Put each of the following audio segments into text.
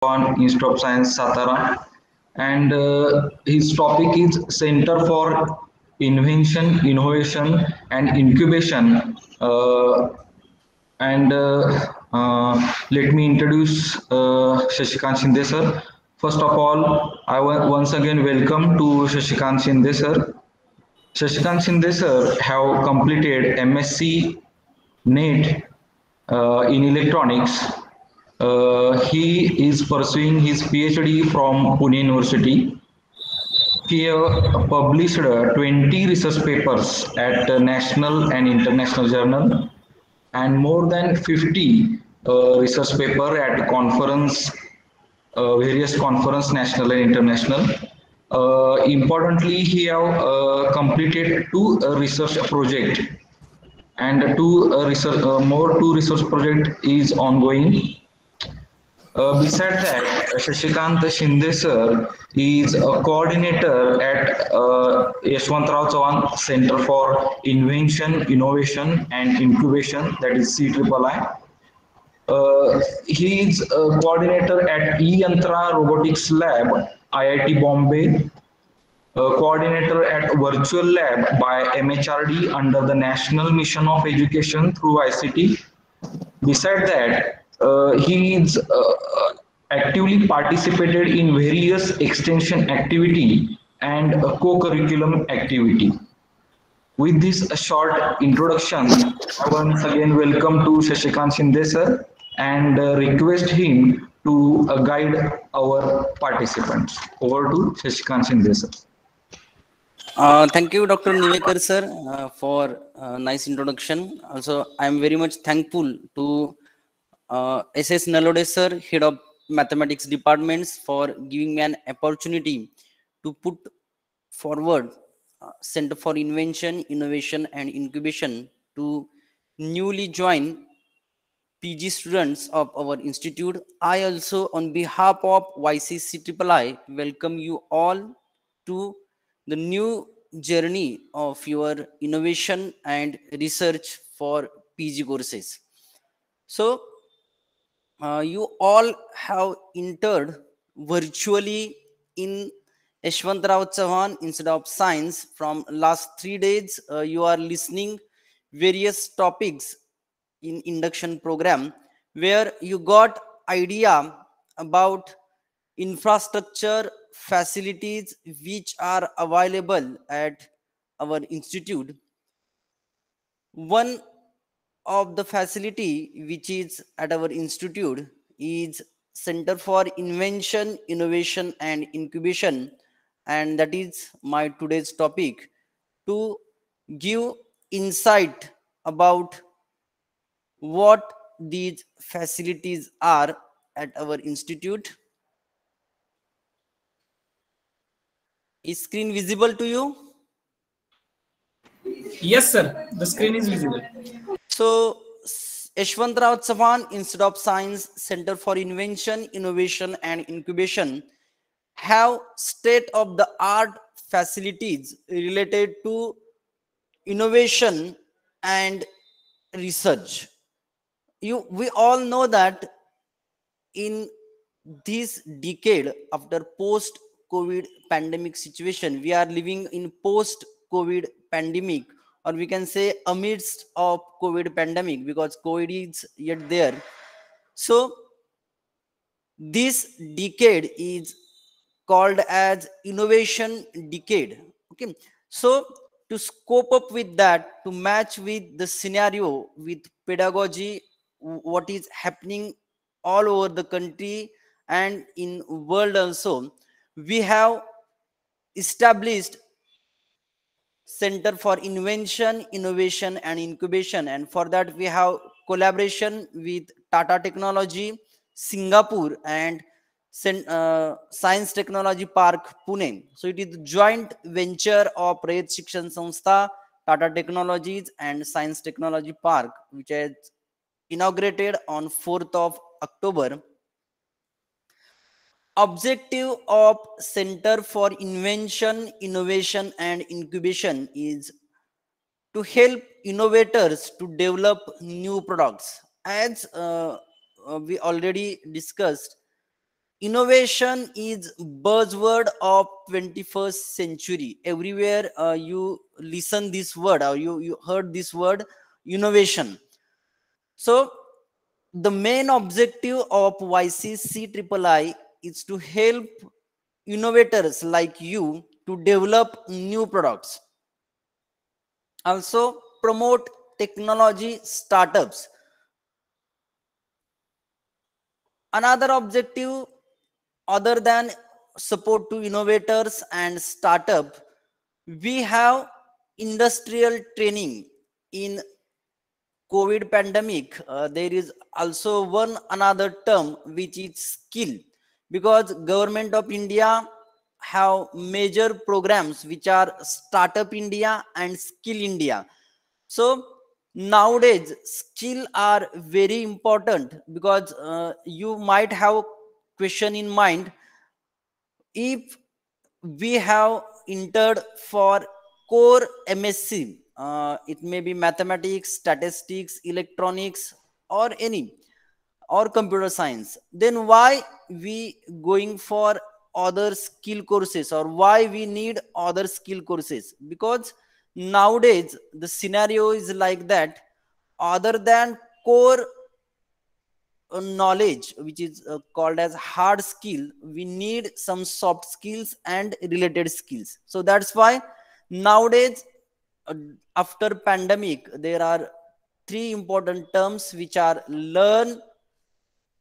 Institute of Science, Satara, and his topic is Center for Invention, Innovation, and Incubation. And Let me introduce Shashikant Shinde sir. First of all, I once again welcome to Shashikant Shinde sir. Shashikant Shinde sir have completed MSc NET in electronics. He is pursuing his PhD from Pune University. He have published 20 research papers at national and international journal and more than 50 research paper at conference, various conference, national and international. Importantly, he have completed two research project and two research project is ongoing. Besides that, Shashikant Shinde sir is a coordinator at Yashwantrao Chavan Center for Invention, Innovation and Incubation, that is CIII. He is a coordinator at E-Yantra Robotics Lab, IIT Bombay, coordinator at Virtual Lab by MHRD under the National Mission of Education through ICT. Besides that, he is actively participated in various extension activity and co-curriculum activity. With this short introduction, I once again welcome to Shashikant Shinde sir and request him to guide our participants. Over to Shashikant Shinde sir. Thank you, Dr. Nivekar sir, for nice introduction. Also, I am very much thankful to SS Nalode sir, head of mathematics departments, for giving me an opportunity to put forward Center for Invention, Innovation and Incubation to newly join PG students of our institute. I also, on behalf of YCCIII, welcome you all to the new journey of your innovation and research for PG courses. So, you all have entered virtually in Yashwantrao Chavan Institute of Science. From last 3 days, you are listening various topics in induction program where you got idea about infrastructure facilities which are available at our institute. One of the facility which is at our institute is Center for Invention, Innovation and Incubation, and that is my today's topic, to give insight about what these facilities are at our institute. Is screen visible to you? Yes, sir. The screen is visible. So, Yashwantrao Chavan Institute of Science Center for Invention, Innovation and Incubation have state-of-the-art facilities related to innovation and research. We all know that in this decade, after post-COVID pandemic situation, we are living in post-COVID pandemic, or we can say amidst of COVID pandemic, because COVID is yet there. So this decade is called as innovation decade. Okay, so to scope up with that, to match with the scenario with pedagogy, what is happening all over the country and in world also, we have established Center for Invention, Innovation and Incubation, and for that we have collaboration with Tata Technology, Singapore and Science Technology Park, Pune. So it is joint venture of Rayat Shikshan Sanstha, Tata Technologies and Science Technology Park, which is inaugurated on 4th of October. Objective of Center for Invention, Innovation and Incubation is to help innovators to develop new products. As we already discussed, Innovation is buzzword of 21st century. Everywhere you listen this word or you heard this word innovation. So the main objective of YCCIII is to help innovators like you to develop new products. Also promote technology startups. Another objective other than support to innovators and startup, we have industrial training. In COVID pandemic, there is also one another term which is skill, because government of India have major programs which are Startup India and Skill India. So nowadays skill are very important, because you might have question in mind. If we have entered for core MSc, it may be mathematics, statistics, electronics, or any, or computer science, then why we going for other skill courses, or why we need other skill courses? Because nowadays the scenario is like that. Other than core knowledge, which is called as hard skill, we need some soft skills and related skills. So that's why nowadays, uh, after pandemic, there are three important terms which are learn,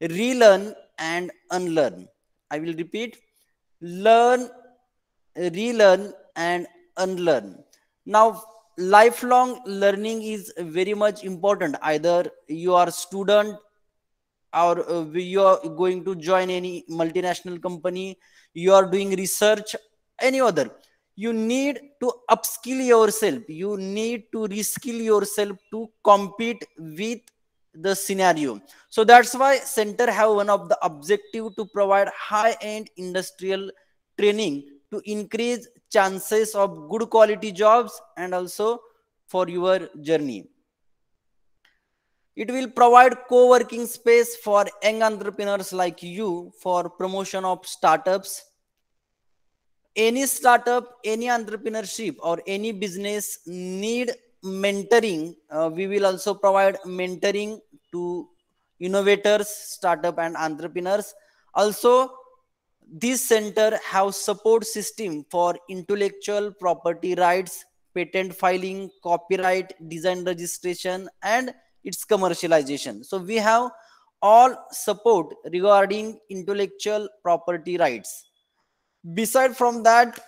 relearn, and unlearn. I will repeat: learn, relearn, and unlearn. Now lifelong learning is very much important. Either you are student, or you are going to join any multinational company, you are doing research, any other, you need to upskill yourself, you need to reskill yourself to compete with the scenario. So that's why center have one of the objective to provide high end industrial training to increase chances of good quality jobs and also for your journey. It will provide co-working space for young entrepreneurs like you for promotion of startups. Any startup, any entrepreneurship, or any business need mentoring. We will also provide mentoring to innovators, startup, and entrepreneurs. Also, this center have support system for intellectual property rights, patent filing, copyright, design registration, and its commercialization. So we have all support regarding intellectual property rights. Beside from that,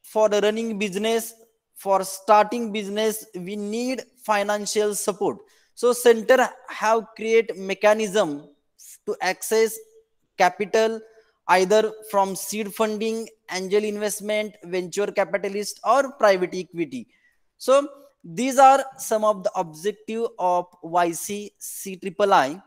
for the running business, for starting business, we need financial support. So center have create mechanism to access capital, either from seed funding, angel investment, venture capitalist, or private equity. So these are some of the objective of YCCIII.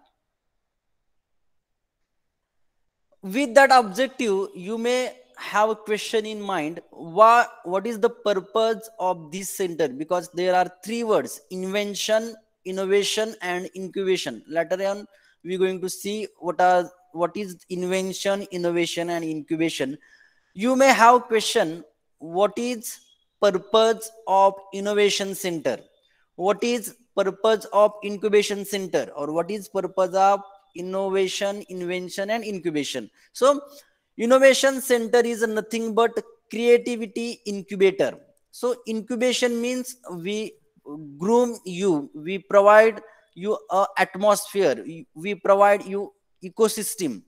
With that objective, you may have a question in mind: what is the purpose of this center? Because there are three words: invention, innovation, and incubation. Later on we're going to see what is invention, innovation, and incubation. You may have question: what is purpose of innovation center, what is purpose of incubation center, or what is purpose of innovation, invention, and incubation? So innovation center is nothing but creativity incubator. So incubation means we groom you, we provide you a atmosphere, we provide you ecosystem.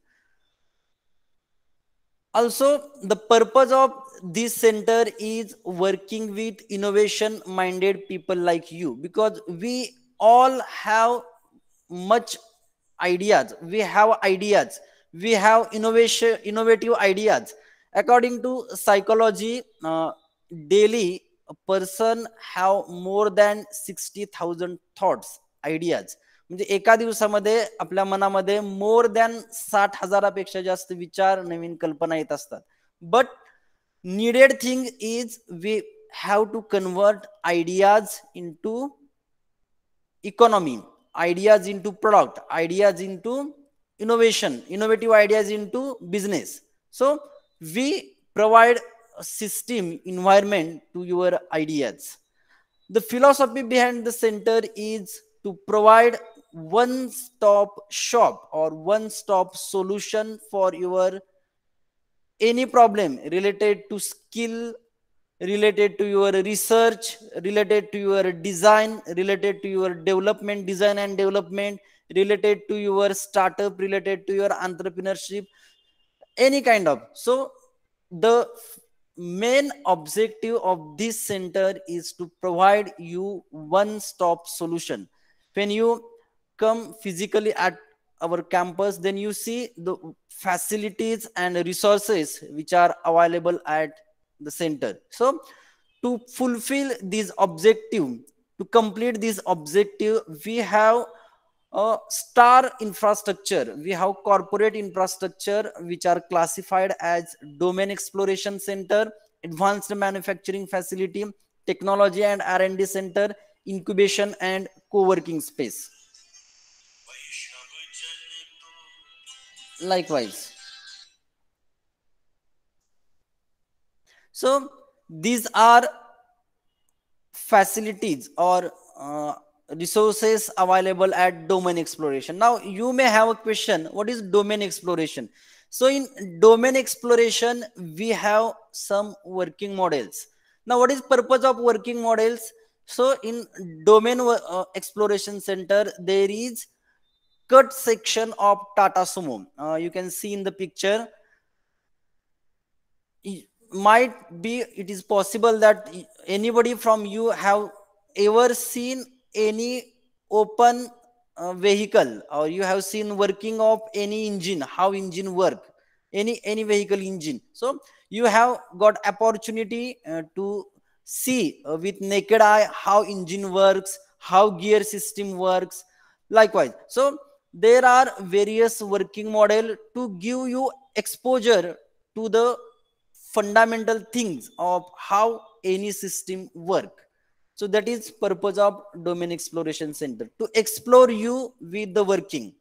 Also, the purpose of this center is working with innovation minded people like you, because we all have much ideas, we have ideas, we have innovative ideas. According to psychology, daily a person have more than 60,000 thoughts, ideas. म्हणजे एका दिवसामध्ये आपल्या मनामध्ये more than 60,000पेक्षा जास्त विचार, नवीन कल्पना येत असतात. But needed thing is we have to convert ideas into economy, ideas into product, ideas into innovative ideas into business. So we provide a system environment to your ideas. The philosophy behind the center is to provide one stop shop or one stop solution for your any problem related to skill, related to your research, related to your design, related to your development, design and development, related to your startup, related to your entrepreneurship, any kind of. So the main objective of this center is to provide you one stop solution. When you come physically at our campus, then you see the facilities and resources which are available at the center. So to fulfill this objective, to complete this objective, we have star infrastructure. We have corporate infrastructure which are classified as domain exploration center, advanced manufacturing facility, technology and R&D center, incubation and co-working space. Likewise, so these are facilities or resources available at domain exploration. Now you may have a question, what is domain exploration? So in domain exploration we have some working models. Now what is purpose of working models? So in domain exploration center there is cut section of Tata Sumo. You can see in the picture. Might be it is possible that anybody from you have ever seen any open vehicle, or you have seen working of any engine, how engine work, any vehicle engine. So you have got opportunity to see with naked eye how engine works, how gear system works. Likewise, so there are various working model to give you exposure to the fundamental things of how any system work. So that is purpose of domain exploration center, to explore you with the working.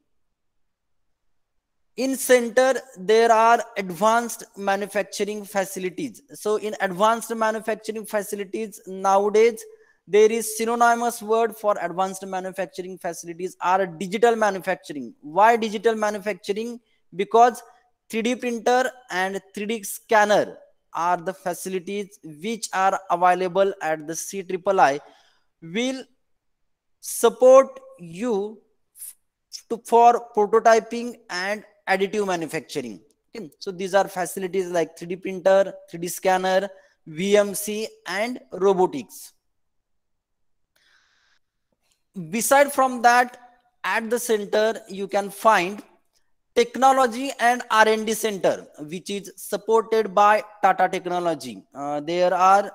In center there are advanced manufacturing facilities. So in advanced manufacturing facilities nowadays, there is synonymous word for advanced manufacturing facilities are digital manufacturing. Why digital manufacturing? Because 3D printer and 3D scanner are the facilities which are available at the CIII, will support you for prototyping and additive manufacturing. Okay. So these are facilities like 3D printer, 3D scanner, VMC and robotics. Beside from that, at the center you can find technology and R&D center, which is supported by Tata Technology. There are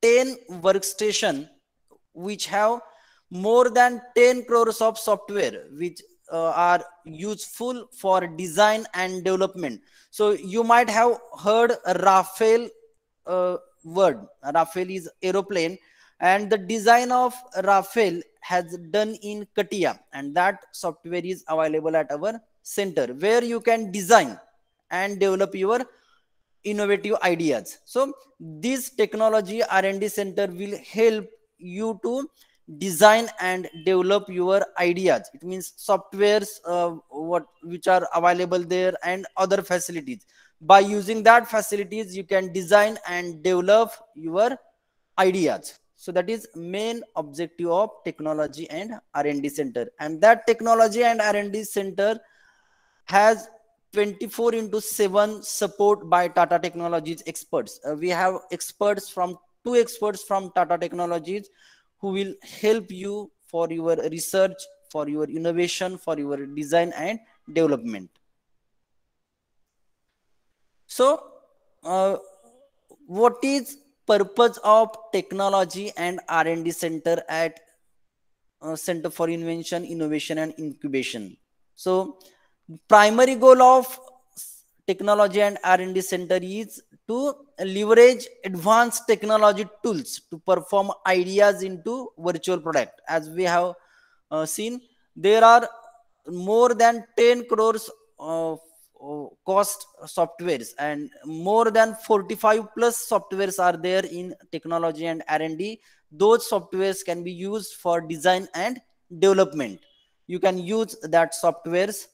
10 workstation which have more than 10 crores of software which are useful for design and development. So you might have heard Rafale word. Rafale is aeroplane, and the design of Rafale has done in Katia, and that software is available at our center where you can design and develop your innovative ideas. So this technology R&D center will help you to design and develop your ideas. It means softwares which are available there and other facilities. By using that facilities you can design and develop your ideas. So that is main objective of technology and R&D center, and that technology and R&D center has 24 into 7 support by Tata Technologies experts. We have experts from two experts from Tata Technologies who will help you for your research, for your innovation, for your design and development. So what is purpose of technology and R&D center at Center for Invention, Innovation and Incubation? So primary goal of technology and R&D center is to leverage advanced technology tools to perform ideas into virtual product. As we have seen, there are more than 10 crores cost softwares, and more than 45 plus softwares are there in technology and R&D. Those softwares can be used for design and development. You can use that softwares.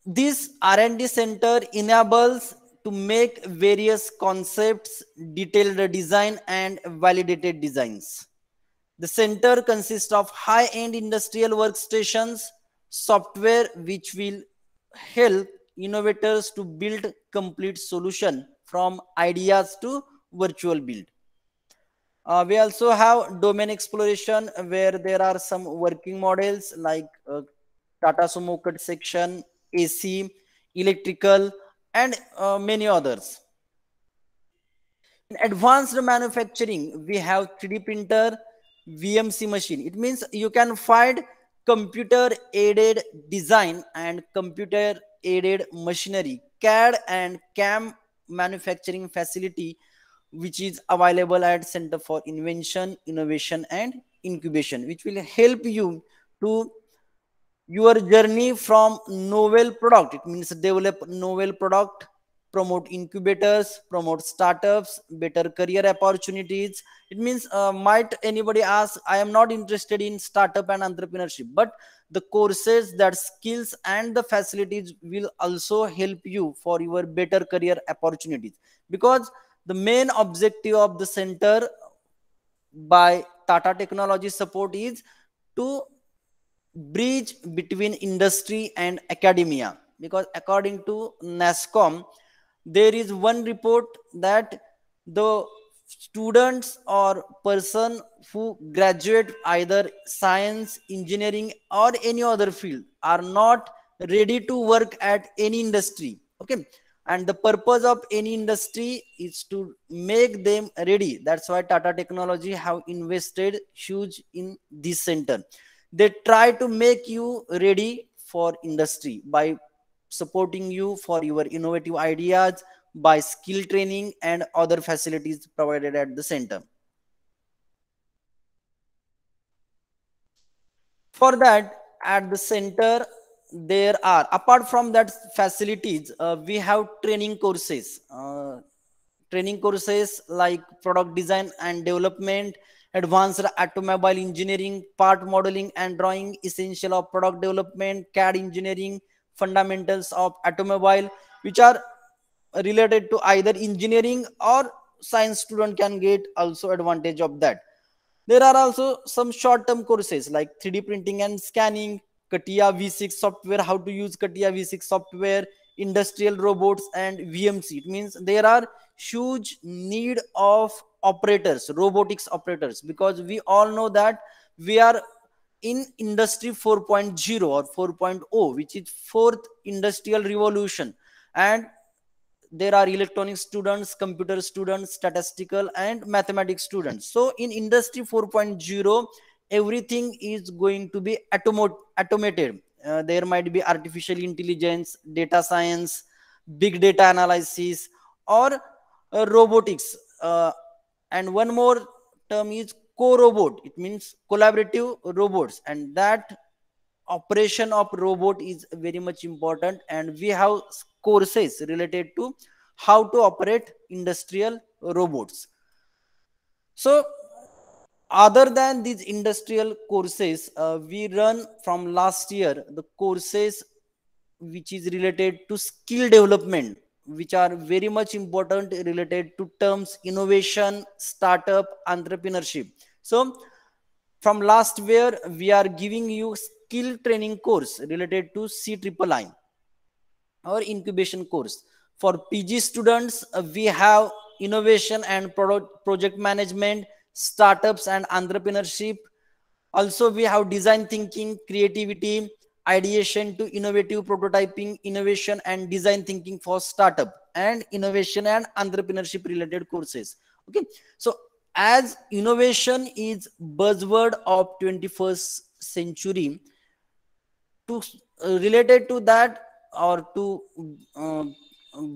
This R&D center enables to make various concepts, detailed design and validated designs. The center consists of high-end industrial workstations, software which will help innovators to build complete solution from ideas to virtual build. We also have domain exploration where there are some working models like Tata Sumo cut section, AC, electrical, and many others. In advanced manufacturing, we have 3D printer, VMC machine. It means you can find computer aided design and computer aided machinery, CAD and CAM manufacturing facility, which is available at Center for Invention, Innovation and Incubation, which will help you to your journey from novel product. It means develop novel product, promote incubators, promote startups, better career opportunities. It means might anybody ask, I am not interested in startup and entrepreneurship, but the courses, that skills and the facilities will also help you for your better career opportunities, because the main objective of the center by Tata Technology support is to bridge between industry and academia. Because according to NASCOM, there is one report that the students or person who graduate either science, engineering or any other field are not ready to work at any industry. Okay, and the purpose of any industry is to make them ready. That's why Tata Technology have invested huge in this center. They try to make you ready for industry by supporting you for your innovative ideas, by skill training and other facilities provided at the center. For that, at the center, there are, apart from that facilities, we have training courses like product design and development, advanced automobile engineering, part modeling and drawing, essential of product development, CAD engineering, fundamentals of automobile, which are related to either engineering or science student can get also advantage of that. There are also some short-term courses like 3D printing and scanning, CATIA V6 software, how to use CATIA V6 software, industrial robots and VMC. It means there are huge need of operators, robotics operators, because we all know that we are in industry 4.0 or 4.0, which is fourth industrial revolution, and there are electronic students, computer students, statistical and mathematics students. So in industry 4.0, everything is going to be automated. There might be artificial intelligence, data science, big data analysis, or robotics. And one more term is co-robot. It means collaborative robots, and that operation of robot is very much important, and we have courses related to how to operate industrial robots. So other than these industrial courses, we run from last year the courses which is related to skill development, which are very much important, related to terms innovation, startup, entrepreneurship. So from last year we are giving you skill training course related to CIII or incubation course. For PG students, we have innovation and project management, startups and entrepreneurship. Also, we have design thinking, creativity, ideation to innovative prototyping, innovation and design thinking for startup, and innovation and entrepreneurship related courses. Okay, so as innovation is buzzword of 21st century, to related to that, or to uh,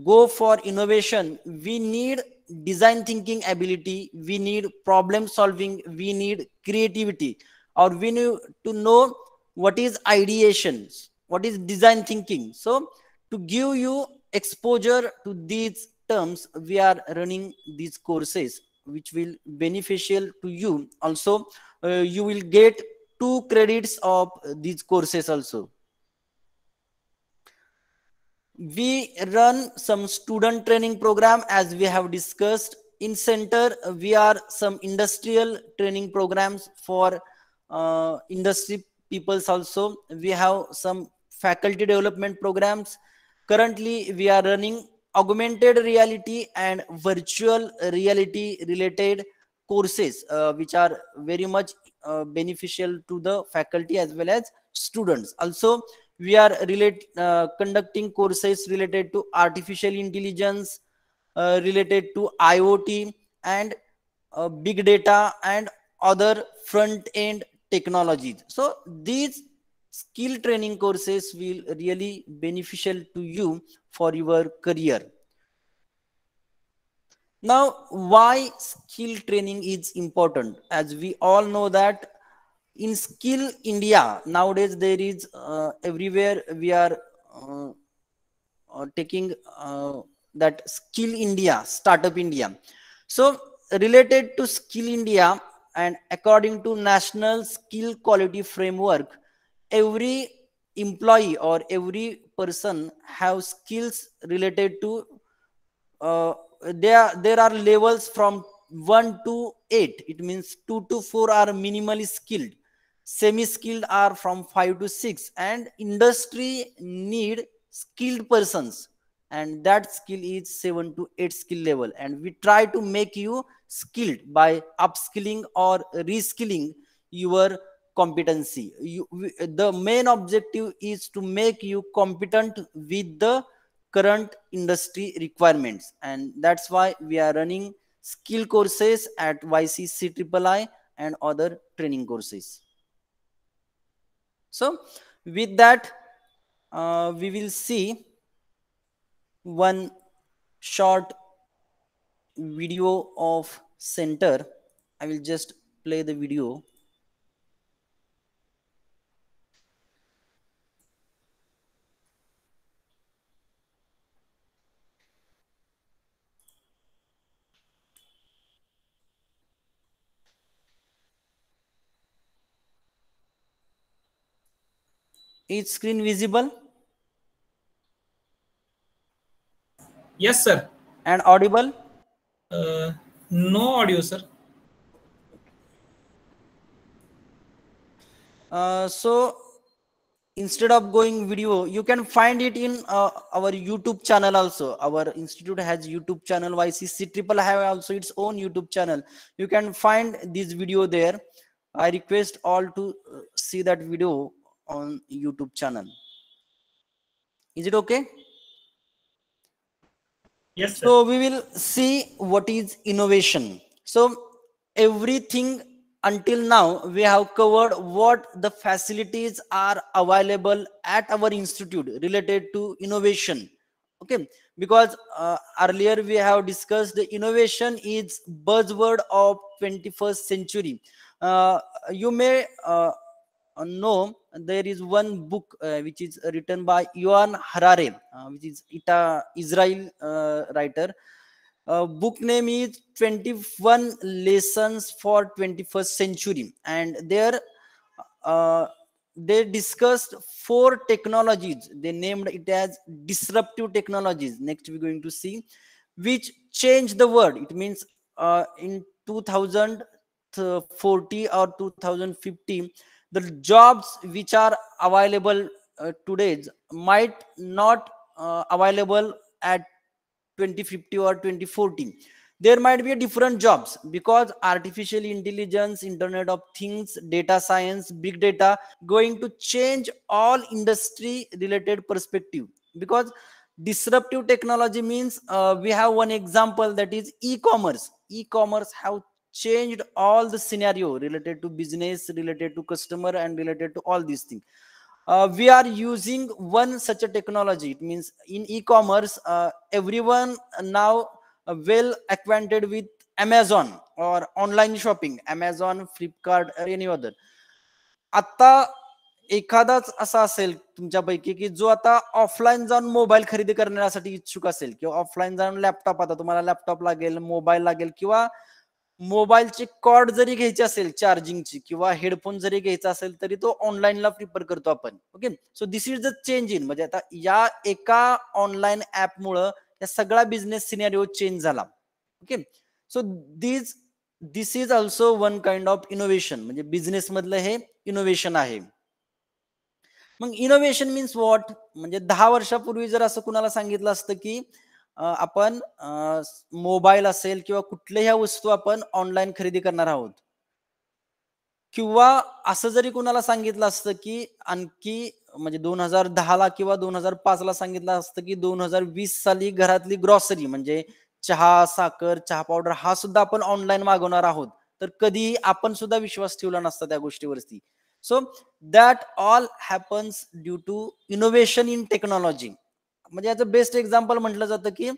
go for innovation, we need design thinking ability, we need problem solving, we need creativity, or we need to know what is ideations, what is design thinking. So to give you exposure to these terms, we are running these courses which will beneficial to you. Also, you will get 2 credits of these courses also. We run some student training program as we have discussed. In center, we are some industrial training programs for industry peoples also. We have some faculty development programs. Currently, we are running augmented reality and virtual reality related courses, which are very much beneficial to the faculty as well as students. Also, we are conducting courses related to artificial intelligence, related to IoT and big data and other front end technologies. So these skill training courses will really beneficial to you for your career. Now, why skill training is important? As we all know that in skill India nowadays there is everywhere we are uh, taking that skill India, startup India. So related to skill India and according to National Skill Quality Framework, every employee or every person have skills related to there are levels from 1 to 8. It means 2 to 4 are minimally skilled, semi skilled are from 5 to 6, and industry need skilled persons, and that skill is 7 to 8 skill level. And we try to make you skilled by upskilling or reskilling your competency. The main objective is to make you competent with the current industry requirements, and that's why we are running skill courses at YCCIII and other training courses. So with that, we will see one short video of center. I will just play the video. Is screen visible Yes, sir. and audible? No audio, sir. So instead of going video, you can find it in our YouTube channel also. Our institute has YouTube channel. YCCIII have also its own YouTube channel. You can find this video there. I request all to see that video on YouTube channel. Is it okay? Yes, sir. So we will see what is innovation. So everything until now we have covered what the facilities are available at our institute related to innovation. Okay, because earlier we have discussed the innovation is buzzword of 21st century. Uh, you may know there is one book which is written by Yuval Harari, which is Israel writer. Book name is 21 Lessons for 21st Century, and there uh, they discussed 4 technologies. They named it as disruptive technologies. Next, we're going to see which changed the world. It means in 2040 or 2050, the jobs which are available today might not available at 2050 or 2040. There might be a different jobs because artificial intelligence, internet of things, data science, big data going to change all industry related perspective. Because disruptive technology means we have one example, that is e-commerce. E-commerce have changed all the scenario related to business, related to customer, and related to all these things. We are using one such a technology. It means in e-commerce, everyone now well acquainted with Amazon or online shopping, Amazon, Flipkart, or any other. आता एखादाच असा असेल तुमच्यापैकी की जो आता offline जाऊन mobile खरेदी करण्यासाठी इच्छुक असेल, किंवा ऑफलाईन जाऊन लॅपटॉप, आता तुम्हाला लॅपटॉप लागेल, मोबाईल लागेल, किंवा मोबाईलची कॉर्ड जरी घ्यायची असेल चार्जिंगची, किंवा हेडफोन जरी घ्यायचा असेल, तरी तो ऑनलाईनला प्रिफर करतो आपण. Okay, so this is the change in, म्हणजे आता या एका ऑनलाईन ऍपमुळं या सगळा बिझनेस सिनेरिओ चेंज झाला. Okay, so this is also one kind of innovation, म्हणजे बिझनेस मधलं हे इनोव्हेशन आहे. मग इनोव्हेशन मीन्स व्हॉट, म्हणजे 10 वर्षापूर्वी जर असं कुणाला सांगितलं असतं की आपण मोबाईल असेल किंवा कुठल्याही वस्तू आपण ऑनलाईन खरेदी करणार आहोत, किंवा असं जरी कुणाला सांगितलं असतं की आणखी म्हणजे 2010 ला किंवा 2005 ला सांगितलं असतं की 2020 साली घरातली ग्रॉसरी म्हणजे चहा, साखर, चहा पावडर हा सुद्धा आपण ऑनलाईन मागवणार आहोत, तर कधीही आपण सुद्धा विश्वास ठेवला नसता त्या गोष्टीवरती. So that all happens due to innovation in technology. म्हणजे याचं बेस्ट एक्झाम्पल म्हटलं जातं की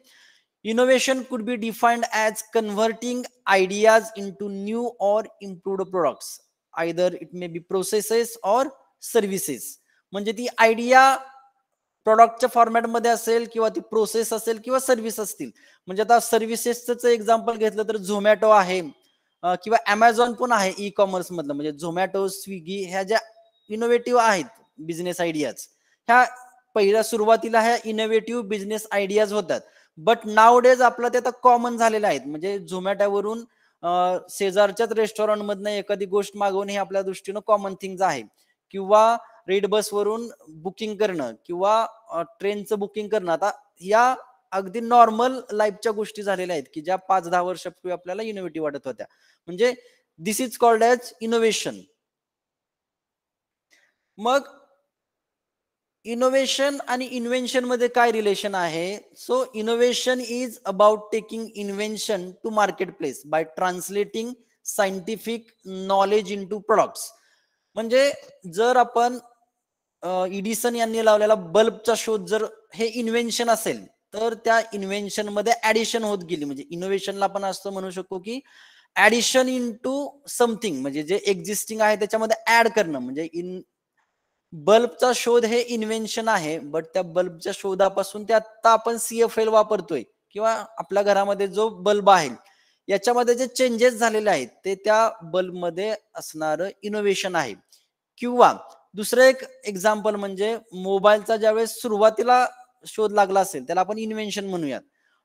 innovation could be defined as converting ideas into new or improved products, either it may be processes or services. म्हणजे ती आयडिया प्रॉडक्टच्या फॉर्मॅटमध्ये असेल, किंवा ती प्रोसेस असेल, किंवा सर्व्हिस असतील. म्हणजे आता सर्व्हिसेसचं एक्झाम्पल घेतलं तर झोमॅटो आहे, किंवा अमेझॉन पण आहे ई कॉमर्स मधलं. म्हणजे झोमॅटो, स्विगी ह्या ज्या इनोव्हेटिव्ह आहेत बिझनेस आयडियाज, ह्या पहिल्या सुरुवातीला ह्या इनोव्हेटिव्ह बिझनेस आयडियाज होतात. बट नाव डेज आपलं ते आता कॉमन झालेलं आहे. म्हणजे झोमॅटोवरून शेजारच्याच रेस्टॉरंट मधनं एखादी गोष्ट मागवणे हे आपल्या दृष्टीनं कॉमन थिंग्स आहे, किंवा रेड बसवरून बुकिंग करणं, किंवा ट्रेनचं बुकिंग करणं, आता या अगदी नॉर्मल लाईफच्या गोष्टी झालेल्या आहेत की ज्या 5-10 वर्षापूर्वी आपल्याला इनोव्हेटिव्ह वाटत होत्या. म्हणजे this is called as innovation. मग इनोव्हेशन आणि इन्व्हेन्शन मध्ये काय रिलेशन आहे? So innovation is about taking invention to market place by translating scientific knowledge into products. म्हणजे जर आपण इडिसन यांनी लावलेला बल्बचा शोध जर हे इन्व्हेन्शन असेल, तर त्या इन्व्हेन्शन मध्ये ऍडिशन होत गेली. म्हणजे इनोव्हेशनला आपण असं म्हणू शकतो की ऍडिशन इन टू समथिंग, म्हणजे जे एक्झिस्टिंग आहे त्याच्यामध्ये ऍड करणं. म्हणजे बल्बचा शोध हे इन्व्हेन्शन आहे, बट त्या बल्बच्या शोधापासून ते आता आपण CFL वापरतोय, किंवा आपल्या घरामध्ये जो बल्ब आहे याच्यामध्ये जे चेंजेस झालेले आहेत ते त्या बल्बमध्ये असणारं इनोव्हेशन आहे. किंवा दुसरं एक एक्झाम्पल म्हणजे मोबाईलचा ज्यावेळेस सुरुवातीला शोध लागला असेल त्याला आपण इन्व्हेन्शन म्हणूयात,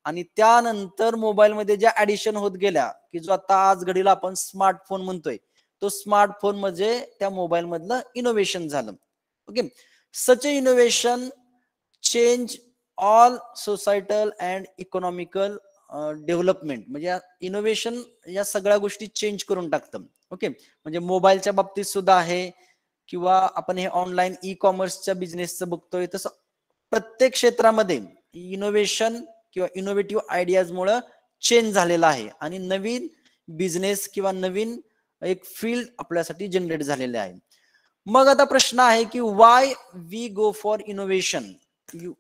आणि त्यानंतर मोबाईलमध्ये ज्या ऍडिशन होत गेल्या की जो आता आज घडीला आपण स्मार्टफोन म्हणतोय, तो स्मार्टफोन म्हणजे त्या मोबाईल मधलं इनोव्हेशन झालं. Okay, such A innovation change all societal and economical development. म्हणजे इनोव्हेशन या सगळ्या गोष्टी चेंज करून टाकतं. ओके, म्हणजे मोबाईलच्या बाबतीत सुद्धा आहे, किंवा आपण हे ऑनलाईन ई कॉमर्सच्या बिझनेसचं बघतोय, तसं प्रत्येक क्षेत्रामध्ये इनोव्हेशन किंवा इनोव्हेटिव्ह आयडियाजमुळे चेंज झालेला आहे, आणि नवीन बिझनेस किंवा नवीन एक फील्ड आपल्यासाठी जनरेट झालेले आहे. मग आता प्रश्न आहे की why we go for innovation.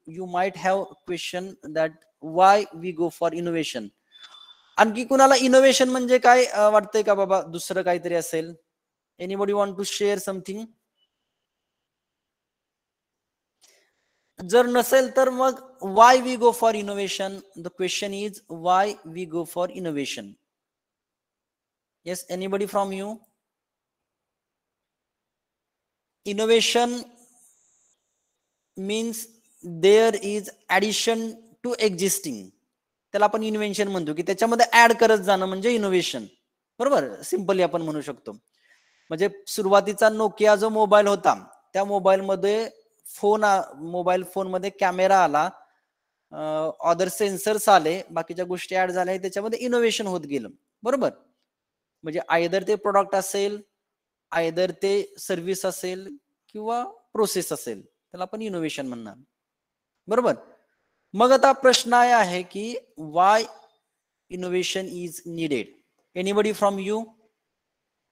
You might have question that why we go for innovation. आणखी कुणाला इनोव्हेशन म्हणजे काय वाटतंय का बाबा, दुसरं काहीतरी असेल? Anybody want to share something? जर नसेल तर मग why we go for innovation. The question is why we go for innovation. Yes, anybody from you? Innovation means there is addition to existing. त्याला आपण इन्व्हेन्शन म्हणतो की त्याच्यामध्ये ऍड करत जाणं म्हणजे इनोव्हेशन. बरोबर, सिंपली आपण म्हणू शकतो. म्हणजे सुरुवातीचा नोकिया जो मोबाईल होता, त्या मोबाईलमध्ये मोबाईल फोन मध्ये कॅमेरा आला, अदर सेन्सर्स आले, बाकीच्या गोष्टी ऍड झाल्या, त्याच्यामध्ये इनोव्हेशन होत गेलं. बरोबर, म्हणजे आयदर ते प्रोडक्ट असेल, आयदर ते सर्व्हिस असेल, किंवा प्रोसेस असेल, त्याला आपण इनोव्हेशन म्हणणार. बरोबर. मग आता प्रश्न आहे की why innovation is needed. Anybody from you?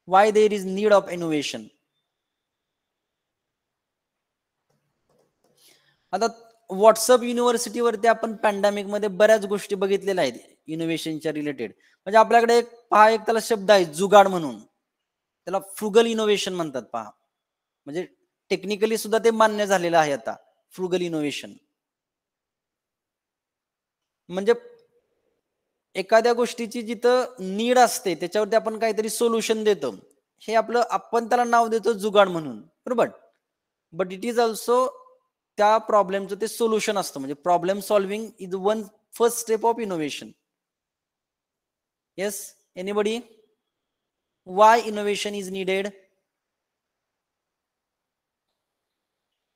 Why there is need of innovation? आता व्हॉट्सअप युनिव्हर्सिटीवरती आपण पॅन्डेमिक मध्ये बऱ्याच गोष्टी बघितलेल्या आहेत इनोव्हेशनच्या रिलेटेड. म्हणजे आपल्याकडे एक त्याला शब्द आहे जुगाड म्हणून, त्याला फ्रुगल इनोव्हेशन म्हणतात. पहा, म्हणजे टेक्निकली सुद्धा ते मान्य झालेलं आहे आता, फ्रुगल इनोव्हेशन. म्हणजे एखाद्या गोष्टीची जिथं नीड असते त्याच्यावरती आपण काहीतरी सोल्युशन देतो, हे आपण त्याला नाव देतो जुगाड म्हणून, बरोबर. बट इट इज ऑल्सो त्या प्रॉब्लेमचं ते सोल्युशन असतं. म्हणजे problem solving is one first step of innovation. Yes, anybody? Y innovation is needed?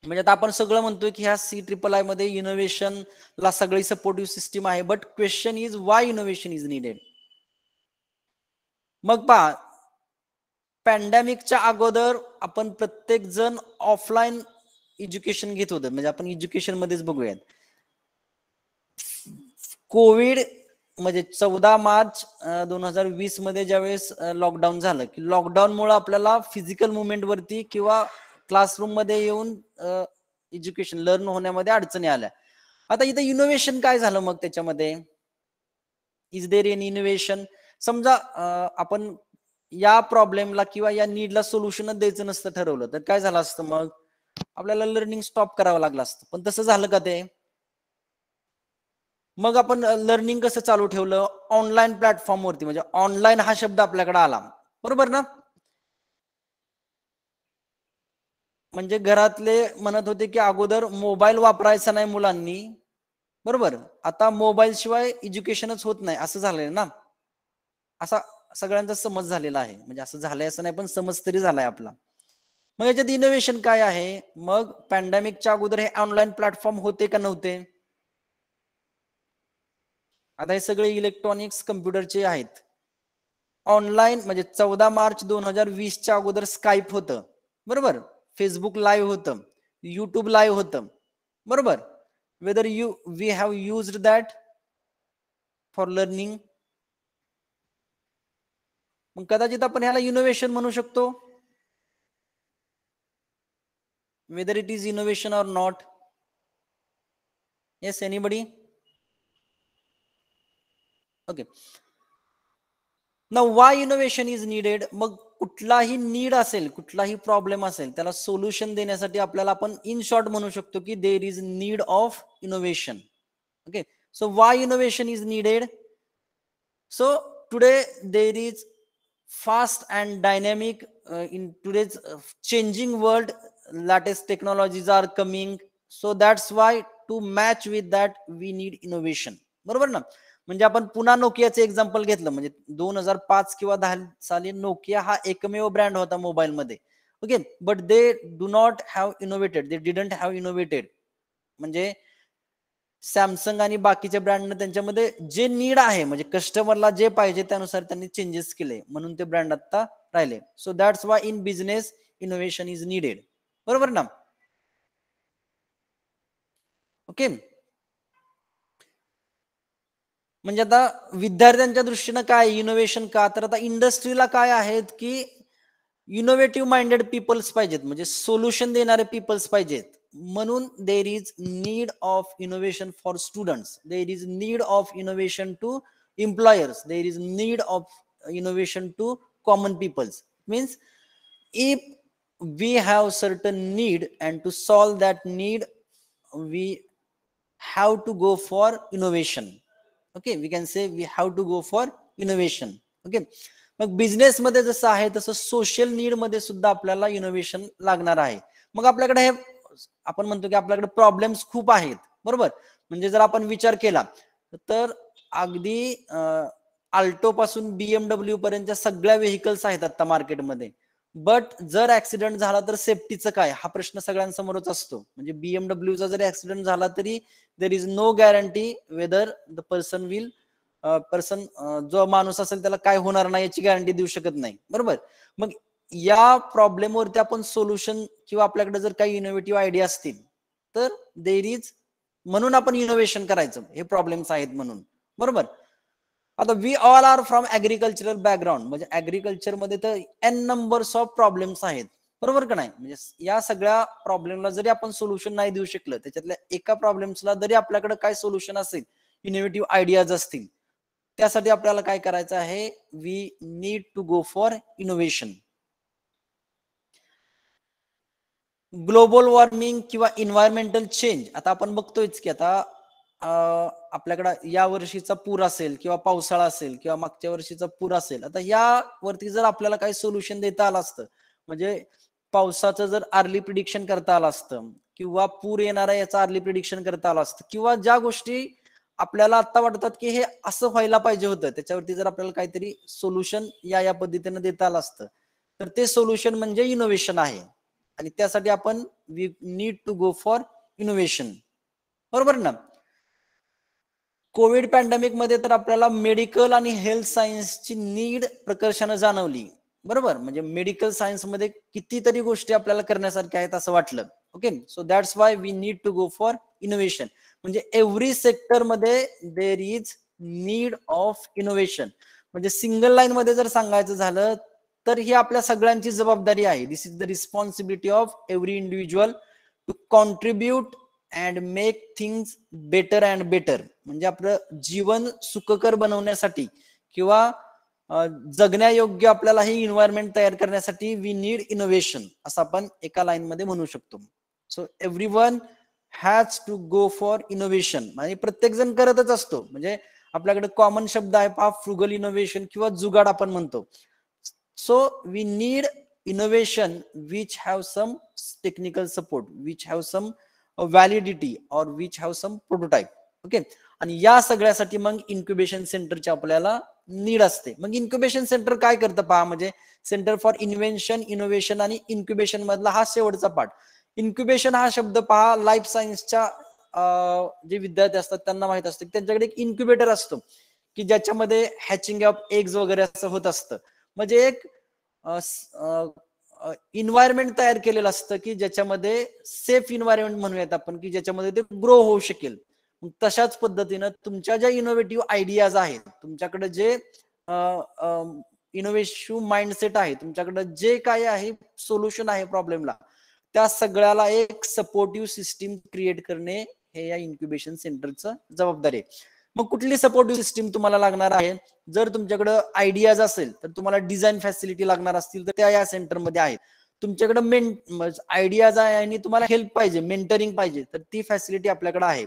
म्हणजे आता आपण सगळं म्हणतोय की ह्या CIII मध्ये इनोव्हेशनला सगळी सपोर्टिव्ह सिस्टीम आहे, but question is why innovation is needed. मग पहा, पॅन्डेमिकच्या अगोदर आपण प्रत्येक जण ऑफलाईन एज्युकेशन घेत होतं. म्हणजे आपण एज्युकेशन मध्येच बघूयात. कोविड म्हणजे 14 मार्च 2020 मध्ये ज्यावेळेस लॉकडाऊन झालं, की लॉकडाऊनमुळे आपल्याला फिजिकल मुवमेंट वरती किंवा क्लासरूम मध्ये येऊन एज्युकेशन लर्न होण्यामध्ये अडचणी आल्या. आता इथे इनोव्हेशन काय झालं मग त्याच्यामध्ये? Is there an innovation? समजा आपण या प्रॉब्लेमला किंवा या नीडला सोल्युशनच द्यायचं नसतं ठरवलं, तर काय झालं असतं? मग आपल्याला लर्निंग स्टॉप करावं लागलं असतं. पण तसं झालं का ते? मग आपण लर्निंग कसं चालू ठेवलं? ऑनलाईन प्लॅटफॉर्मवरती. म्हणजे ऑनलाईन हा शब्द आपल्याकडे आला, बरोबर ना? म्हणजे घरातले म्हणत होते की अगोदर मोबाईल वापरायचा नाही मुलांनी, बरोबर. आता मोबाईल शिवाय एज्युकेशनच होत नाही असं झालंय ना. असा सगळ्यांचा समज झालेला आहे. म्हणजे असं झालंय असं नाही, पण समज तरी झालाय आपला. मग याच्यात इनोव्हेशन काय आहे? मग पॅन्डेमिकच्या अगोदर हे ऑनलाईन प्लॅटफॉर्म होते का नव्हते? आता हे सगळे इलेक्ट्रॉनिक्स कम्प्युटरचे आहेत. ऑनलाईन म्हणजे 14 मार्च 2020च्या अगोदर स्काईप होतं, बरोबर. फेसबुक लाईव्ह होतं, युट्यूब लाईव्ह होतं, बरोबर. Whether we have used that for learning. मग कदाचित आपण ह्याला इनोव्हेशन म्हणू शकतो. Whether it is innovation or not? Yes, anybody? Okay. Now why innovation is needed? मग कुठलाही नीड असेल, कुठलाही प्रॉब्लेम असेल, त्याला सोल्युशन देण्यासाठी आपल्याला आपण इन शॉर्ट म्हणू शकतो की there is need of innovation. Okay, so why innovation is needed? So today there is fast and dynamic in today's changing world, latest technologies are coming, so that's why to match with that we need innovation. बरोबर ना? म्हणजे आपण पुन्हा नोकियाचे example घेतलं, म्हणजे 2005 किंवा 10 साली Nokia हा एकमेव ब्रँड होता मोबाईल मध्ये. Okay, but they do not have innovated, they didn't have innovated. म्हणजे सॅमसंग आणि बाकीच्या ब्रँडने त्यांच्यामध्ये जे नीड आहे, म्हणजे कस्टमरला जे पाहिजे त्यानुसार त्यांनी चेंजेस केले, म्हणून ते ब्रँड आता राहिले. सो that's Y in business innovation is needed. बरोबर ना? ओके. म्हणजे आता विद्यार्थ्यांच्या दृष्टीनं काय इनोव्हेशन का? तर आता इंडस्ट्रीला काय आहेत की इनोव्हेटिव्ह माइंडेड पीपल्स पाहिजेत, म्हणजे सोल्युशन देणारे पीपल्स पाहिजेत. म्हणून there is need of innovation for students, there is need of innovation to employers, there is need of innovation to common peoples. Means if we have certain need and to solve that need we have to go for innovation. Okay, we can say we have to go for innovation. Okay, mug business मध्ये जसं आहे तसं social need मध्ये सुद्धा आपल्याला innovation लागणार आहे. मग आपल्याकडे हे आपण म्हणतो की आपल्याकडे प्रॉब्लेम्स खूप आहेत, बरोबर. म्हणजे जर आपण विचार केला तर अगदी आल्टो पासून BMW पर्यंतच्या सगळ्या व्हेकल्स आहेत आता मार्केटमध्ये. बट जर ऍक्सिडेंट झाला तर सेफ्टीचं काय, हा प्रश्न सगळ्यांसमोरच असतो. म्हणजे BMWचा जरी ऍक्सिडेंट झाला तरी there is no guarantee whether the person will जो माणूस असेल त्याला काय होणार नाही याची गॅरंटी देऊ शकत नाही, बरोबर. मग या प्रॉब्लेमवरती आपण सोल्युशन किंवा आपल्याकडे जर काही इनोव्हेटिव्ह आयडिया असतील तर देर इज, म्हणून आपण इनोव्हेशन करायचं, हे प्रॉब्लेम्स आहेत म्हणून, बरोबर. आता we all are from agricultural background, म्हणजे ऍग्रिकल्चर मध्ये तर एन नंबर्स ऑफ प्रॉब्लेम्स आहेत, बरोबर का नाही. म्हणजे या सगळ्या प्रॉब्लेमला जरी आपण सोल्युशन नाही देऊ शकलं, त्याच्यातल्या एका प्रॉब्लेम्सला जरी आपल्याकडे काय सोल्युशन असेल, इनोव्हेटिव्ह आयडियाज असतील, त्यासाठी आपल्याला काय करायचं आहे, we need to go for innovation. Global warming किंवा इन्व्हायरमेंटल चेंज. आता आपण बघतोयच की आता आपल्याकडे या वर्षीचा पूर असेल किंवा पावसाळा असेल किंवा मागच्या वर्षीचा पूर असेल, आता यावरती जर आपल्याला काही सोल्युशन देता आलं असतं, म्हणजे पावसाचं जर अर्ली प्रिडिक्शन करता आलं असतं किंवा पूर येणारा याचा अर्ली प्रिडिक्शन करता आलं असतं, किंवा ज्या गोष्टी आपल्याला आता वाटतात की हे असं व्हायला पाहिजे होतं, त्याच्यावरती जर आपल्याला काहीतरी सोल्युशन या पद्धतीने देता आलं असतं, तर ते सोल्युशन म्हणजे इनोव्हेशन आहे. आणि त्यासाठी आपण we need to go for innovation. बरोबर ना? कोविड पॅन्डेमिक मध्ये तर आपल्याला मेडिकल आणि हेल्थ सायन्सची नीड प्रकर्षानं जाणवली. बरोबर, म्हणजे मेडिकल सायन्स मध्ये कितीतरी गोष्टी आपल्याला करण्यासारख्या आहेत असं वाटलं. Okay, so that's why we need to go for innovation. म्हणजे एव्हरी सेक्टर मध्ये there is need of innovation. म्हणजे सिंगल लाईन मध्ये जर सांगायचं झालं तर ही आपल्या सगळ्यांची जबाबदारी आहे. This is the responsibility of every individual to contribute and make things better and better. म्हणजे आपलं जीवन सुखकर बनवण्यासाठी किंवा जगण्यायोग्य आपल्याला ही एन्व्हायरमेंट तयार करण्यासाठी वी नीड इनोव्हेशन, असं आपण एका लाईन मध्ये म्हणू शकतो. So everyone has to go for innovation. आणि प्रत्येक जण करतच असतो. म्हणजे आपल्याकडे कॉमन शब्द आहे पहा, फ्रुगल इनोव्हेशन किंवा जुगाड आपण म्हणतो. So we need innovation which have some technical support, which have some validity और which have some prototype. Okay, आणि या सगळ्यासाठी मग इन्क्युबेशन सेंटरची आपल्याला नीड असते. मग इन्क्युबेशन सेंटर काय करतं पहा, म्हणजे सेंटर फॉर इन्व्हेन्शन, इनोव्हेशन आणि इन्क्युबेशन मधला हा शेवटचा पार्ट. इन्क्युबेशन हा शब्द पहा, लाईफ सायन्सच्या जे विद्यार्थी असतात त्यांना माहित असतं की त्यांच्याकडे एक इन्क्युबेटर असतो की ज्याच्यामध्ये हॅचिंग ऑफ एग्ज वगैरे असं होत असतं. म्हणजे एक इन्व्हायरमेंट तयार केलेलं असतं की ज्याच्यामध्ये सेफ इन्व्हायरमेंट म्हणूयात आपण, की ज्याच्यामध्ये ते ग्रो होऊ शकेल. तशाच पद्धतीनं तुमच्या ज्या इनोव्हेटिव्ह आयडियाज आहेत, तुमच्याकडे जे इनोव्हेटिव्ह माइंडसेट आहे, तुमच्याकडे जे काय आहे सोल्युशन आहे प्रॉब्लेमला, त्या सगळ्याला एक सपोर्टिव्ह सिस्टीम क्रिएट करणे हे या इन्क्युबेशन सेंटरचं जबाबदारी आहे. मग कुठली सपोर्टिव्ह सिस्टीम तुम्हाला लागणार आहे? जर तुमच्याकडे आयडियाज असेल तर तुम्हाला डिझाईन फॅसिलिटी लागणार असतील तर त्या या सेंटरमध्ये आहेत. तुमच्याकडे आयडियाज आहे आणि तुम्हाला हेल्प पाहिजे, मेंटरिंग पाहिजे, तर ती फॅसिलिटी आपल्याकडे आहे.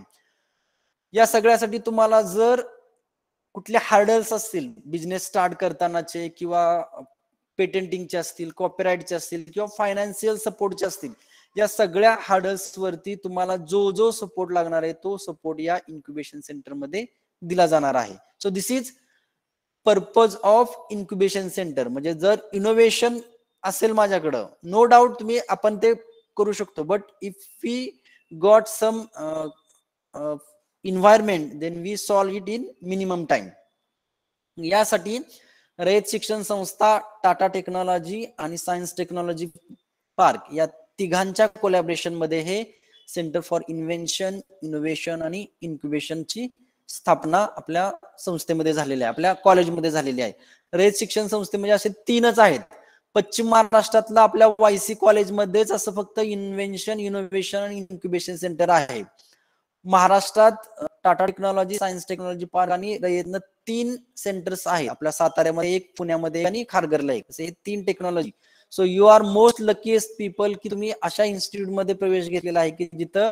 या सगळ्यासाठी तुम्हाला जर कुठले हार्डल्स असतील बिझनेस स्टार्ट करतानाचे किंवा पेटेंटिंगचे असतील, कॉपीराईटचे असतील किंवा फायनान्शियल सपोर्टचे असतील, या सगळ्या हार्डल्स वरती तुम्हाला जो सपोर्ट लागणार आहे तो सपोर्ट या इन्क्युबेशन सेंटर मध्ये दिला जाणार आहे. So this is purpose of incubation centre. म्हणजे जर इनोव्हेशन असेल माझ्याकडं, नो डाऊट आपण ते करू शकतो, but if we got some environment then we solve it in minimum time. यासाठी रयत शिक्षण संस्था, टाटा टेक्नॉलॉजी आणि सायन्स टेक्नॉलॉजी पार्क या तिघांच्या कोलॅबरेशन मध्ये हे सेंटर फॉर इन्व्हेन्शन, इनोव्हेशन आणि इन्क्युबेशनची स्थापना आपल्या संस्थेमध्ये झालेली आहे, आपल्या कॉलेजमध्ये झालेली आहे. रयत शिक्षण संस्थेमध्ये असे 3च आहेत. पश्चिम महाराष्ट्रातला आपल्या वायसी कॉलेजमध्येच असं फक्त इन्व्हेन्शन, इनोव्हेशन आणि इन्क्युबेशन सेंटर आहे. महाराष्ट्रात Tata technology, science technology park आणि रयतनं 3 सेंटर्स आहेत. आपल्या साताऱ्यामध्ये एक, पुण्यामध्ये आणि खारघरला एक, असे हे 3 technology. So you are most luckiest people की तुम्ही अशा इन्स्टिट्यूट मध्ये प्रवेश घेतलेला आहे की जिथं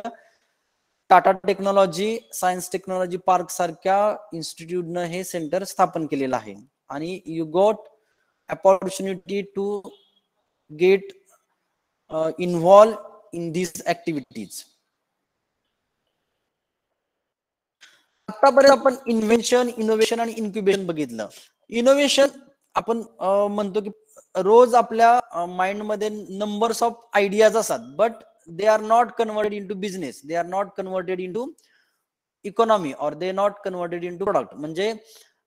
Tata technology, science technology park सारख्या इन्स्टिट्यूटनं हे सेंटर स्थापन केलेलं आहे. आणि you got opportunity to get involve in this activities. आतापर्यंत आपण इन्व्हेन्शन, इनोव्हेशन आणि इन्क्युबेशन बघितलं. इनोव्हेशन आपण म्हणतो की रोज आपल्या माइंड मध्ये नंबर्स ऑफ आयडियाज असतात, but they are not converted into business, they are not converted into economy और they not converted into product. म्हणजे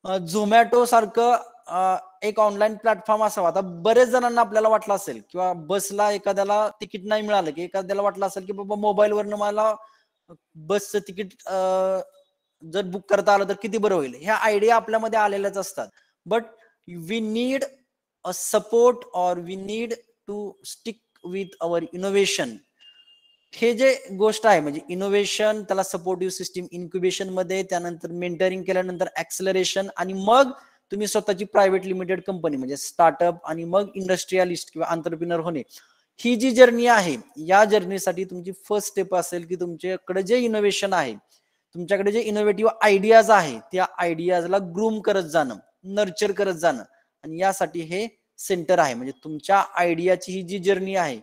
झोमॅटो सारखं एक ऑनलाईन प्लॅटफॉर्म असावा. आता बरेच जणांना आपल्याला वाटलं असेल किंवा बसला एखाद्याला तिकीट नाही मिळालं की एखाद्याला वाटलं असेल की बाबा मोबाईलवरनं मला बसचं तिकीट जर बुक करता आलं तर किती बरं होईल. ह्या आयडिया आपल्यामध्ये आलेल्याच असतात, but we need a support और we need to stick with our innovation. हे जे गोष्ट आहे म्हणजे इनोव्हेशन, त्याला सपोर्टिव्ह सिस्टीम इन्क्युबेशन मध्ये, त्यानंतर मेंटरिंग केल्यानंतर ऍक्सलरेशन, आणि मग तुम्ही स्वतःची प्रायव्हेट लिमिटेड कंपनी म्हणजे स्टार्टअप, आणि मग इंडस्ट्रियलिस्ट किंवा एंटरप्रेन्योर होणे. ही जी जर्नी आहे, या जर्नीसाठी तुमची फर्स्ट स्टेप असेल की तुमच्याकडे जे इनोव्हेशन आहे, तुमच्याकडे जे इनोव्हेटिव्ह आयडियाज आहे, त्या आयडियाजला ग्रूम करत जाणं, नर्चर करत जाणं, आणि यासाठी हे सेंटर आहे. म्हणजे तुमच्या आयडियाची ही जी जर्नी आहे,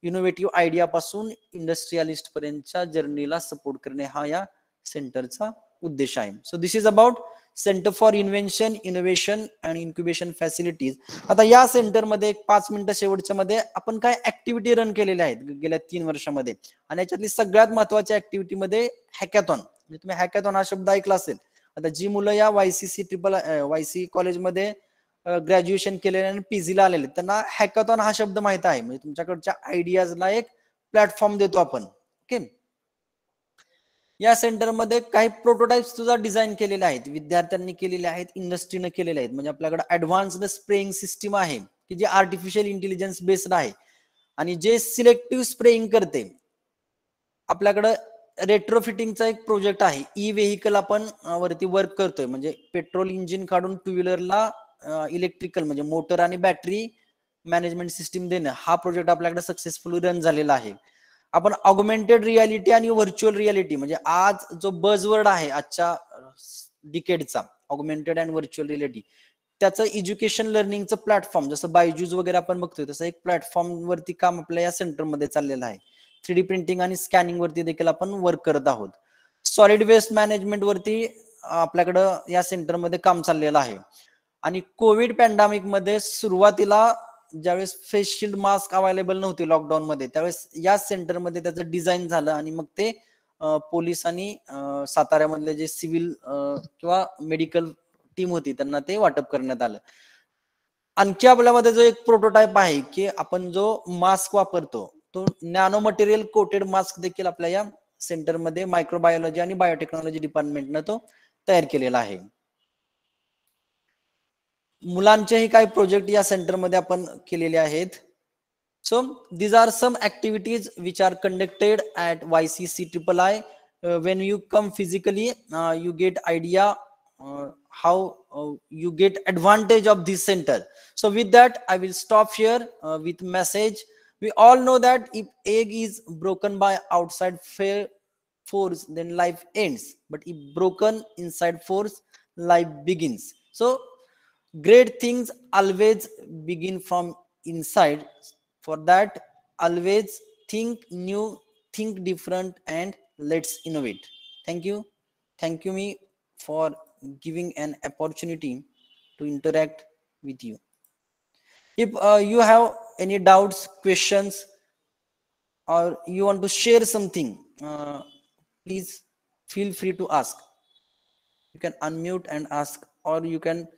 इनोव्हेटिव्ह आयडिया पासून इंडस्ट्रियलिस्ट पर्यंतच्या जर्नीला सपोर्ट करणे हा या सेंटरचा उद्देश आहे. So this is about centre for invention, innovation and incubation facilities. आता या सेंटरमध्ये 5 मिनिटं शेवटच्या मध्ये आपण काय ऍक्टिव्हिटी रन केलेल्या आहेत गेल्या 3 वर्षामध्ये, आणि याच्यातली सगळ्यात महत्वाच्या ऍक्टिव्हिटी मध्ये हॅकॅथॉन. म्हणजे तुम्ही हॅकॅथॉन हा शब्द ऐकला असेल. आता जी मुलं या वायसी कॉलेजमध्ये ग्रॅज्युएशन केलेले आणि पीजी ला आलेले, त्यांना हॅकॅथॉन हा शब्द माहित आहे. म्हणजे तुमच्याकडच्या आयडियाजला एक प्लॅटफॉर्म देतो आपण. ओके, या सेंटरमध्ये काही प्रोटोटाइप्स सुद्धा डिझाईन केलेले आहेत, विद्यार्थ्यांनी केलेले आहेत, इंडस्ट्रीने केलेले आहेत. म्हणजे आपल्याकडे ऍडव्हान्स्ड स्प्रेइंग सिस्टीम आहे की जे आर्टिफिशियल इंटेलिजन्स बेस्ड आहे आणि जे सिलेक्टिव्ह स्प्रेइंग करते. आपल्याकडे रेट्रोफिटिंगचा एक प्रोजेक्ट आहे. ई व्हेकल आपण वरती वर्क करतोय. म्हणजे पेट्रोल इंजिन काढून टू व्हीलरला इलेक्ट्रिकल म्हणजे मोटर आणि बॅटरी मॅनेजमेंट सिस्टीम देणं, हा प्रोजेक्ट आपल्याकडे सक्सेसफुली रन झालेला आहे. आपण ऑगमेंटेड रियालिटी आणि व्हर्च्युअल रियालिटी, म्हणजे आज जो बजवर्ड आहे आजच्या डिकेडचा, ऑगमेंटेड अँड व्हर्च्युअल रियालिटी, त्याचं एज्युकेशन लर्निंगचं प्लॅटफॉर्म जसं बायजूस वगैरे आपण बघतोय, तसं एक प्लॅटफॉर्म वरती काम आपल्या या सेंटरमध्ये चाललेलं आहे. 3D प्रिंटिंग आणि स्कॅनिंग वरती देखील आपण वर्क करत आहोत. सॉलिड वेस्ट मॅनेजमेंट वरती आपल्याकडं या सेंटरमध्ये काम चाललेलं आहे. आणि कोविड पॅन्डेमिक मध्ये सुरुवातीला ज्यावेळेस फेस शिल्ड मास्क अवेलेबल नव्हते लॉकडाऊन मध्ये, त्यावेळेस या सेंटरमध्ये त्याचं डिझाईन झालं आणि मग ते पोलीस आणि साताऱ्यामधले जे सिव्हिल किंवा मेडिकल टीम होती त्यांना ते वाटप करण्यात आलं. आणखी आपल्यामध्ये जो एक प्रोटोटाइप आहे की आपण जो मास्क वापरतो तो नॅनो मटेरियल कोटेड मास्क देखील आपल्या या सेंटरमध्ये मायक्रोबायोलॉजी आणि बायोटेक्नॉलॉजी डिपार्टमेंटनं तो तयार केलेला आहे. मुलांचेही काही प्रोजेक्ट या सेंटरमध्ये आपण केलेले आहेत. सो these are some activities which are conducted at YCCIII. When you come physically, you get idea how you get advantage of this center. So with that, I will stop here with message. We all know that if egg is broken by outside force, then life ends. But if broken inside force, life begins. So great things always begin from inside. For that, always think new, think different, and let's innovate. Thank you. Thank you me for giving an opportunity to interact with you. If you have any doubts, questions, or you want to share something, please feel free to ask. You can unmute and ask, or you can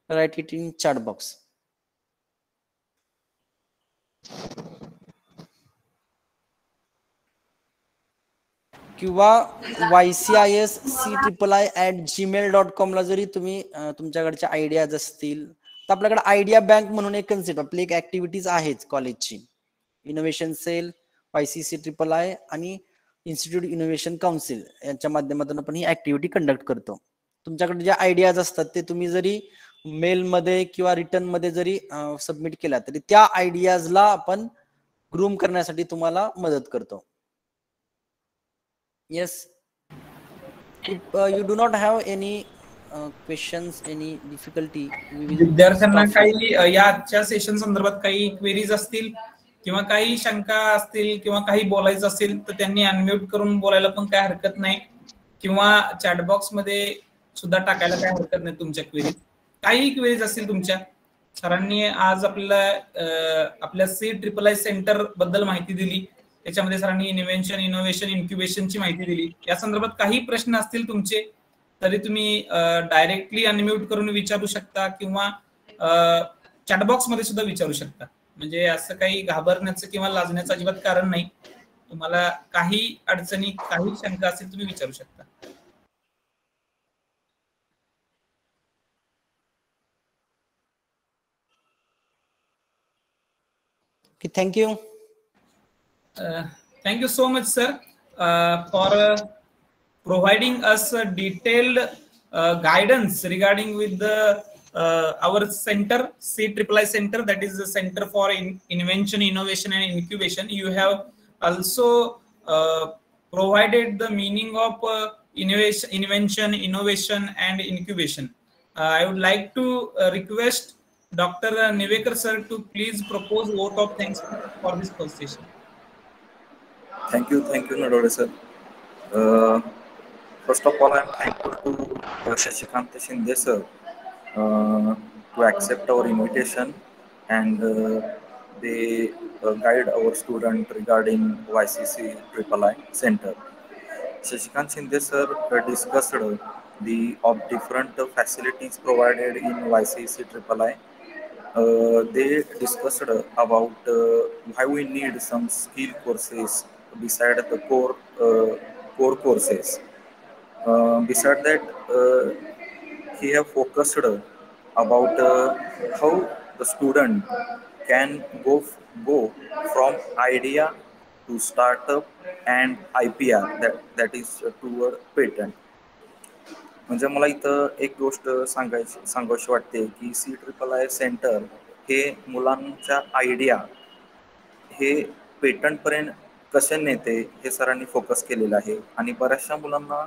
write it in chat box. किंवा YCISCIII@gmail.com ला जरी तुम्ही तुमच्याकडच्या ideas असतील तर आपल्याकडे idea bank म्हणून एक concept, आपली एक activities आहेच कॉलेजची. इनोव्हेशन सेल, YCCIII आणि इन्स्टिट्यूट इनोव्हेशन काउन्सिल यांच्या माध्यमातून आपण ही ऍक्टिव्हिटी कंडक्ट करतो. तुमच्याकडे जे आयडियाज असतात ते तुम्ही जरी मेलमध्ये किंवा रिटर्न मध्ये जरी सबमिट केला तरी त्या आयडियाजला आपण ग्रूम करण्यासाठी तुम्हाला मदत करतो. Yes. If you do not have any questions, any difficulty, we will विद्यार्थ्यांना stop. काही या आजच्या सेशन संदर्भात काही क्वेरीज असतील किंवा काही शंका असतील किंवा काही बोलायचं असेल तर त्यांनी अनम्यूट करून बोलायला पण काय हरकत नाही, किंवा चॅट बॉक्स मध्ये सुद्धा टाकायला काय हरकत नाही तुमच्या क्वेरीज. काही क्वेरीज असतील तुमच्या, सरांनी आज आपल्याला आपल्या CIII सेंटर बद्दल माहिती दिली, त्याच्यामध्ये सरांनी इन्व्हेन्शन, इनोव्हेशन, इन्क्युबेशनची माहिती दिली. या संदर्भात काही प्रश्न असतील तुमचे तरी तुम्ही डायरेक्टली अनम्यूट करून विचारू शकता किंवा चॅट बॉक्स मध्ये सुद्धा विचारू शकता. म्हणजे असं काही घाबरण्याचं किंवा लाजण्याचं अजिबात कारण नाही. तुम्हाला काही अडचणी, काही शंका असतील तुम्ही विचारू शकता. Thank you. Thank you so much, sir, for providing us a detailed guidance regarding with the our center, CIII Center, that is the Center for Invention, Innovation and Incubation. You have also provided the meaning of invention, innovation and incubation. I would like to request Dr. Nivekar sir to please propose vote of thanks for this first session. Thank you, Nadore sir. First of all, I am thankful to Shashikant Shinde sir to accept our invitation, and they guide our student regarding YCC III Center. Shashikant Shinde sir discussed the different facilities provided in YCC III. They discussed about why we need some skill courses beside the core courses. Beside that, he have focused about how the student can go from idea to startup and IPR, that is toward patent. म्हणजे मला इथं एक गोष्ट सांगायची वाटते की CIII centre हे मुलांच्या idea हे patent पर्यंत कसे नेते हे सरांनी फोकस केलेलं आहे. आणि बऱ्याचशा मुलांना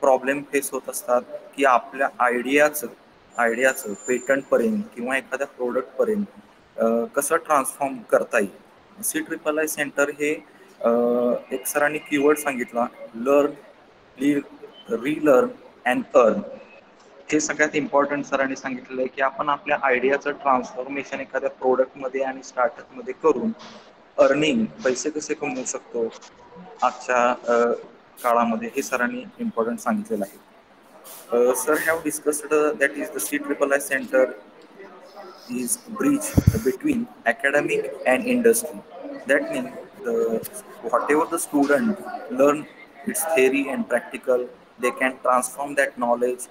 प्रॉब्लेम फेस होत असतात की आपल्या आयडियाचं पेटंट पर्यंत किंवा एखाद्या प्रोडक्ट पर्यंत कसं ट्रान्सफॉर्म करता येईल. CIII सेंटर हे एक सरांनी कीवर्ड सांगितला, लर्न, रीलर्न अँड अर्न. हे सगळ्यात इम्पॉर्टंट सरांनी सांगितलेलं आहे की आपण आपल्या आयडियाचं ट्रान्सफॉर्मेशन एखाद्या प्रोडक्टमध्ये आणि स्टार्टअपमध्ये करून अर्निंग, पैसे कसे कमवू शकतो आजच्या काळामध्ये, हे सरांनी इम्पॉर्टंट सांगितलेलं आहे. Sir have discussed that is the CIII Center is bridge between academic and industry. That means whatever the student learn, its theory and practical, they can transform that knowledge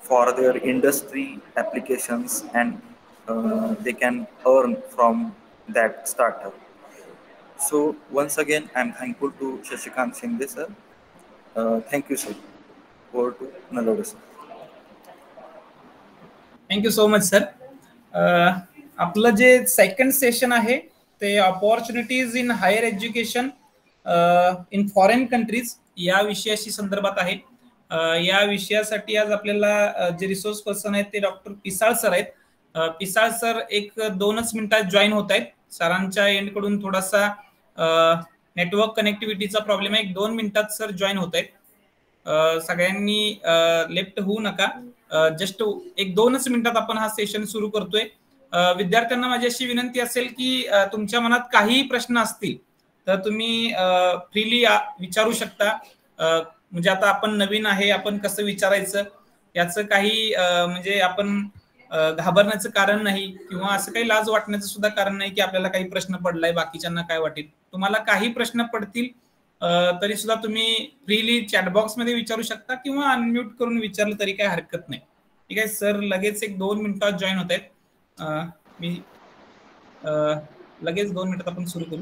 for their industry applications, and they can earn from that startup. So once again, I am thankful to Shashikant Shinde sir. Thank you sir. Over to Nalode sir. Thank you so much sir. आपलं जे second session आहे ते opportunities in higher education in foreign countries या विषयाशी संदर्भात आहे. या विषयासाठी आज आपल्याला जे रिसोर्स पर्सन आहेत ते डॉक्टर पिसाळ सर आहेत. पिसाळ सर 1-2 मिनिटात जॉईन होत आहेत. सरांच्या एंडकडून थोडासा नेटवर्क कनेक्टिव्हिटीचा प्रॉब्लेम आहे. 1-2 मिनिटात सर जॉईन होत आहेत. सगळ्यांनी लेफ्ट होऊ नका. जस्ट 1-2 मिनिटात आपण हा सेशन सुरू करतोय. विद्यार्थ्यांना माझी अशी विनंती असेल की तुमच्या मनात काही प्रश्न असतील तर तुम्ही फ्रीली विचारू शकता. म्हणजे आता आपण नवीन आहे, आपण कसं विचारायचं याचं काही म्हणजे आपण घाबरण्याचं कारण नाही किंवा असं काही लाज वाटण्याचं सुद्धा कारण नाही की आपल्याला काही प्रश्न पडलाय, बाकीच्यांना काय वाटेल. तुम्हाला काही प्रश्न पडतील तरी सुद्धा तुम्ही फ्रीली चॅटबॉक्स मध्ये विचारू शकता किंवा अनम्यूट करून विचारलं तरी काही हरकत नाही. ठीक आहे सर, लगेच 1-2 मिनिटात जॉईन होत आहेत. मी लगेच 2 मिनिटात आपण सुरू करू.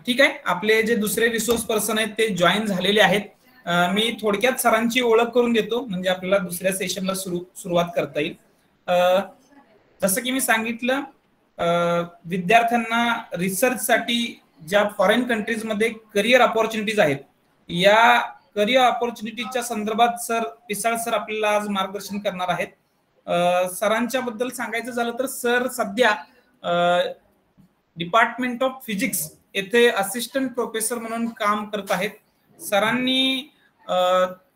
ठीक आहे, आपले जे दुसरे रिसोर्स पर्सन आहेत ते जॉईन झालेले आहेत. मी थोडक्यात सरांची ओळख करून देतो म्हणजे आपल्याला दुसऱ्या सेशनला सुरुवात करता येईल. जसं की मी सांगितलं, विद्यार्थ्यांना रिसर्चसाठी ज्या फॉरेन कंट्रीजमध्ये करिअर अपॉर्च्युनिटीज आहेत, या करिअर अपॉर्च्युनिटीच्या संदर्भात सर पिसाळ सर आपल्याला आज मार्गदर्शन करणार आहेत. सरांच्या बद्दल सांगायचं झालं तर सर सध्या डिपार्टमेंट ऑफ फिजिक्स येथे असिस्टंट प्रोफेसर म्हणून काम करत आहेत. सरांनी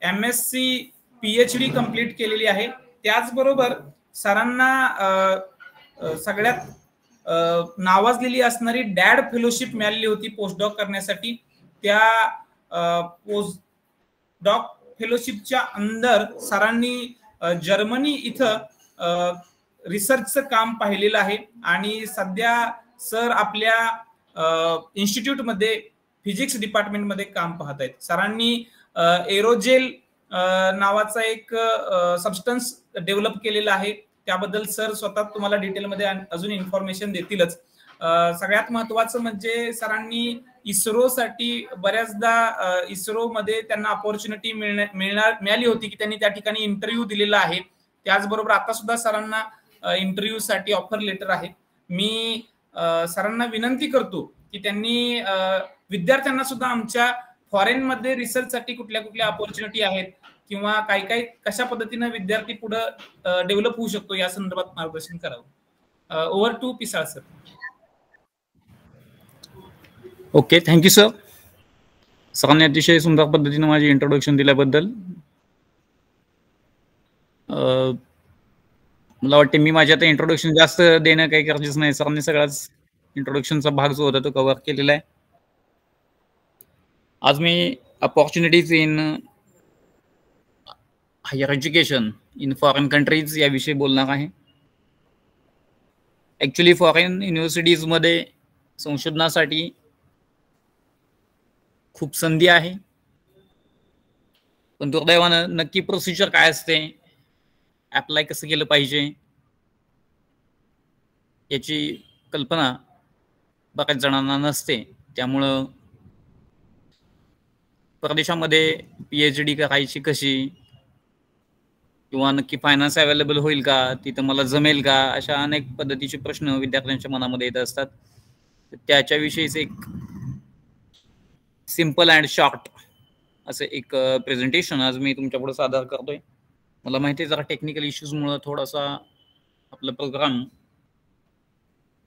MSc PhD कंप्लीट केलेली आहे. त्याचबरोबर सरांना सगळ्यात नावाजलेली असणारी डॅड फेलोशिप मिळालेली होती पोस्टडॉक करण्यासाठी. त्या पोस्टडॉक फेलोशिपच्या अंदर सरांनी जर्मनी इथं रिसर्चचं काम पाहिलेलं आहे आणि सध्या सर आपल्या इन्स्टिट्यूटमध्ये फिजिक्स डिपार्टमेंटमध्ये काम पाहत आहेत. सरांनी एरोजेल नावाचा एक सबस्टन्स डेव्हलप केलेला आहे. त्याबद्दल सर स्वतः तुम्हाला डिटेलमध्ये अजून इन्फॉर्मेशन देतीलच. सगळ्यात महत्वाचं म्हणजे सरांनी इस्रोसाठी बऱ्याचदा इस्रोमध्ये त्यांना अपॉर्च्युनिटी मिळाली होती की त्यांनी त्या ठिकाणी इंटरव्ह्यू दिलेला आहे. त्याचबरोबर आता सुद्धा सरांना इंटरव्ह्यू साठी ऑफर लेटर आहे. मी सरांना विनंती करतो की त्यांनी विद्यार्थ्यांना सुद्धा आमच्या फॉरेन मध्ये रिसर्च साठी कुठल्या कुठल्या अपॉर्च्युनिटी आहेत किंवा काही काही कशा पद्धतीने विद्यार्थी पुढे डेव्हलप होऊ शकतो या संदर्भात मार्गदर्शन करावं. Over to Pisal sir. Okay, thank you sir. सरांनी अतिशय सुंदर पद्धतीने माझी इंट्रोडक्शन दिल्याबद्दल. मला वाटते मी माझ्या आता इंट्रोडक्शन जास्त देणं काही गरजेचं नाही. सरांनी सगळाच इंट्रोडक्शनचा भाग जो होता तो कव्हर केलेला आहे. आज मी opportunities in higher education in foreign countries याविषयी बोलणार आहे. ऍक्च्युली फॉरेन युनिव्हर्सिटीजमध्ये संशोधनासाठी खूप संधी आहे, पण दुर्दैवानं नक्की प्रोसिजर काय असते, अप्लाय कसं केलं पाहिजे याची कल्पना बऱ्याच जणांना नसते. त्यामुळं परदेशामध्ये PhD करायची कशी किंवा नक्की फायनान्स अवेलेबल होईल का, तिथं मला जमेल का, अशा अनेक पद्धतीचे प्रश्न विद्यार्थ्यांच्या मनामध्ये येत असतात. त्याच्याविषयीच एक सिंपल अँड शॉर्ट असं एक प्रेझेंटेशन आज मी तुमच्यापुढे सादर करतोय. मला माहिती आहे जरा टेक्निकल इश्यूजमुळे थोडासा आपला प्रोग्राम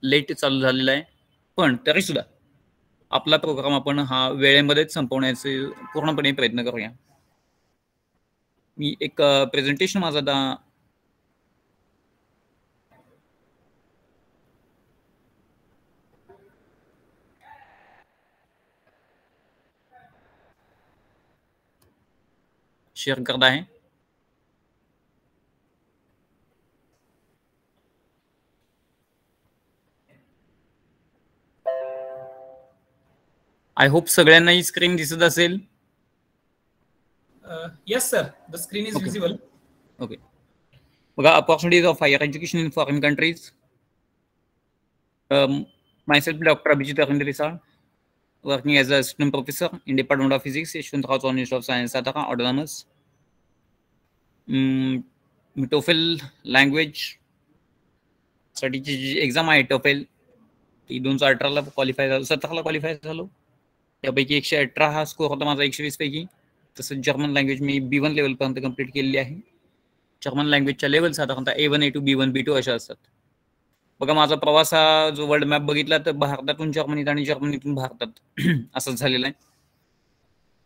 लेट चालू झालेला आहे, पण तरी सुद्धा आपला प्रोग्राम आपण हा वेळेमध्येच संपवण्याचे पूर्णपणे प्रयत्न करूया. मी एक प्रेझेंटेशन माझं आता शेअर करत आहे. आय होप सगळ्यांना ही स्क्रीन दिसत असेल. Yes sir, the screen is visible. Okay, बघा, opportunities of higher education in foreign countries. Myself doctor Abhijit Risal, working as a assistant professor in Department of Physics, Yeshwantrao Chauhan Institute of Science, Satara, Autonomous. TOEFL language साठीची ji exam आहे TOEFL ती 2018ला qualify झालो, 17ला qualify झालो. त्यापैकी 118 हा score होता माझा 120 पैकी. तसंच जर्मन लँग्वेज मी B1 लेवलपर्यंत कंप्लीट केलेली आहे. जर्मन लँग्वेजच्या लेवल साधारणतः A1, A2, B1, B2 अशा असतात. बघा, माझा प्रवास हा जो वर्ल्ड मॅप बघितला तर भारतातून जर्मनीत आणि जर्मनीतून भारतात असंच झालेलं आहे.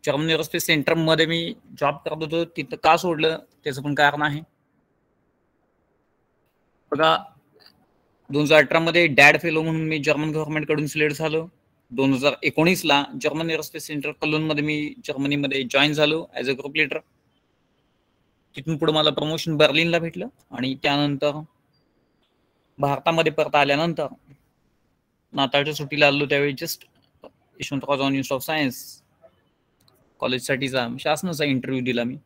जर्मनी एरोस्पेस सेंटरमध्ये मी जॉब करत होतो, तिथं का सोडलं त्याचं पण कारण आहे. बघा, 2018 मध्ये डॅड फेलो म्हणून मी जर्मन गव्हर्नमेंटकडून सिलेक्ट झालो. 2019ला जर्मन एरोस्पेस सेंटर कलोनमध्ये मी जर्मनीमध्ये जॉईन झालो ॲज अ ग्रुप लीडर. तिथून पुढे मला प्रमोशन बर्लिनला भेटलं आणि त्यानंतर भारतामध्ये परत आल्यानंतर नाताळच्या सुट्टीला आलो त्यावेळी just Yashwantrao Chavan institute of science कॉलेजसाठीचा शासनाचा इंटरव्ह्यू दिला मी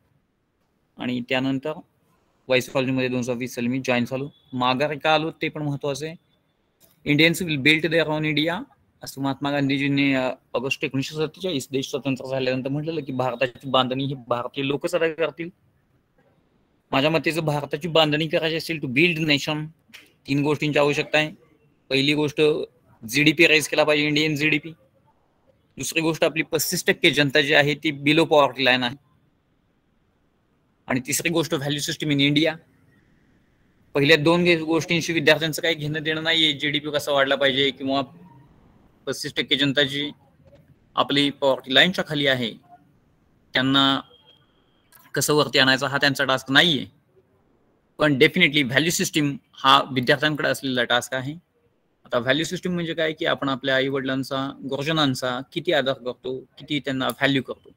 आणि त्यानंतर व्हाईस कॉलेजमध्ये 2020 साली मी जॉईन झालो. माघारी का आलो ते पण महत्वाचं आहे. Indians will build their own India असं महात्मा गांधीजींनी ऑगस्ट 1947 देश स्वतंत्र झाल्यानंतर म्हटलेलं की भारताची बांधणी ही भारतीय लोक सदा करतील. माझ्या मते जर भारताची बांधणी करायची असेल टू बिल्ड नेशन 3 गोष्टींची आवश्यकता आहे. पहिली गोष्ट GDP राईज केला पाहिजे, इंडियन GDP. दुसरी गोष्ट आपली 35% जनता जी आहे ती बिलो पॉवर्टी लाईन आहे. आणि तिसरी गोष्ट व्हॅल्यू सिस्टम इन इंडिया. पहिल्या 2 गोष्टींशी विद्यार्थ्यांचं काही घेणं देणं नाहीये. GDP कसा वाढला पाहिजे किंवा 35% जनता जी आपली पॉवर्टी लाईनच्या खाली आहे त्यांना कसं वरती आणायचं हा त्यांचा टास्क नाहीये. पण डेफिनेटली व्हॅल्यू सिस्टीम हा विद्यार्थ्यांकडे असलेला टास्क आहे. आता व्हॅल्यू सिस्टीम म्हणजे काय की आपण आपल्या आई वडिलांचा, गुरुजनांचा किती आदर करतो, किती त्यांना व्हॅल्यू करतो.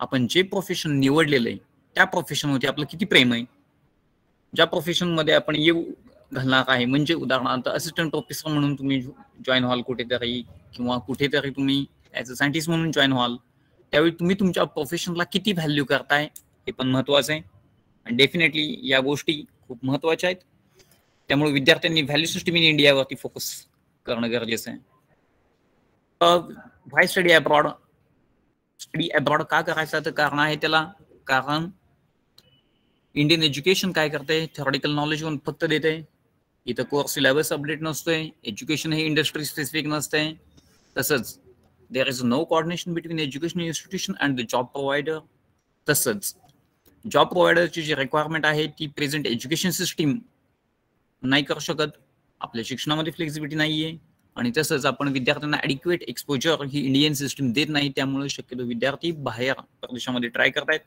आपण जे प्रोफेशन निवडलेलं आहे त्या प्रोफेशनवरती आपलं किती प्रेम आहे. ज्या प्रोफेशन मध्ये आपण येऊ घालणार आहे, म्हणजे उदाहरणार्थ असिस्टंट प्रोफेसर म्हणून तुम्ही जॉईन व्हाल कुठेतरी, किंवा कुठेतरी तुम्ही ॲज अ सायंटिस्ट म्हणून जॉईन व्हाल, त्यावेळी तुम्ही तुमच्या प्रोफेशनला किती व्हॅल्यू करताय हे पण महत्वाचं आहे. आणि डेफिनेटली या गोष्टी खूप महत्वाच्या आहेत. त्यामुळे विद्यार्थ्यांनी व्हॅल्यू सिस्टीम इन इंडियावरती फोकस करणं गरजेचं आहे. Why study abroad? Study abroad का करायचं तर कारण आहे त्याला, कारण इंडियन एज्युकेशन काय करते, थेरॉटिकल नॉलेज फक्त देते. इथं कोर्स सिलेबस अपडेट नसतोय, एज्युकेशन हे इंडस्ट्री स्पेसिफिक नसते. तसंच there is no coordination between education institution and the job provider. तसंच जॉब प्रोव्हायडरची जी रिक्वायरमेंट आहे ती प्रेझेंट एज्युकेशन सिस्टीम नाही करू शकत. आपल्या शिक्षणामध्ये फ्लेक्सिबिलिटी नाहीये. आणि तसंच आपण विद्यार्थ्यांना ॲडिक्वेट एक्सपोजर ही इंडियन सिस्टीम देत नाही. त्यामुळे शक्यतो विद्यार्थी बाहेर प्रदेशामध्ये ट्राय करतायत.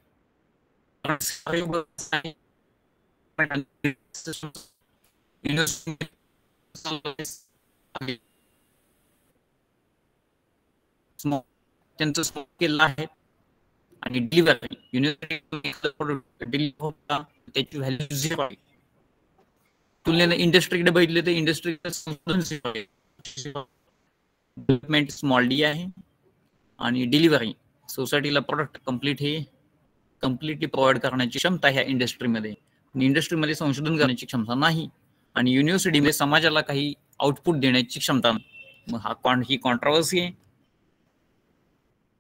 त्यांचं स्किल आहे आणि डिलिव्हरी युनिव्हर्सिटी त्याची व्हॅल्यू झिरो आहे. तुलनेने इंडस्ट्रीकडे बघितले तर इंडस्ट्री डेव्हलपमेंट स्मॉल डी आहे आणि डिलिव्हरी सोसायटीला प्रोडक्ट कम्प्लिटली प्रोव्हाइड करण्याची क्षमता ह्या इंडस्ट्रीमध्ये. इंडस्ट्रीमध्ये संशोधन करण्याची क्षमता नाही आणि युनिव्हर्सिटीमध्ये समाजाला काही आउटपुट देण्याची क्षमता नाही. मग ही कॉन्ट्रोवर्सी आहे.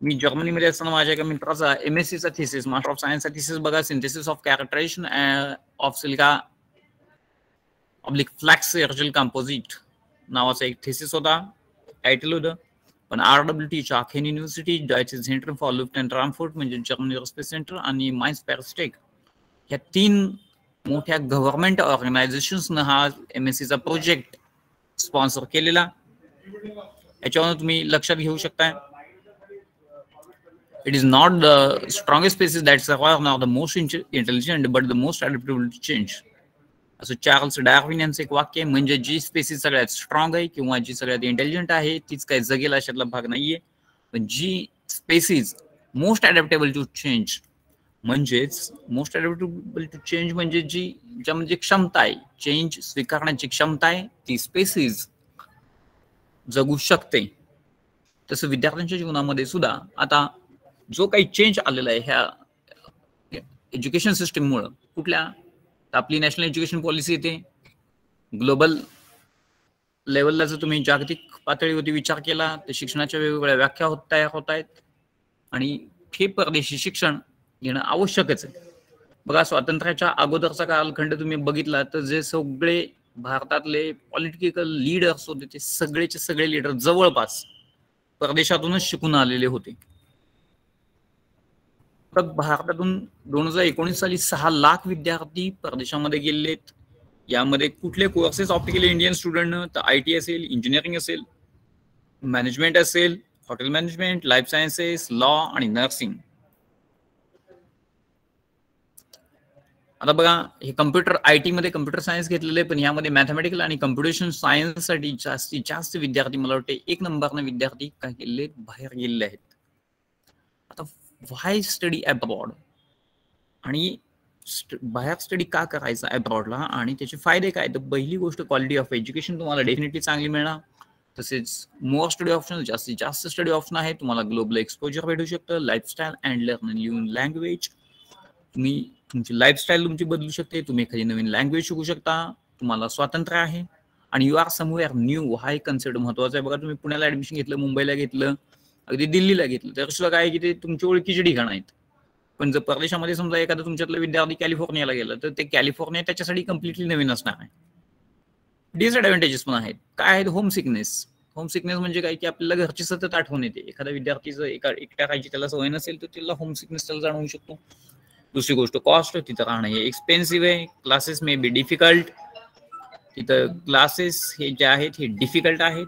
मी जर्मनीमध्ये असताना माझ्या एका मित्राचा MSc चा थिसिस, मास्टर ऑफ सायन्सचा थिसिस बघा, synthesis of characterisation of silica oblique flax aerogel composite नावाचा एक थिसिस होता, टायटल होतं. पण RWT Aachen university, Deutsche centre for Luft and transport म्हणजे जर्मनी एरोस्पेस सेंटर आणि माइन्स पॅरास्टेक ह्या 3 मोठ्या गव्हर्नमेंट ऑर्गनायझेशन्सनं हा MSc चा प्रोजेक्ट स्पॉन्सर केलेला. याच्यावर तुम्ही लक्षात घेऊ शकता. It is not the strongest species that survive, nor the most intelligent, but the most adaptable to change. असं चार्ल्स डार्विन यांचं एक वाक्य आहे. म्हणजे जी स्पेसिस सगळ्यात स्ट्रॉंग आहे किंवा जी सगळ्यात इंटेलिजंट आहे तीच काही जगेल अशातला भाग नाहीये. पण जी स्पेसिस मोस्ट अडॅप्टेबल टू चेंज, म्हणजेच मोस्ट अडॅप्टेबल टू चेंज म्हणजे ज्यामध्ये क्षमता आहे, चेंज स्वीकारण्याची क्षमता आहे, ती स्पेसिस जगू शकते. तसं विद्यार्थ्यांच्या जीवनामध्ये सुद्धा आता जो काही चेंज आलेला आहे ह्या एज्युकेशन सिस्टीममुळे, कुठल्या आपली नॅशनल एज्युकेशन पॉलिसी येते, ग्लोबल लेवलला जर तुम्ही जागतिक पातळीवरती विचार केला तर शिक्षणाच्या वेगवेगळ्या व्याख्या तयार होत आहेत आणि हे परदेशी शिक्षण घेणं आवश्यकच आहे. बघा, स्वातंत्र्याच्या अगोदरचा कालखंड तुम्ही बघितला तर जे सगळे भारतातले पॉलिटिकल लीडर्स होते ते सगळेचे सगळे लीडर जवळपास परदेशातूनच शिकून आलेले होते. भारतातून 2019 साली 6 लाख विद्यार्थी परदेशामध्ये गेलेत. यामध्ये कुठले कोर्सेस ऑप्ट केले इंडियन स्टुडंटनं तर IT असेल, इंजिनिअरिंग असेल, मॅनेजमेंट असेल, hotel management, life sciences, law आणि नर्सिंग. आता बघा, हे कम्प्युटर IT मध्ये कम्प्युटर सायन्स घेतलेले, पण यामध्ये मॅथमॅटिकल आणि कम्प्युटेशन सायन्स साठी जास्तीत जास्त विद्यार्थी, मला वाटते 1 नंबरने विद्यार्थी काय केले, बाहेर गेलेले आहेत. आता व्हाय स्टडी अब्रॉड आणि बाहेर स्टडी का करायचा अब्रॉडला आणि त्याचे फायदे काय, तर पहिली गोष्ट क्वालिटी ऑफ एज्युकेशन तुम्हाला डेफिनेटली चांगली मिळणार. तसेच मोर स्टडी ऑप्शन, जास्तीत जास्त स्टडी ऑप्शन आहे. तुम्हाला ग्लोबल एक्सपोजर भेटू शकतं. Lifestyle and learn new language, तुम्ही तुमची लाईफस्टाईल तुमची बदलू शकते. तुम्ही एखादी नवीन लँग्वेज शिकू शकता. तुम्हाला स्वातंत्र्य आहे आणि यू आर समवेअर न्यू. हा एक कन्सेप्ट महत्वाचा आहे. बघा, तुम्ही पुण्याला ऍडमिशन घेतलं, मुंबईला घेतलं, अगदी दिल्लीला घेतलं, तर सुद्धा काय की ते तुमची ओळखीची ठिकाण आहेत. पण जर परदेशामध्ये समजा एखादा तुमच्यातला विद्यार्थी कॅलिफोर्नियाला गेला तर ते कॅलिफोर्निया त्याच्यासाठी कम्प्लिटली नवीन असणार आहे. डिसएडव्हान्टेजेस पण आहेत. काय आहेत? Home sickness. होम सिकनेस म्हणजे काय की आपल्याला घरची सतत आठवण येते. एखादा विद्यार्थी जर एकट्या राहायची त्याला सवय नसेल तर त्याला होम सिकनेस त्याला जाणवू शकतो. दुसरी गोष्ट कॉस्ट, तिथं राहणं हे एक्सपेन्सिव्ह आहे. क्लासेस मे बी डिफिकल्ट, तिथं क्लासेस हे जे आहेत हे डिफिकल्ट आहेत.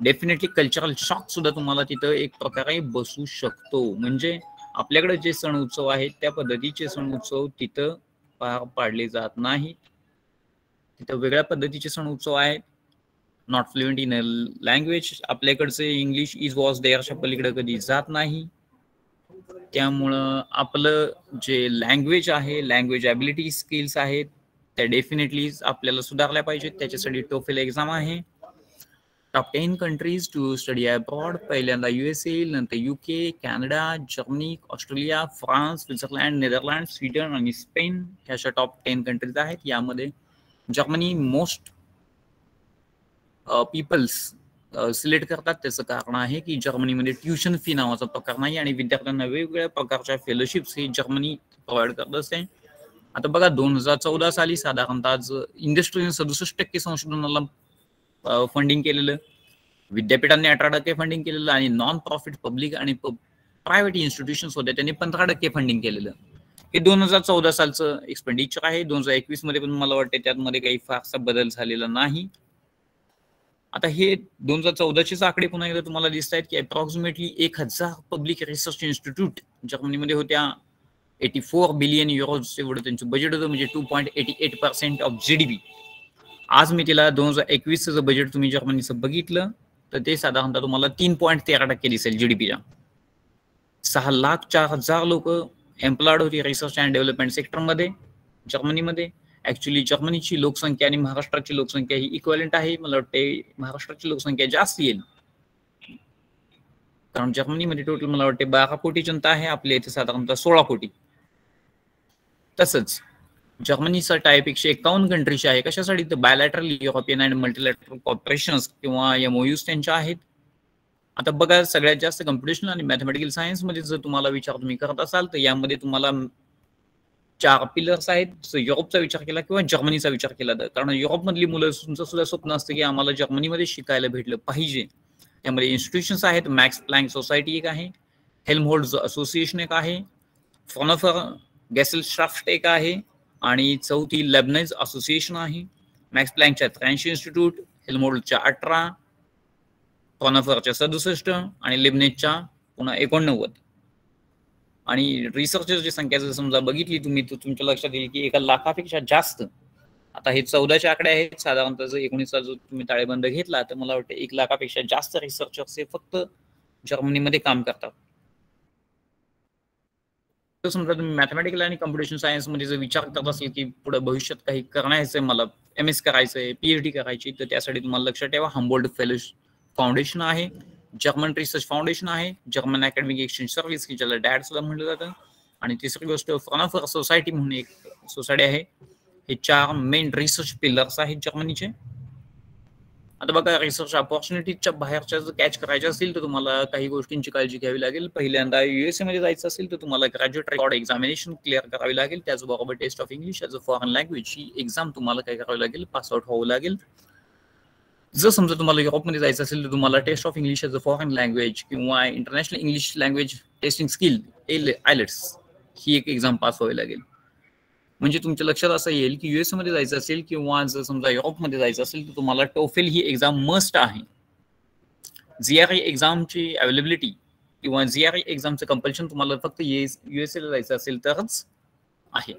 डेफिनेटली कल्चरल शॉक सुद्धा तुम्हाला तिथं एक प्रकारे बसू शकतो. म्हणजे आपल्याकडे जे सण उत्सव आहेत त्या पद्धतीचे सण उत्सव तिथं पार पाडले जात नाहीत. तिथं वेगळ्या पद्धतीचे सण उत्सव आहेत. Not fluent in a language, आपल्याकडचे इंग्लिश इज वॉज देअरच्या पलीकडे कधी जात नाही. त्यामुळं आपलं जे लँग्वेज आहे, लँग्वेज ॲबिलिटी स्किल्स आहेत, त्या डेफिनेटली आपल्याला सुधारल्या पाहिजेत. त्याच्यासाठी टोफेल एक्झाम आहे. Top 10 countries to study abroad, पहिल्यांदा USA, नंतर UK, Canada, Germany, Australia, France, Switzerland, Netherland, Sweden आणि स्पेन ह्या अशा टॉप 10 कंट्रीज आहेत. यामध्ये जर्मनी मोस्ट पीपल्स सिलेक्ट करतात. त्याचं कारण आहे की जर्मनीमध्ये ट्युशन फी नावाचा प्रकार नाही आणि विद्यार्थ्यांना वेगवेगळ्या प्रकारच्या फेलोशिप्स ही जर्मनी प्रोव्हाइड करत असते. आता बघा 2014 साली साधारणतः इंडस्ट्रीने 67% संशोधनाला फंडिंग केलेलं, विद्यापीठांनी 18% फंडिंग केलेलं आणि नॉन प्रॉफिट पब्लिक आणि प्रायव्हेट इन्स्टिट्यूशन्स होत्या त्यांनी 15% फंडिंग केलेलं. हे 2014 सालचं एक्सपेंडिचर आहे. 2021 मध्ये पण मला वाटते त्यामध्ये काही फारसा बदल झालेला नाही. आता हे 2014चेच आकडे पुन्हा एकदा तुम्हाला दिसत आहेत की अप्रॉक्सिमेटली 1000 पब्लिक रिसर्च इन्स्टिट्यूट जर्मनीमध्ये होत्या. 84 बिलियन युरोज एवढं त्यांचं बजेट होतं, म्हणजे 2.88% ऑफ GDP. आज मी तिला 2021चं बजेट तुम्ही जर्मनीचं बघितलं तर ते साधारणतः तुम्हाला 3.13% दिसेल GDPच्या. 6,04,000 लोक एम्प्लॉयड होती रिसर्च अँड डेव्हलपमेंट सेक्टरमध्ये जर्मनीमध्ये. ऍक्च्युली जर्मनीची लोकसंख्या आणि महाराष्ट्राची लोकसंख्या ही इक्वलंट आहे. मला वाटते महाराष्ट्राची लोकसंख्या जास्त येईल, कारण जर्मनीमध्ये टोटल मला वाटते 12 कोटी जनता आहे, आपल्या इथे साधारणतः 16 कोटी. तसंच जर्मनीचा टाईप 151 कंट्रीचे आहे. कशासाठी? तर बायलॅटरल युरोपियन अँड मल्टीलॅटरल कॉर्पोरेशन्स किंवा MOUs त्यांच्या आहेत. आता बघा सगळ्यात जास्त कम्प्युटेशनल आणि मॅथमॅटिकल सायन्स मध्ये जर तुम्हाला विचार तुम्ही करत असाल तर यामध्ये तुम्हाला 4 पिलर्स आहेत. जर युरोपचा विचार केला किंवा जर्मनीचा विचार केला तर, कारण युरोपमधली मुलं तुमचं सुद्धा स्वप्न असतं की आम्हाला जर्मनीमध्ये शिकायला भेटलं पाहिजे. त्यामध्ये इन्स्टिट्यूशन्स आहेत. मॅक्स प्लँक सोसायटी एक आहे, हेल्महोल्ट्ज असोसिएशन एक आहे, फ्रॉनोफर गॅसेलशाफ्ट एक आहे आणि चौथी लेबनाइज असोसिएशन आहे. मॅक्स प्लँकच्या 83 इन्स्टिट्यूट, हेल्महोल्ट्जच्या 18, फ्रॉनोफरच्या 67 आणि लेबनेजच्या पुन्हा 89. आणि रिसर्चरची संख्या जर समजा बघितली तुम्ही तर तुमच्या लक्षात येईल की 1 लाखापेक्षा जास्त. आता हे 14चे आकडे आहेत. साधारणतः जर 19चा जो तुम्ही ताळेबंद घेतला तर मला वाटतं 1 लाखापेक्षा जास्त रिसर्चर्स हे फक्त जर्मनीमध्ये काम करतात. तर समजा तुम्ही मॅथमॅटिकल आणि कम्प्युटेशन सायन्स मध्ये जर विचार करत असेल की पुढे भविष्यात काही करायचंय, मला MS करायचंय, PhD करायची, तर त्यासाठी तुम्हाला लक्षात ठेवा हम्बोल्ट फेलोज फाउंडेशन आहे, जर्मन रिसर्च फाउंडेशन आहे, जर्मन अकॅडमिक एक्सचेंज सर्व्हिस की ज्याला डॅड सुद्धा म्हटलं जातं, आणि तिसरी गोष्ट फ्रॉनोफर सोसायटी म्हणून एक सोसायटी आहे. हे 4 मेन रिसर्च पिलर्स आहेत जर्मनीचे. आता बघा रिसर्च ऑपॉर्च्युनिटीजच्या बाहेरच्या जर कॅच करायच्या असतील तर तुम्हाला काही गोष्टींची काळजी घ्यावी लागेल. पहिल्यांदा USA मध्ये जायचं असेल तर तुम्हाला ग्रॅज्युएट रेकॉर्ड एक्झामिनेशन क्लिअर करावी लागेल. त्याचबरोबर test of English as a foreign language ही एक्झाम तुम्हाला काय करावी लागेल, पास आउट व्हावं लागेल. जर समजा तुम्हाला युरोपमध्ये जायचं असेल तर तुम्हाला test of English as a foreign language किंवा international English language testing skill IELTS ही एक एक्झाम पास व्हावी लागेल. म्हणजे तुमच्या लक्षात असं येईल की US मध्ये जायचं असेल किंवा जर समजा युरोपमध्ये जायचं असेल तर तुम्हाला टोफेल ही एक्झाम मस्ट आहे. GRE एक्झामची अवेलेबिलिटी किंवा GRE एक्झामचं कंपल्शन तुम्हाला फक्त USA ला जायचं असेल तरच आहे.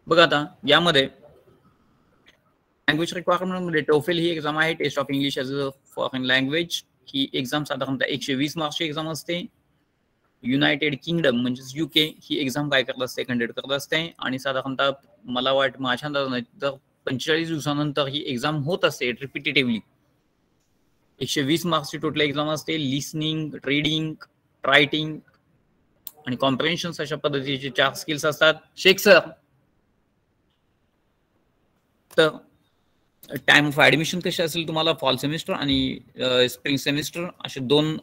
बघा आता यामध्ये लँग्वेज रिक्वायरमेंट मध्ये टोफेल ही एक्झाम आहे. Test of English as a foreign language ही एक्झाम साधारणतः 120 मार्क्सची एक्झाम असते. युनायटेड किंगडम म्हणजेच UK ही एक्झाम काय करत असते, कंडक्ट करत असते, आणि साधारणतः मला वाटतं माझ्या अंदाजाने तर 45 दिवसानंतर ही एक्झाम होत असते रिपिटेटिव्हली. 120 मार्क्सची टोटल एक्झाम असते. लिसनिंग, रीडिंग, रायटिंग आणि कॉम्प्रिहेन्शन अशा पद्धतीचे 4 स्किल्स असतात. शेख सर, तर टाइम ऑफ ऍडमिशन कसे असेल तुम्हाला फॉल सेमिस्टर आणि स्प्रिंग सेमिस्टर असे 2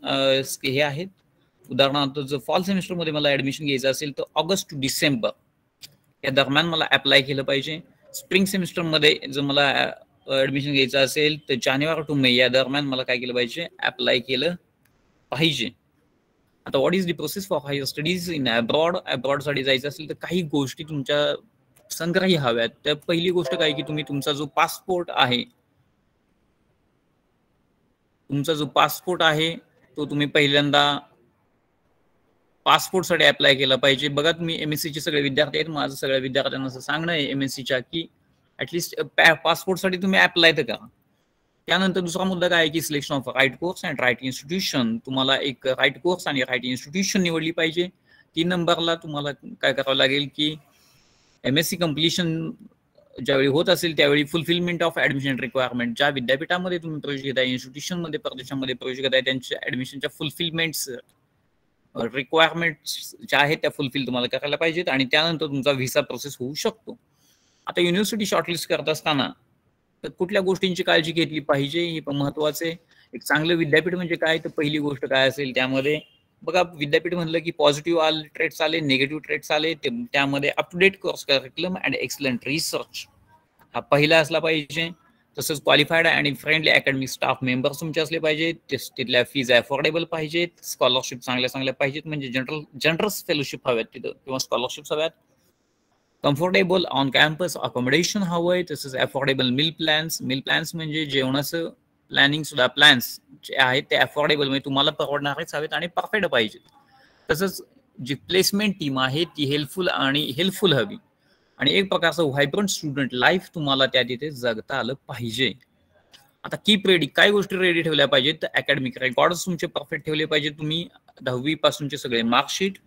हे आहेत. उदाहरणार्थ जर फॉल सेमिस्टरमध्ये मला ऍडमिशन घ्यायचं असेल तर ऑगस्ट टू डिसेंबर या दरम्यान मला अप्लाय केलं पाहिजे. स्प्रिंग सेमिस्टरमध्ये जर मला ऍडमिशन घ्यायचं असेल तर जानेवारी टू मे या दरम्यान मला काय केलं पाहिजे, अप्लाय केलं पाहिजे. आता what is the process for higher studies in abroad. अब्रॉडसाठी जायचं असेल तर काही गोष्टी तुमच्या संग्रही हव्यात. तर पहिली गोष्ट काय की तुम्ही तुमचा जो पासपोर्ट आहे तो तुम्ही पहिल्यांदा पासपोर्टसाठी अप्लाय केला पाहिजे. बघा तुम्ही MSc चे सगळे विद्यार्थी आहेत, माझं सगळ्या विद्यार्थ्यांना असं सांगणं आहे MScच्या की ऍटलिस्ट पासपोर्टसाठी तुम्ही अप्लाय तर करा. त्यानंतर दुसरा मुद्दा काय आहे की selection of right course and right institution. तुम्हाला एक राईट कोर्स आणि राईट इन्स्टिट्यूशन निवडली पाहिजे. 3 नंबरला तुम्हाला काय करावं लागेल की MSc कम्प्लिशन ज्यावेळी होत असेल त्यावेळी फुलफिलमेंट ऑफ ऍडमिशन रिक्वायरमेंट. ज्या विद्यापीठामध्ये तुम्ही प्रवेश घेताय, इन्स्टिट्यूशनमध्ये परदेशामध्ये प्रवेश घेताय, त्यांच्या ऍडमिशनच्या फुलफिलमेंट्स रिक्वायरमेंट्स ज्या आहेत त्या फुलफिल तुम्हाला करायला पाहिजेत आणि त्यानंतर तुमचा व्हिसा प्रोसेस होऊ शकतो. आता युनिव्हर्सिटी शॉर्टलिस्ट करत असताना तर कुठल्या गोष्टींची काळजी घेतली पाहिजे हे पण महत्वाचं आहे. एक चांगलं विद्यापीठ म्हणजे काय, तर पहिली गोष्ट काय असेल त्यामध्ये बघा, विद्यापीठ म्हणलं की पॉझिटिव्ह ट्रेट्स आले, निगेटिव्ह ट्रेट्स आले, त्यामध्ये up to date course curriculum and excellent research हा पहिला असला पाहिजे. तसंच क्वालिफाईड आणि फ्रेंडली अकॅडमिक स्टाफ मेंबर्स तुमचे असले पाहिजेत. तिथल्या फीज अफोर्डेबल पाहिजेत. स्कॉलरशिप चांगल्या पाहिजेत, म्हणजे जनरस फेलोशिप हव्यात तिथं किंवा स्कॉलरशिप्स हव्यात. कम्फर्टेबल ऑन कॅम्पस अकोमोडेशन हवंय. तसंच अफोर्डेबल मिल प्लॅन्स म्हणजे जेवणाचं प्लॅनिंग सुद्धा प्लॅन्स जे आहेत ते अफोर्डेबल म्हणजे तुम्हाला परवडणारेच हवेत आणि परफेक्ट पाहिजेत. तसंच जी प्लेसमेंट टीम आहे ती हेल्पफुल हवी आणि एक प्रकारचं व्हायब्रंट स्टुडंट लाईफ तुम्हाला त्या तिथे जगता आलं पाहिजे. आता कीप रेडी, काय गोष्टी रेडी ठेवल्या पाहिजेत, तर अकॅडमिक रेकॉर्ड्स तुमचे परफेक्ट ठेवले पाहिजे. तुम्ही 10वी पासूनचे सगळे मार्कशीट,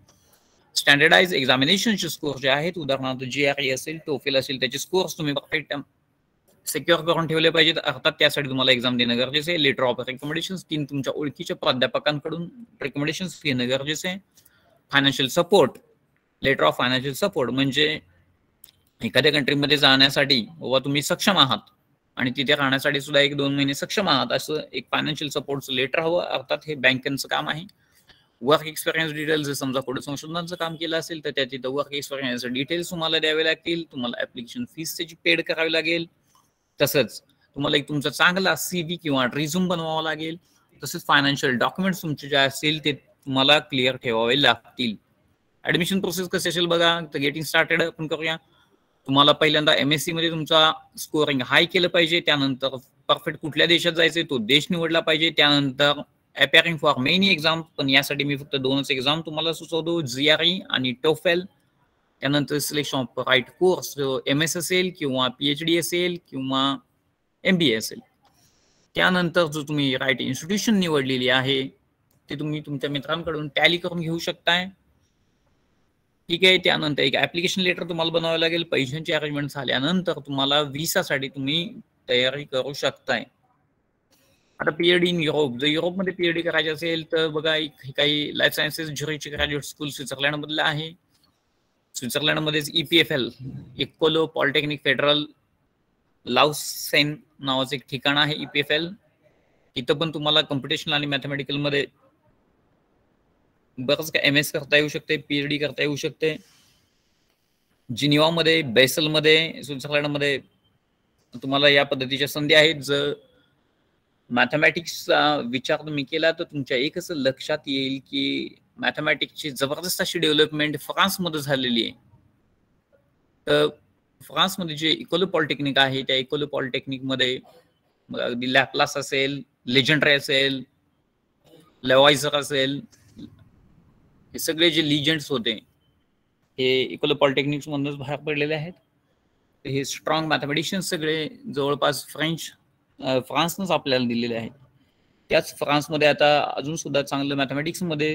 स्टँडर्डाइज एक्झामिनेशनचे स्कोर जे आहेत, उदाहरणार्थ GRE असेल, टोफेल असेल, त्याचे स्कोर्स तुम्ही परफेक्ट सिक्युअर करून ठेवले पाहिजेत. अर्थात त्यासाठी तुम्हाला एक्झाम देणं गरजेचं आहे. लेटर ऑफ रेकमेंडेशन, 3 तुमच्या ओळखीच्या प्राध्यापकांकडून रेकमेंडेशन घेणं गरजेचं आहे. Financial support, letter of financial support म्हणजे एखाद्या कंट्रीमध्ये जाण्यासाठी बाबा तुम्ही सक्षम आहात आणि तिथे राहण्यासाठी सुद्धा 1-2 महिने सक्षम आहात, असं एक फायनान्शियल सपोर्टचं लेटर हवं. अर्थात हे बँकेचं काम आहे. वर्क एक्सपिरियन्स डिटेल्स, समजा पुढे संशोधनाचं काम केलं असेल तर त्या तिथं वर्क एक्सपिरियन्स डिटेल्स तुम्हाला द्यावे लागतील. तुम्हाला ऍप्लिकेशन फीस त्याची पेड करावी लागेल. तसंच तुम्हाला एक तुमचा चांगला CV किंवा रिझ्यूम बनवावा लागेल. तसेच फायनान्शियल डॉक्युमेंट्स तुमचे जे असतील ते तुम्हाला क्लिअर ठेवावे लागतील. ऍडमिशन प्रोसेस कशी असेल बघा, तर गेटिंग स्टार्टेड आपण करूया. तुम्हाला पहिल्यांदा MSc मध्ये तुमचा स्कोरिंग हाय केलं पाहिजे. त्यानंतर परफेक्ट कुठल्या देशात जायचंय तो देश निवडला पाहिजे. त्यानंतर अपिअरिंग फॉर मेनी एक्झाम, पण यासाठी मी फक्त 2च एक्झाम तुम्हाला सुचवतो, GRE आणि टोफेल. त्यानंतर selection of right course, MS असेल किंवा PhD असेल किंवा MBA असेल. त्यानंतर जो तुम्ही राईट इन्स्टिट्यूशन निवडलेली आहे ते तुम्ही तुमच्या मित्रांकडून टॅली करून घेऊ शकताय. ठीक आहे. त्यानंतर एक ऍप्लिकेशन लेटर तुम्हाला बनवावं लागेल. पैशांची अरेंजमेंट झाल्यानंतर तुम्हाला व्हिसासाठी तुम्ही तयारी करू शकताय. आता PhD इन युरोप, जर युरोपमध्ये PhD करायची असेल तर बघा, काही life sciences Zurich graduate school Switzerland मधलं आहे. स्वित्झर्लंडमध्येच EPFL, इक्कोलो पॉलिटेक्निक फेडरल लाउसेन नावाचं एक ठिकाण आहे EPFL. इथं पण तुम्हाला कम्प्युटेशनल आणि मॅथमॅटिकल मध्ये बरंच काय MS करता येऊ शकते, PhD करता येऊ शकते. जिनिवामध्ये, बेसलमध्ये, स्वित्झर्लंडमध्ये तुम्हाला या पद्धतीच्या संधी आहेत. जर मॅथमॅटिक्सचा विचार तुम्ही केला तर तुमच्या एकच लक्षात येईल की मॅथमॅटिक्सची जबरदस्त अशी डेव्हलपमेंट फ्रान्समध्ये झालेली आहे. तर फ्रान्समध्ये जे इकोलो पॉलिटेक्निक आहे त्या इकोलो पॉलिटेक्निकमध्ये अगदी लॅप्लास असेल, लेजेंड्रे असेल, लेवायझर असेल, हे सगळे जे लिजंड्स होते हे इकोलो पॉलिटेक्निक्स मधूनच बाहेर पडलेले आहेत. हे स्ट्रॉंग मॅथमॅटिशियन्स सगळे जवळपास फ्रान्सनंच आपल्याला दिलेले आहेत. त्याच फ्रान्समध्ये आता अजून सुद्धा चांगलं मॅथमॅटिक्समध्ये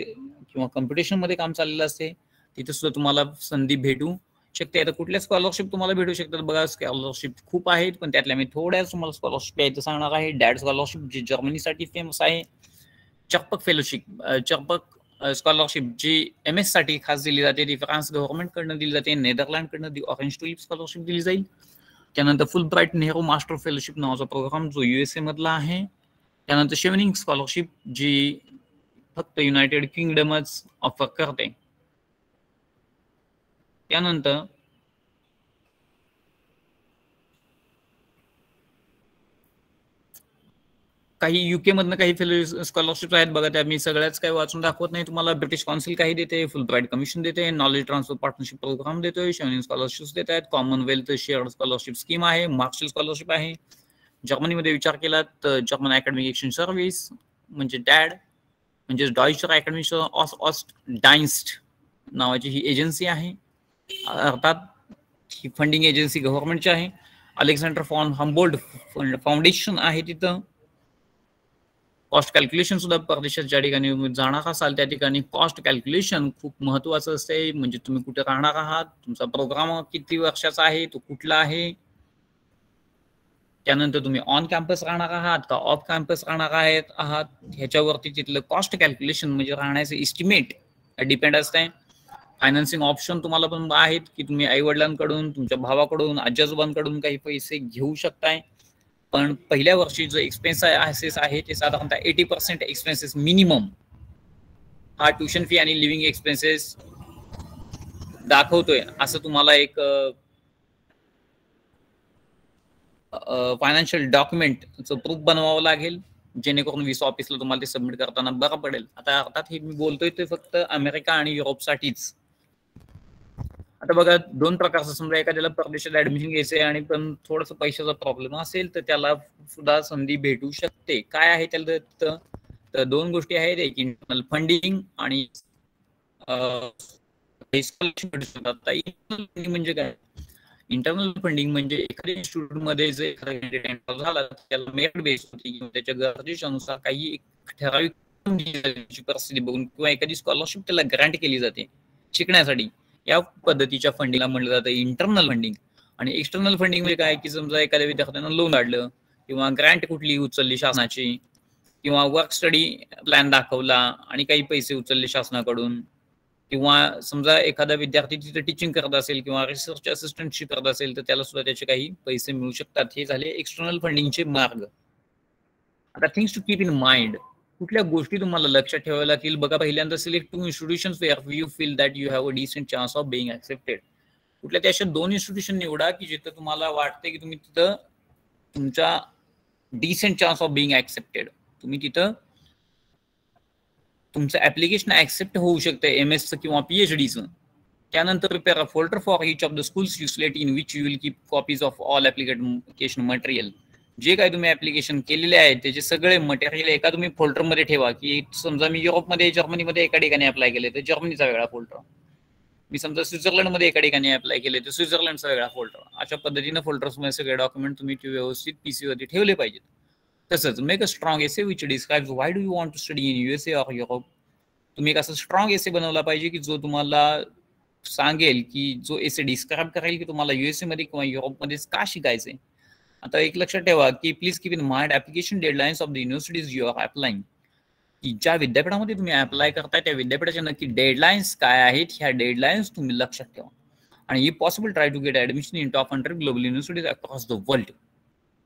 किंवा कम्प्युटेशनमध्ये काम चाललेलं असते. तिथे सुद्धा तुम्हाला संधी भेटू शकते. आता कुठल्या स्कॉलरशिप तुम्हाला भेटू शकतात बघा, स्कॉलरशिप खूप आहेत पण त्यातल्या मी थोड्याच तुम्हाला स्कॉलरशिप यायचं सांगणार आहे. डॅड स्कॉलरशिप जी जर्मनीसाठी फेमस आहे. चर्पक फेलोशिप, चर्पक स्कॉलरशिप जी MS साठी खास दिली जाते, ती फ्रान्स गव्हर्नमेंटकडनं दिली जाते. नेदरलँडकडनं दी ऑरेंज टुलिप स्कॉलरशिप दिली जाईल. त्यानंतर full bright Nehru master fellowship नावाचा प्रोग्राम जो USA मधला आहे. त्यानंतर शेवनिंग स्कॉलरशिप जी फक्त युनायटेड किंगडमच ऑफर करते. त्यानंतर काही UK मधनं काही फेलो स्कॉलरशिप आहेत बघा, त्या मी सगळ्याच काही वाचून दाखवत नाही तुम्हाला. ब्रिटिश काउन्सिल काही देते, फुल ब्राईट कमिशन देते, नॉलेज ट्रान्सफर पार्टनरशिप प्रोग्राम देतोय, शेवनिंग स्कॉलरशिप्स देत आहेत, कॉमनवेल्थ शेअर्ड स्कॉलरशिप स्कीम आहे, मार्शल स्कॉलरशिप आहे. जर्मनीमध्ये विचार केला तर जर्मन अकॅडमिक एक्सचेंज सर्व्हिस म्हणजे डॅड म्हणजे डॉइचर अकॅडमी ऑस्ट डाइन्स्ट नावाची ही एजन्सी आहे, अर्थात ही फंडिंग एजन्सी गव्हर्नमेंटची आहे. अलेक्झांडर फॉन हम्बोल्ट फाउंडेशन आहे तिथं. कॉस्ट कॅल्क्युलेशन सुद्धा परदेशात ज्या ठिकाणी जाणार असाल त्या ठिकाणी कॉस्ट कॅल्क्युलेशन खूप महत्वाचं असते. म्हणजे तुम्ही कुठे राहणार आहात, तुमचा प्रोग्राम किती वर्षाचा आहे, तो कुठला आहे, त्यानंतर तुम्ही ऑन कॅम्पस राहणार आहात का ऑफ कॅम्पस राहणार आहात, ह्याच्यावरती तिथलं कॉस्ट कॅल्क्युलेशन म्हणजे राहण्याचं इस्टिमेट डिपेंड असतंय. फायनान्सिंग ऑप्शन तुम्हाला पण आहेत की तुम्ही आई वडिलांकडून, तुमच्या भावाकडून, आजी आजोबांकडून काही पैसे घेऊ शकताय. पण पहिल्या वर्षी जो एक्सपेन्सेस आहे ते साधारणतः 80% एक्सपेन्सेस मिनिमम हा ट्युशन फी आणि लिव्हिंग एक्सपेन्सेस दाखवतोय, असं तुम्हाला एक फायनान्शियल डॉक्युमेंटचं प्रूफ बनवावं लागेल, जेणेकरून विसा ऑफिसला तुम्हाला ते सबमिट करताना बरं पडेल. आता अर्थात हे मी बोलतोय ते फक्त अमेरिका आणि युरोपसाठीच. आता बघा दोन प्रकारचं, समजा एखाद्याला परदेशात ऍडमिशन घ्यायचंय आणि पण थोडंसं पैशाचा प्रॉब्लेम असेल तर त्याला सुद्धा संधी भेटू शकते. काय आहे त्याला तर दोन गोष्टी आहेत, एक इंटरनल फंडिंग आणि म्हणजे काय. इंटरनल फंडिंग म्हणजे एखाद्या इन्स्टिट्यूट मध्ये जर एखादा कॅन्डिडेट एंटर झाला त्याला मेरिट बेस होती किंवा त्याच्या गरजेनुसार काही ठराविक परिस्थिती बघून किंवा एखादी स्कॉलरशिप त्याला ग्रँट केली जाते शिकण्यासाठी, या पद्धतीच्या फंडिंगला म्हटलं जातं इंटरनल फंडिंग. आणि एक्सटर्नल फंडिंग म्हणजे काय की समजा एखाद्या विद्यार्थ्यांना लोन काढलं किंवा ग्रँट कुठली उचलली शासनाची किंवा वर्क स्टडी प्लॅन दाखवला आणि काही पैसे उचलले शासनाकडून, किंवा समजा एखादा विद्यार्थी तिथे टीचिंग करत असेल किंवा रिसर्च असिस्टंटशिप करत असेल तर त्याला सुद्धा त्याचे काही पैसे मिळू शकतात. हे झाले एक्सटर्नल फंडिंगचे मार्ग. आता things to keep in mind, कुठल्या गोष्टी तुम्हाला लक्षात ठेवाव्या लागतील. बघा, पहिल्यांदा select 2 institutions where you feel that you have a decent chance of being accepted. कुठल्या त्या अशा 2 इन्स्टिट्यूशन निवडा की जिथे तुम्हाला वाटते की तुम्ही तिथं तुमचा decent chance of being accepted, तुम्ही तिथं तुमचं ऍप्लिकेशन ऍक्सेप्ट होऊ शकतं MS किंवा PhDचं. त्यानंतर prepare a folder for each of the schools you select in which you will keep copies of all application material. जे काही तुम्ही ऍप्लिकेशन केलेले आहे त्याचे सगळे मटेरियल एका तुम्ही फोल्डरमध्ये ठेवा. की समजा मी युरोपमध्ये जर्मनीमध्ये एका ठिकाणी अप्लाय केले तर जर्मनीचा वेगळा फोल्डर, मी समजा स्वित्झर्लंडमध्ये एका ठिकाणी अप्लाय केले तर स्वित्झर्लंडचा वेगळा फोल्डर. अशा पद्धतीनं फोल्डर्समध्ये सगळे डॉक्युमेंट तुम्ही व्यवस्थित PC वरती ठेवले पाहिजेत. तसंच make a strong essay which describes why do you want to study in USA or Europe. तुम्ही एक असा स्ट्रॉंग एसे बनवला पाहिजे की जो तुम्हाला सांगेल की जो एसे डिस्क्राइब करेल की तुम्हाला USA मध्ये किंवा युरोपमध्ये का शिकायचंय. आता एक लक्षात ठेवा की please keep in mind application deadlines of the universities you are applying. की ज्या विद्यापीठामध्ये तुम्ही अप्लाय करताय त्या विद्यापीठाच्या नक्की डेडलाईन्स काय आहेत, ह्या डेडलाईन्स तुम्ही लक्षात ठेवा. आणि if possible try to get admission in top 100 global universities across the world.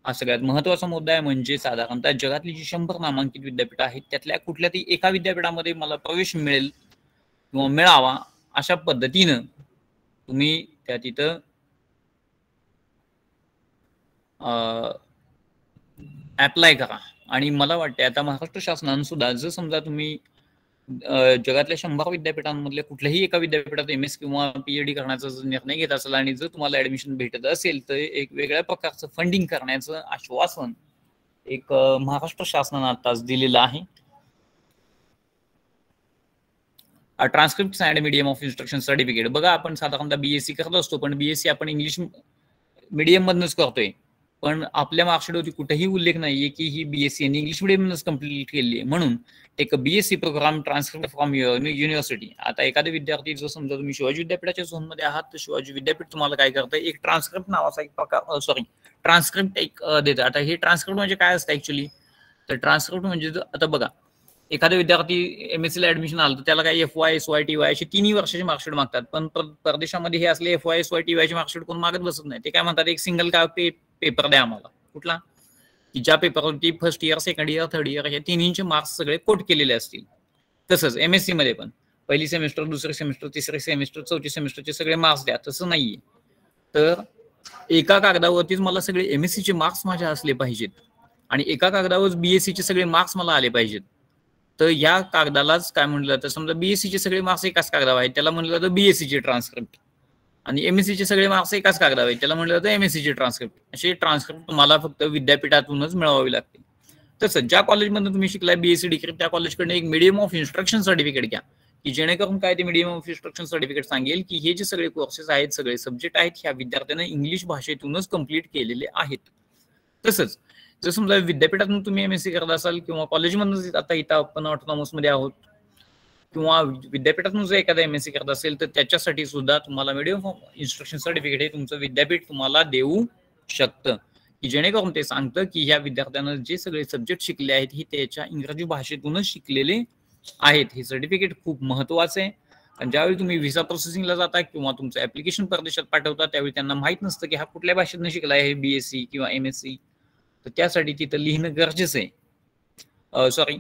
हा सगळ्यात महत्वाचा मुद्दा आहे. म्हणजे साधारणतः जगातली जी 100 नामांकित विद्यापीठ आहेत त्यातल्या कुठल्या तरी एका विद्यापीठामध्ये मला प्रवेश मिळेल किंवा मिळावा अशा पद्धतीनं तुम्ही त्या तिथं अप्लाय करा. आणि मला वाटते आता महाराष्ट्र शासनानं सुद्धा जर समजा तुम्ही जगातल्या 100 विद्यापीठांमधल्या कुठल्याही एका विद्यापीठात MS किंवा PhD करण्याचा निर्णय घेत असेल आणि जर तुम्हाला ऍडमिशन भेटत असेल तर एक वेगळ्या प्रकारचं फंडिंग करण्याचं आश्वासन एक महाराष्ट्र शासनानं आताच दिलेलं आहे. Transcript and medium of instruction certificate. बघा, आपण साधारणतः BSc करत असतो पण BSc आपण इंग्लिश मीडियम मधनच करतोय, पण आपल्या मार्कशीटवरती कुठेही उल्लेख नाहीये की ही BSc इंग्लिश मीडियमनच कम्प्लीट केली आहे. म्हणून एक BSc program transcript from university. आता एखादा विद्यार्थी जर समजा तुम्ही शिवाजी विद्यापीठाच्या झोनमध्ये आहात तर शिवाजी विद्यापीठ तुम्हाला काय करतं, एक ट्रान्सक्रिप्ट नावाचा एक प्रकार ट्रान्सक्रिप्ट एक देतं. आता हे ट्रान्सक्रिप्ट म्हणजे काय असतं ऍक्च्युली, तर ट्रान्सक्रिप्ट म्हणजे आता बघा, एखादा विद्यार्थी MSc ला ऍडमिशन आलं तर त्याला काही FY, SY, TY अशी 3 वर्षाची मार्कशीट मागतात. पण परदेशामध्ये हे असले FY, SY, TY ची मार्कशीट कोण मागत बसत नाही. ते काय म्हणतात, एक सिंगल का पेपर द्या आम्हाला, कुठला की ज्या पेपरवरती first year, second year, third year हे तिन्हींचे मार्क्स सगळे कोट केलेले असतील. तसंच MSc मध्ये पण पहिली सेमिस्टर, दुसरे सेमिस्टर, तिसरे सेमिस्टर, चौथी सेमिस्टरचे सगळे मार्क्स द्या, तसं नाहीये. तर एका कागदावरतीच मला सगळे MSc चे मार्क्स माझे असले पाहिजेत आणि एका कागदावर BSc चे सगळे मार्क्स मला आले पाहिजेत. तर या कागदालाच काय म्हणलं जातं, समजा BSc चे सगळे मार्क्स एकाच कागदावर आहेत त्याला म्हणलं जातं BSc चे ट्रान्सक्रिप्ट, आणि MSc चे सगळे मार्क्स एकाच कागदावर आहेत त्याला म्हणलं जातं MSc चे ट्रान्सक्रिप्ट. असे ट्रान्सक्रिप्ट तुम्हाला फक्त विद्यापीठातूनच मिळवावी लागते. तसंच ज्या कॉलेजमध्ये तुम्ही शिकलाय बीएससी डिग्री त्या कॉलेजकडनं एक मीडियम ऑफ इन्स्ट्रक्शन सर्टिफिकेट घ्या, की जेणेकरून काय ते मीडियम ऑफ इन्स्ट्रक्शन सर्टिफिकेट सांगेल की हे जे सगळे कोर्सेस आहेत, सगळे सब्जेक्ट आहेत, ह्या विद्यार्थ्यांना इंग्लिश भाषेतूनच कम्प्लीट केलेले आहेत. तसंच जर समजा विद्यापीठातून तुम्ही एमएससी करत असाल किंवा कॉलेजमधून, आता इथं आपण ऑटोनॉमस मध्ये आहोत, किंवा विद्यापीठातून जर एखादा एमएससी करत असेल तर त्याच्यासाठी सुद्धा तुम्हाला मीडियम ऑफ इन्स्ट्रक्शन सर्टिफिकेट हे तुमचं विद्यापीठ तुम्हाला देऊ शकतं, की जेणेकरून ते सांगतं की ह्या विद्यार्थ्यांना जे सगळे सब्जेक्ट शिकले आहेत हे त्याच्या इंग्रजी भाषेतूनच शिकलेले आहेत. हे सर्टिफिकेट खूप महत्वाचं आहे, कारण ज्यावेळी तुम्ही व्हिसा प्रोसेसिंगला जाता किंवा तुमचं ऍप्लिकेशन परदेशात पाठवता त्यावेळी त्यांना माहित नसतं की हा कुठल्या भाषेतून शिकलाय, हे बीएससी किंवा एमएससी. तर त्यासाठी तिथं लिहिणं गरजेचं आहे,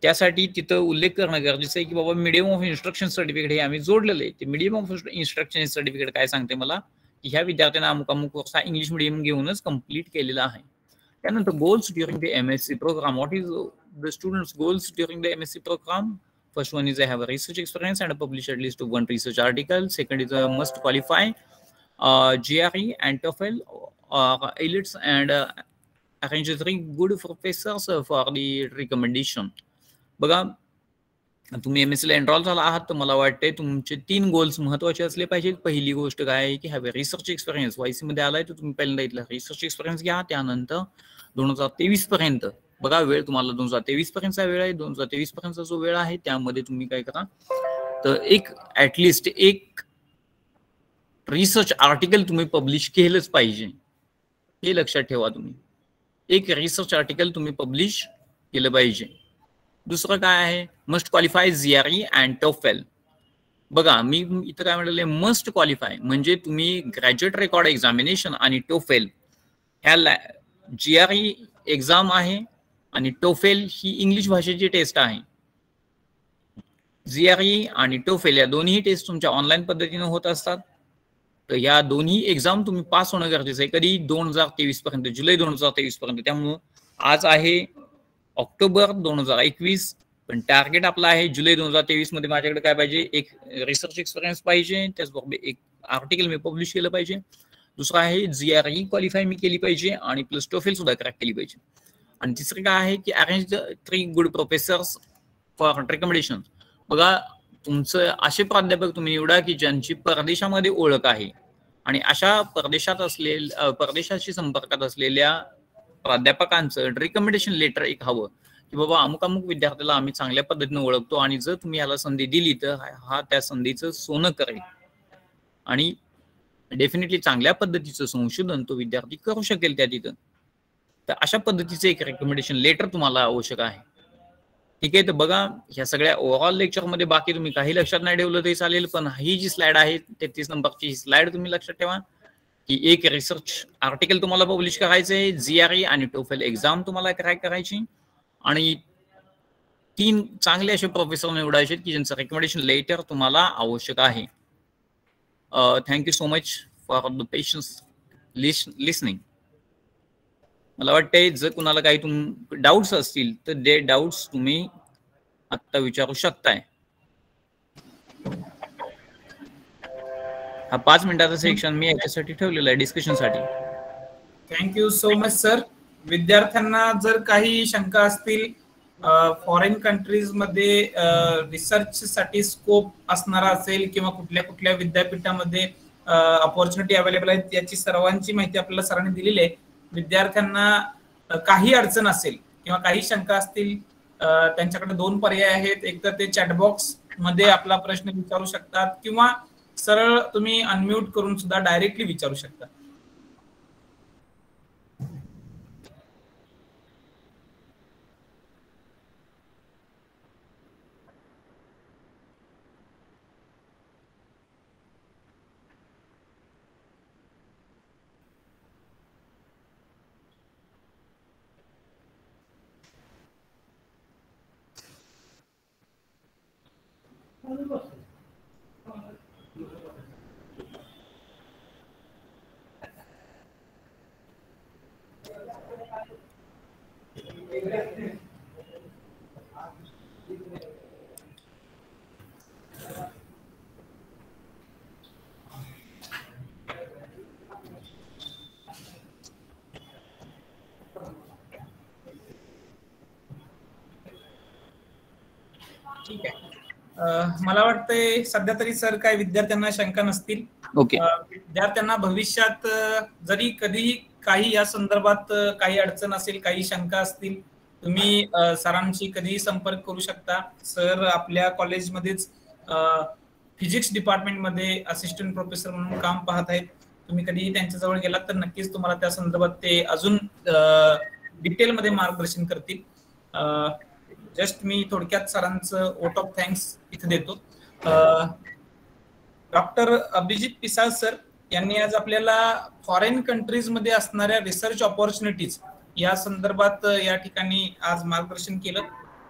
त्यासाठी तिथं उल्लेख करणं गरजेचं आहे की बाबा मीडियम ऑफ इन्स्ट्रक्शन सर्टिफिकेट हे आम्ही जोडलेलं आहे. ते मीडियम ऑफ इन्स्ट्रक्शन सर्टिफिकेट काय सांगते मला, की ह्या विद्यार्थ्यांना अमुक अमुक कोर्स हा इंग्लिश मीडियम घेऊनच कम्प्लीट केलेला आहे. त्यानंतर goals during the MSc program. What is the students goals during the MSc program? First one is I have a research experience and publish at least one research article. Second is I must qualify GRE and TOEFL IELTS and arrange 3 good professors for the recommendation. बघा, तुम्ही MSc ला enrol झाला आहात तर मला वाटते तुमचे 3 goals महत्वाचे असले पाहिजेत. पहिली गोष्ट काय आहे की हॅव रिसर्च एक्सपिरियन्स. वायसी मध्ये आलाय तर तुम्ही पहिल्यांदा इथला रिसर्च एक्सपिरियन्स घ्या. त्यानंतर 2023 पर्यंत बघा, वेळ तुम्हाला 2023 पर्यंतचा वेळ आहे. 2023 पर्यंतचा जो वेळ आहे त्यामध्ये तुम्ही काय करा, तर एक ऍटलिस्ट एक रिसर्च आर्टिकल तुम्ही पब्लिश केलंच पाहिजे, हे लक्षात ठेवा. तुम्ही एक रिसर्च आर्टिकल तुम्ही पब्लिश केलं पाहिजे. दुसरं काय आहे, must qualify GRE and TOEFL. बघा, मी इथं काय म्हटलेलं आहे, मस्ट क्वालिफाय म्हणजे तुम्ही ग्रॅज्युएट रेकॉर्ड एक्झामिनेशन आणि टोफेल ह्या जीआरई एक्झाम आहे आणि टोफेल ही इंग्लिश भाषेची टेस्ट आहे. जीआरई आणि टोफेल या दोन्ही टेस्ट तुमच्या ऑनलाईन पद्धतीने होत असतात. तर या दोन्ही एक्झाम तुम्ही पास होणं गरजेचं आहे. कधी 2023 पर्यंत, जुलै 2023 पर्यंत. त्यामुळं आज आहे ऑक्टोबर 2021, पण टार्गेट आपला आहे जुलै 2023 मध्ये माझ्याकडे काय पाहिजे, एक रिसर्च एक्सपिरियन्स पाहिजे, त्याचबरोबर एक आर्टिकल मी पब्लिश केलं पाहिजे. दुसरं आहे जीआरई क्वालिफाय मी केली पाहिजे आणि प्लस टोफेल सुद्धा क्रॅक केली पाहिजे. आणि तिसरं काय आहे की arrange 3 good professors for recommendation. बघा, तुमचं असे प्राध्यापक तुम्ही निवडा की ज्यांची परदेशामध्ये ओळख आहे आणि अशा परदेशाशी संपर्कात असलेल्या प्राध्यापकांचं रिकमेंडेशन लेटर एक हवं, की बाबा अमुक अमुक विद्यार्थ्याला आम्ही चांगल्या पद्धतीने ओळखतो आणि जर तुम्ही याला संधी दिली तर हा त्या संधीचं सोनं करेल आणि डेफिनेटली चांगल्या पद्धतीचं संशोधन तो विद्यार्थी करू शकेल त्या तिथं. तर अशा पद्धतीचं एक रेकमेंडेशन लेटर तुम्हाला आवश्यक आहे. ठीक आहे, तर बघा, ह्या सगळ्या ओव्हरऑल लेक्चरमध्ये बाकी तुम्ही काही लक्षात नाही ठेवलं तरी चालेल, पण ही जी स्लाइड आहे 33 नंबरची स्लाइड तुम्ही लक्षात ठेवा की एक रिसर्च आर्टिकल तुम्हाला पब्लिश करायचं आहे, जीआरई आणि टोफेल एक्झाम तुम्हाला क्रॅक करायची आणि 3 चांगले असे प्रोफेसर निवडायचे की ज्यांचं रेकमेंडेशन लेटर तुम्हाला आवश्यक आहे. Thank you so much for the patience listening. मला वाटतंय जर कुणाला काही डाऊट्स असतील तर ते डाऊट्स तुम्ही आता विचारू शकताय. हा 5 मिनिटाचा सेक्शन मी याच्यासाठी ठेवलेला आहे डिस्कशनसाठी. Thank you so much sir. विद्यार्थ्यांना जर काही शंका असतील, फॉरेन कंट्रीज मध्ये रिसर्च साठी स्कोप असणारा असेल किंवा कुठल्या कुठल्या विद्यापीठामध्ये अपॉर्च्युनिटी अवेलेबल आहेत, याची सर्वांची माहिती आपल्याला सरांनी दिलेली आहे. विद्यार्थ्यांना काही अडचण असेल किंवा काही शंका असतील, त्यांच्याकडे 2 पर्याय आहेत. एक तर ते चॅटबॉक्स मध्ये आपला प्रश्न विचारू शकतात किंवा सरळ तुम्ही अनम्यूट करून सुद्धा डायरेक्टली विचारू शकता. ठीक आहे. मला वाटतंय सध्या तरी सर काय विद्यार्थ्यांना शंका नसतील. ओके. विद्यार्थ्यांना भविष्यात जरी कधीही काही या संदर्भात काही अडचण असेल, काही शंका असतील, तुम्ही सरांशी कधीही संपर्क करू शकता. सर आपल्या कॉलेजमध्येच फिजिक्स डिपार्टमेंटमध्ये असिस्टंट प्रोफेसर म्हणून काम पाहत आहेत. तुम्ही कधीही त्यांच्याजवळ गेलात तर नक्कीच तुम्हाला त्या संदर्भात ते अजून डिटेलमध्ये मार्गदर्शन करतील. जस्ट मी थोडक्यात सरांचं वोट ऑफ थँक्स इथे देतो. डॉक्टर अभिजित पिसाळ सर यांनी आज आपल्याला फॉरेन कंट्रीजमध्ये असणाऱ्या रिसर्च ऑपॉर्च्युनिटीज या संदर्भात या ठिकाणी आज मार्गदर्शन केलं.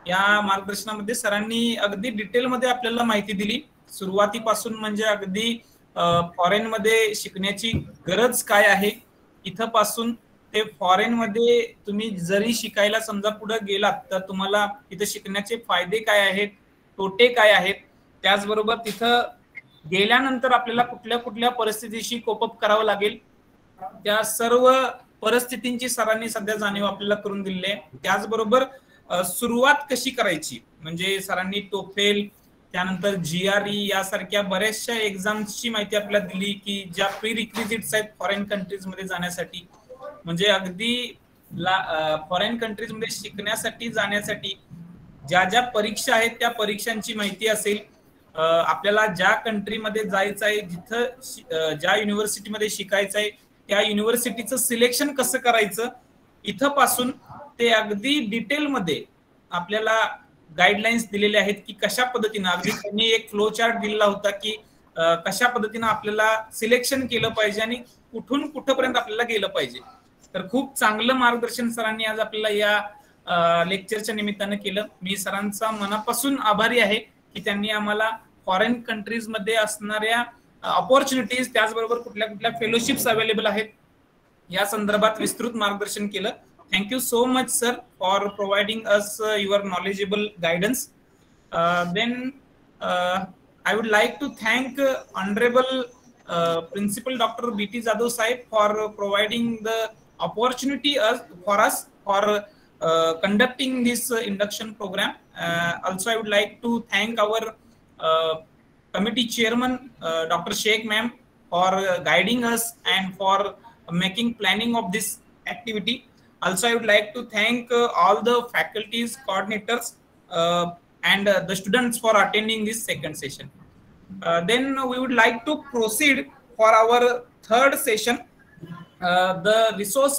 या मार्गदर्शनामध्ये सरांनी अगदी डिटेलमध्ये आपल्याला माहिती दिली. सुरुवातीपासून म्हणजे अगदी फॉरेनमध्ये शिकण्याची गरज काय आहे इथं पासून ते फॉरेनमध्ये तुम्ही जरी शिकायला समजा पुढे गेलात तर तुम्हाला तिथे शिकण्याचे फायदे काय आहेत, तोटे काय आहेत, त्याचबरोबर तिथं गेल्यानंतर आपल्याला कुठल्या कुठल्या परिस्थितीशी कोपअप करावं लागेल त्या सर्व परिस्थितींची सरांनी सध्या जाणीव आपल्याला करून दिली आहे. त्याचबरोबर सुरुवात कशी करायची म्हणजे सरांनी टोफेल त्यानंतर GRE यासारख्या बऱ्याचशा एक्झाम्सची माहिती आपल्याला दिली की ज्या प्री रिक्विजिट्स आहेत फॉरेन कंट्रीजमध्ये जाण्यासाठी. म्हणजे अगदी फॉरेन कंट्रीजमध्ये शिकण्यासाठी जाण्यासाठी ज्या ज्या परीक्षा आहेत त्या परीक्षांची माहिती असेल, आपल्याला ज्या कंट्रीमध्ये जायचं आहे, जिथं ज्या युनिव्हर्सिटीमध्ये शिकायचं आहे त्या युनिव्हर्सिटीचं सिलेक्शन कसं करायचं इथं पासून ते अगदी डिटेलमध्ये आपल्याला गाईडलाईन्स दिलेले आहेत की कशा पद्धतीनं अगदी त्यांनी एक फ्लो चार्ट दिलेला होता की कशा पद्धतीनं आपल्याला सिलेक्शन केलं पाहिजे आणि कुठून कुठपर्यंत आपल्याला गेलं पाहिजे. तर खूप चांगलं मार्गदर्शन सरांनी आज आपल्याला या लेक्चरच्या निमित्तानं केलं. मी सरांचा मनापासून आभारी आहे की त्यांनी आम्हाला फॉरेन कंट्रीजमध्ये असणाऱ्या ऑपॉर्च्युनिटीज त्याचबरोबर कुठल्या कुठल्या फेलोशिप्स अवेलेबल आहेत या संदर्भात विस्तृत मार्गदर्शन केलं. Thank you so much, sir, for providing us your knowledgeable guidance. Then I would like to thank Honorable Principal Dr. B.T. Jadhav Sahib for providing the opportunity for us for conducting this induction program. Also, I would like to thank our committee chairman, Dr. Sheikh ma'am, for guiding us and for making planning of this activity. Also, I would like to thank all the faculties, coordinators, and the students for attending this second session. Then we would like to proceed for our third session. The resource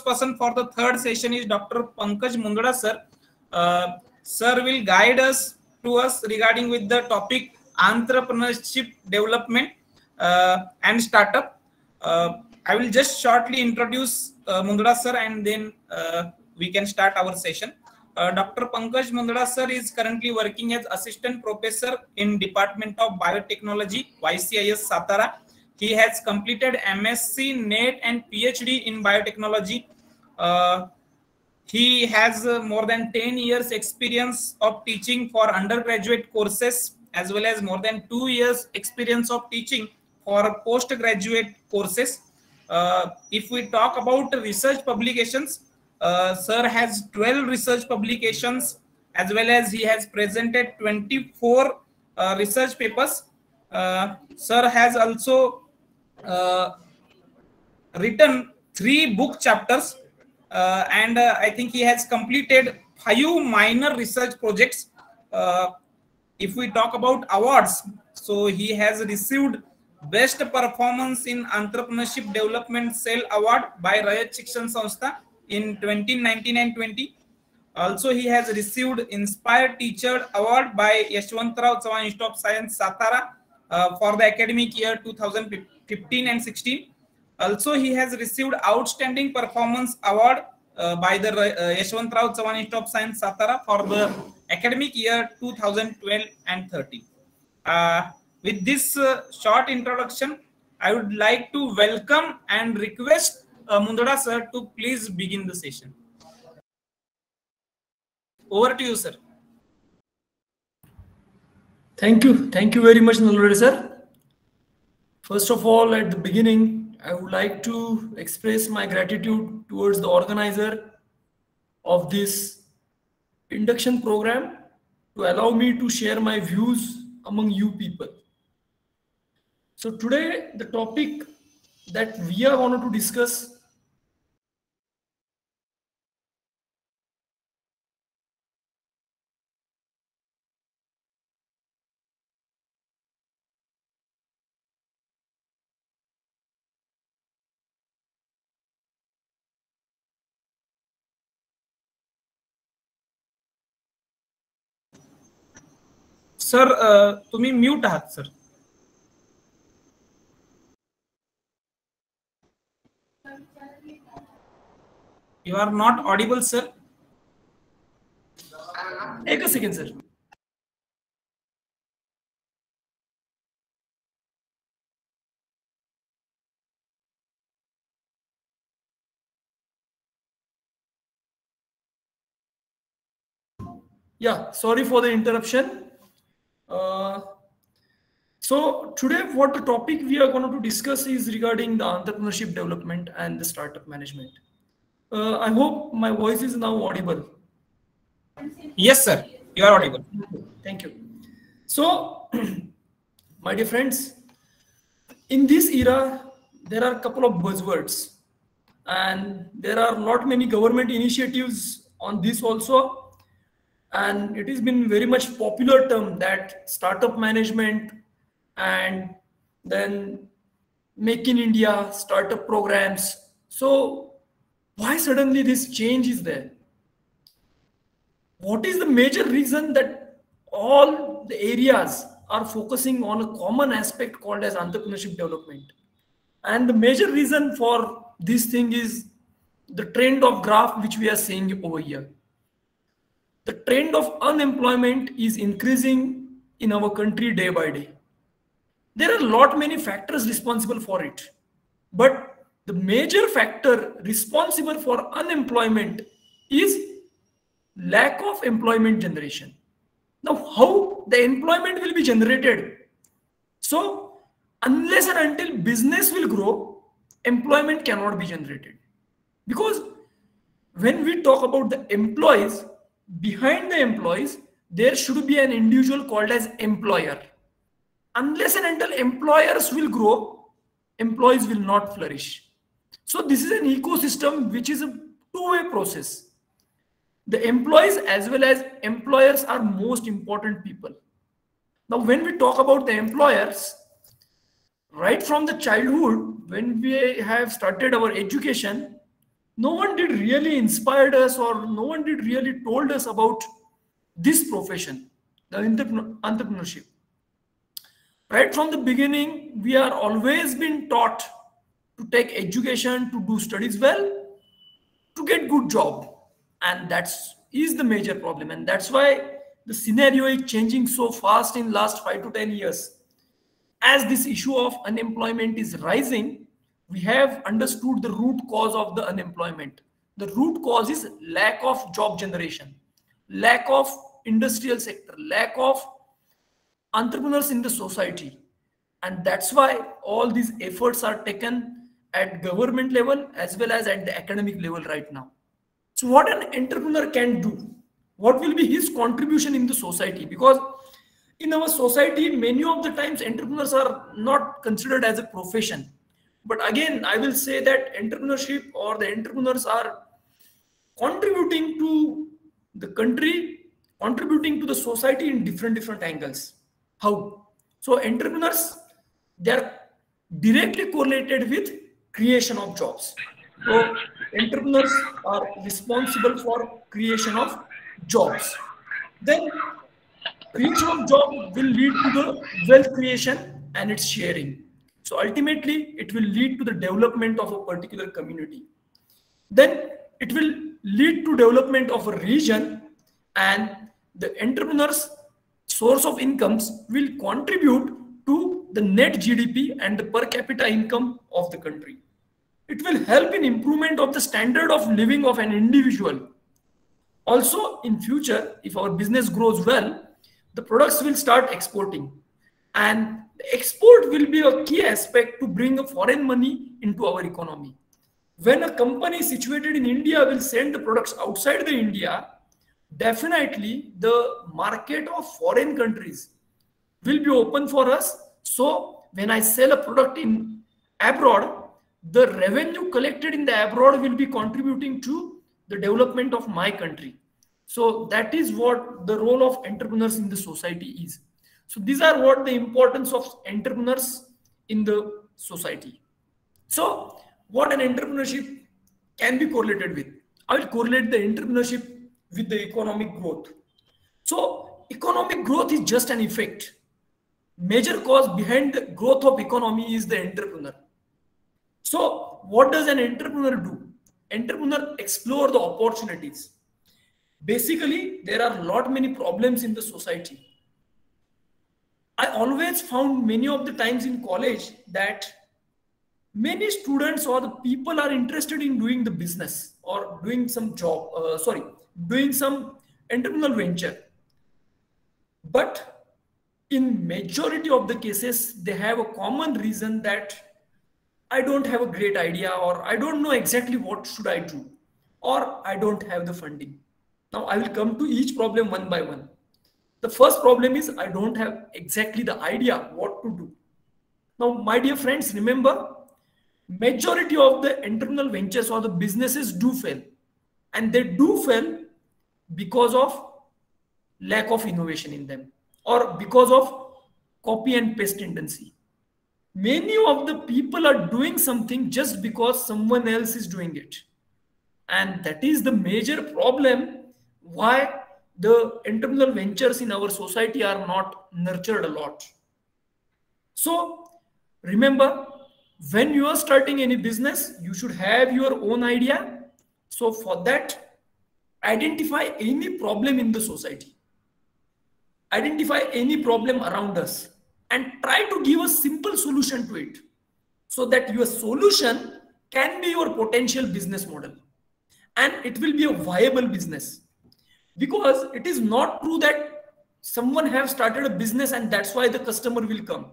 person for the third session is Dr. Pankaj Mundra sir. Sir will guide us regarding with the topic entrepreneurship development and startup. I will just shortly introduce Mundra sir and then we can start our session. Dr. Pankaj Mundra sir is currently working as assistant professor in Department of Biotechnology, YCIS Satara. He has completed MSc, NET and PhD in biotechnology. He has more than 10 years experience of teaching for undergraduate courses as well as more than 2 years experience of teaching for postgraduate courses. If we talk about research publications, sir has 12 research publications as well as he has presented 24 research papers. Sir has also written 3 book chapters and I think he has completed 5 minor research projects. If we talk about awards, so he has received Best Performance in Entrepreneurship Development Cell Award by Rayat Shikshan Sanstha in 2019 and 20. Also, he has received Inspired Teacher Award by Yashwantrao Chavan Institute of Science Satara for the academic year 2015 and 16. Also, he has received Outstanding Performance Award by the Yashwantrao Chavan Institute of Science Satara for the academic year 2012 and 13. With this short introduction, I would like to welcome and request Mundra sir to please begin the session. Over to you, sir. Thank you. Thank you very much, Nalwade sir. First of all, at the beginning, I would like to express my gratitude towards the organizer of this induction program to allow me to share my views among you people. So today, the topic that we are going to discuss sir तुम्ही mute आहात sir. You are not audible, sir. Take a second, sir. Yeah, sorry for the interruption. So today, what the topic we are going to discuss is regarding the entrepreneurship development and the startup management. I hope my voice is now audible. Yes, sir. You are audible. Thank you. So, my dear friends, in this era, there are a couple of buzzwords, and there are not many government initiatives on this also. And it has been very much popular term that startup management and then Make in India, startup programs. So why suddenly this change is there? What is the major reason that all the areas are focusing on a common aspect called as entrepreneurship development? And the major reason for this thing is the trend of graph which we are seeing over here. The trend of unemployment is increasing in our country day by day. There are a lot many factors responsible for it, but the major factor responsible for unemployment is lack of employment generation. Now, how the employment will be generated? So, unless and until business will grow, employment cannot be generated. Because when we talk about the employees, behind the employees, there should be an individual called as employer. Unless and until employers will grow, employees will not flourish. So this is an ecosystem which is a two-way process. The employees as well as employers are most important people. Now, when we talk about the employers, right from the childhood, when we have started our education, no one did really inspired us or no one did really told us about this profession, the entrepreneurship. Right from the beginning, we are always been taught to take education, to do studies well, to get good job. And is the major problem. And that's why the scenario is changing so fast in last 5 to 10 years. As this issue of unemployment is rising, we have understood the root cause of the unemployment. The root cause is lack of job generation, lack of industrial sector, lack of entrepreneurs in the society. And that's why all these efforts are taken at government level as well as at the academic level right now. So what an entrepreneur can do, what will be his contribution in the society? Because in our society, many of the times entrepreneurs are not considered as a profession. But again, I will say that entrepreneurship or the entrepreneurs are contributing to the country, contributing to the society in different angles. How? So entrepreneurs, they are directly correlated with creation of jobs. So entrepreneurs are responsible for creation of jobs. Then creation of job will lead to the wealth creation and its sharing. So ultimately, it will lead to the development of a particular community. Then it will lead to development of a region, and the entrepreneurs' source of incomes will contribute to the net GDP and the per capita income of the country. It will help in improvement of the standard of living of an individual. Also, in future, if our business grows well, the products will start exporting, and the export will be a key aspect to bring a foreign money into our economy. When a company situated in India will send the products outside the India, definitely the market of foreign countries will be open for us. So when I sell a product in abroad, the revenue collected in the abroad will be contributing to the development of my country. So that is what the role of entrepreneurs in the society is. So these are what the importance of entrepreneurs in the society. So what an entrepreneurship can be correlated with? I will correlate the entrepreneurship with the economic growth. So economic growth is just an effect. Major cause behind the growth of economy is the entrepreneur. So what does an entrepreneur do? Entrepreneur explore the opportunities. Basically, there are many problems in the society. I always found many of the times in college that many students or the people are interested in doing the business or doing some job, doing some entrepreneurial venture. But in majority of the cases, they have a common reason that I don't have a great idea, or I don't know exactly what should I do, or I don't have the funding. Now I will come to each problem one by one. The first problem is I don't have exactly the idea what to do. Now, my dear friends, remember, majority of the entrepreneurial ventures or the businesses do fail, and they do fail because of lack of innovation in them or because of copy and paste tendency. Many of the people are doing something just because someone else is doing it, and that is the major problem why the entrepreneurial ventures in our society are not nurtured a lot. So remember, when you are starting any business, you should have your own idea. So for that, identify any problem in the society, identify any problem around us, and try to give a simple solution to it, so that your solution can be your potential business model and it will be a viable business. Because it is not true that someone have started a business and that's why the customer will come.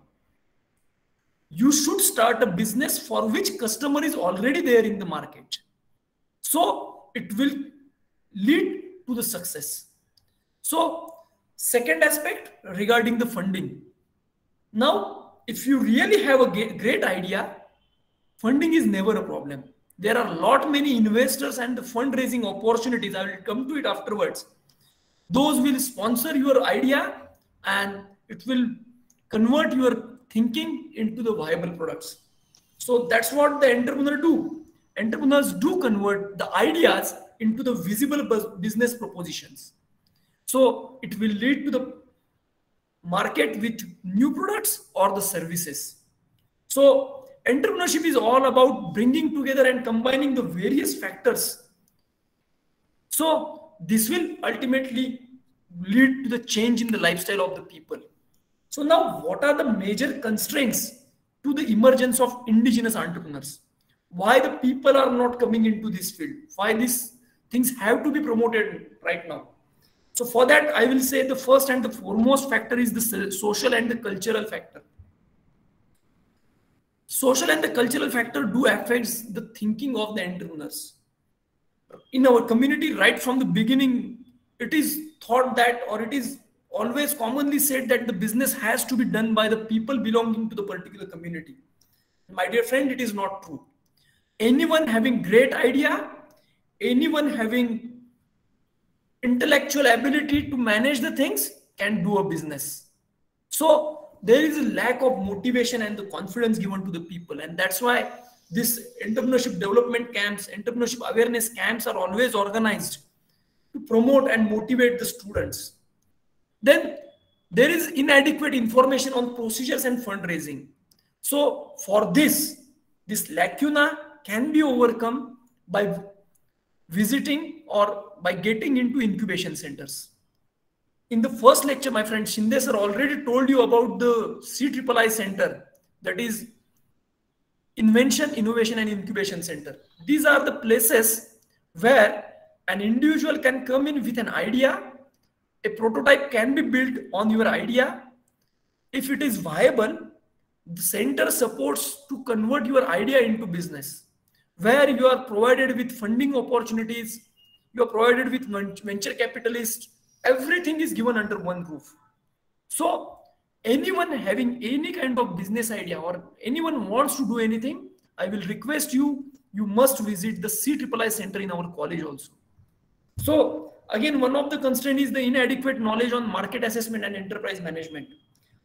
You should start a business for which customer is already there in the market. So it will lead to the success. So second aspect regarding the funding. Now, if you really have a great idea, funding is never a problem. There are many investors and the fundraising opportunities. I will come to it afterwards. Those will sponsor your idea and it will convert your thinking into the viable products. So that's what the entrepreneur do. Entrepreneurs do convert the ideas into the visible business propositions. So it will lead to the market with new products or the services. So entrepreneurship is all about bringing together and combining the various factors. So this will ultimately lead to the change in the lifestyle of the people. So now, what are the major constraints to the emergence of indigenous entrepreneurs? Why the people are not coming into this field? Why these things have to be promoted right now? So for that, I will say the first and the foremost factor is the social and the cultural factor. Social and the cultural factor do affect the thinking of the entrepreneurs. In our community, right from the beginning, it is thought that, or it is always commonly said that the business has to be done by the people belonging to the particular community. My dear friend, it is not true. Anyone having great idea, anyone having intellectual ability to manage the things can do a business. So there is a lack of motivation and the confidence given to the people, and that's why this entrepreneurship development camps, entrepreneurship awareness camps are always organized to promote and motivate the students. Then there is inadequate information on procedures and fundraising. So for this lacuna can be overcome by visiting or by getting into incubation centers. In the first lecture, my friend Shinde sir already told you about the CIII center, that is Invention, Innovation and Incubation Center. These are the places where an individual can come in with an idea. A prototype can be built on your idea. If it is viable, the center supports to convert your idea into business, where you are provided with funding opportunities, you are provided with venture capitalists. Everything is given under one roof. So anyone having any kind of business idea or anyone wants to do anything, I will request you, you must visit the CIII center in our college also. So again, one of the constraints is the inadequate knowledge on market assessment and enterprise management.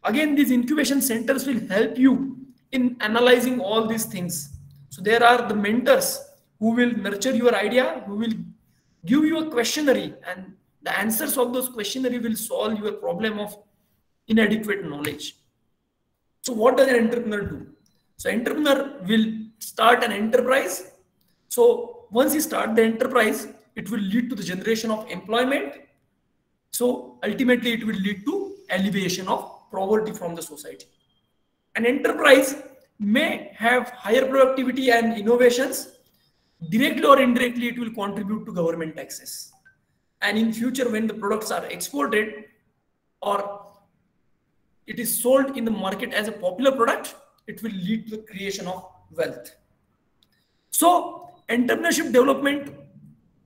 Again, these incubation centers will help you in analyzing all these things. So there are the mentors who will nurture your idea, who will give you a questionnaire, and the answers of those questionnaire will solve your problem of inadequate knowledge. So what does an entrepreneur do? So entrepreneur will start an enterprise. So once he start the enterprise, it will lead to the generation of employment. So ultimately it will lead to alleviation of poverty from the society. An enterprise may have higher productivity and innovations. Directly or indirectly, it will contribute to government taxes. And in future, when the products are exported or it is sold in the market as a popular product, it will lead to the creation of wealth. So entrepreneurship development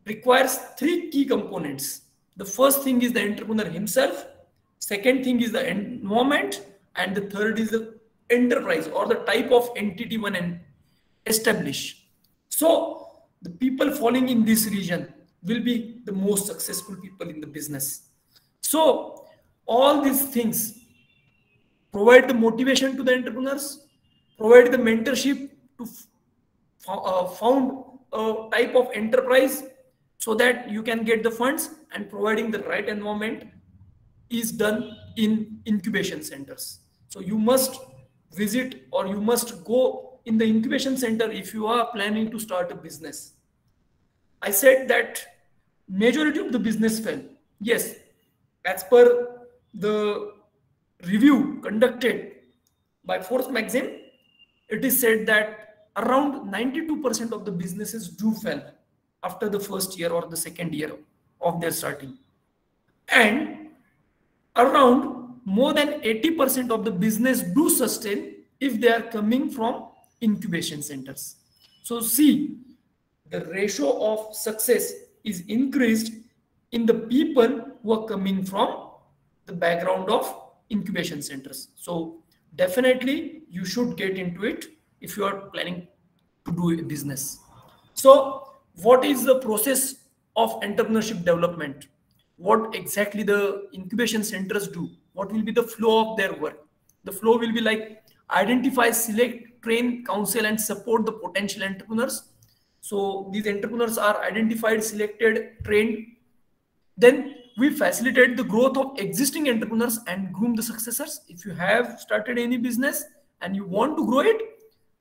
requires three key components. The first thing is the entrepreneur himself, second thing is the environment, and the third is the enterprise or the type of entity one and establish. So the people falling in this region will be the most successful people in the business. So all these things provide the motivation to the entrepreneurs, provide the mentorship to found a type of enterprise so that you can get the funds, and providing the right environment is done in incubation centers. So you must visit or you must go in the incubation center if you are planning to start a business. I said that majority of the business fail. Yes, as per the review conducted by Forbes magazine, it is said that around 92% of the businesses do fail after the first year or the second year of their starting. And around more than 80% of the business do sustain if they are coming from incubation centers. So see, the ratio of success is increased in the people who are coming from the background of incubation centers. So definitely you should get into it if you are planning to do a business. So what is the process of entrepreneurship development? What exactly the incubation centers do? What will be the flow of their work? The flow will be like identify, select, train, counsel, and support the potential entrepreneurs. So these entrepreneurs are identified, selected, trained. Then we facilitate the growth of existing entrepreneurs and groom the successors. If you have started any business and you want to grow it,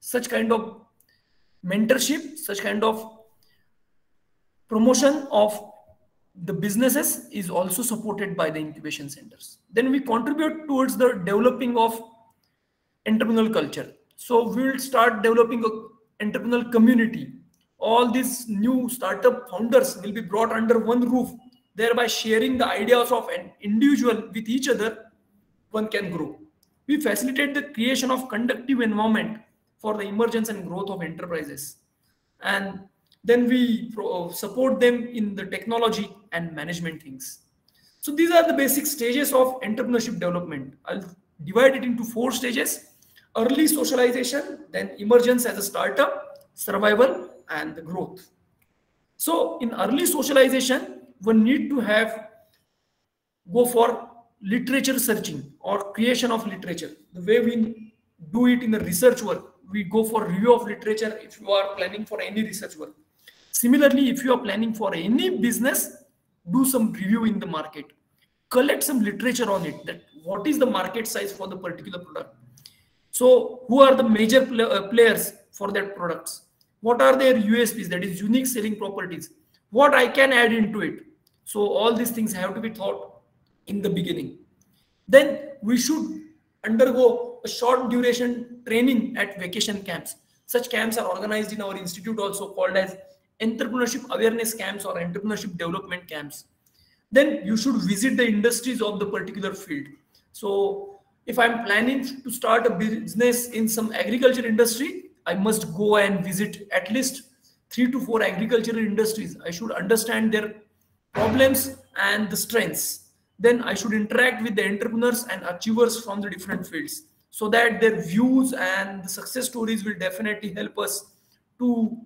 such kind of mentorship, such kind of promotion of the businesses is also supported by the incubation centers. Then we contribute towards the developing of entrepreneurial culture. So we will start developing an entrepreneurial community. All these new startup founders will be brought under one roof, thereby sharing the ideas of an individual with each other. One can grow. We facilitate the creation of conducive environment for the emergence and growth of enterprises. And then we support them in the technology and management things. So these are the basic stages of entrepreneurship development. I'll divide it into 4 stages: early socialization, then emergence as a startup, survival, and the growth. So in early socialization, one need to go for literature searching or creation of literature. The way we do it in the research work, we go for review of literature if you are planning for any research work. Similarly, if you are planning for any business, do some review in the market. Collect some literature on it, that what is the market size for the particular product. So who are the major players for that products? What are their USPs, that is unique selling properties? What I can add into it? So all these things have to be thought in the beginning. Then we should undergo a short duration training at vacation camps. Such camps are organized in our institute also, called as entrepreneurship awareness camps or entrepreneurship development camps. Then you should visit the industries of the particular field. So if I'm planning to start a business in some agriculture industry, I must go and visit at least 3 to 4 agricultural industries. I should understand their problems and the strengths. Then I should interact with the entrepreneurs and achievers from the different fields, so that their views and the success stories will definitely help us to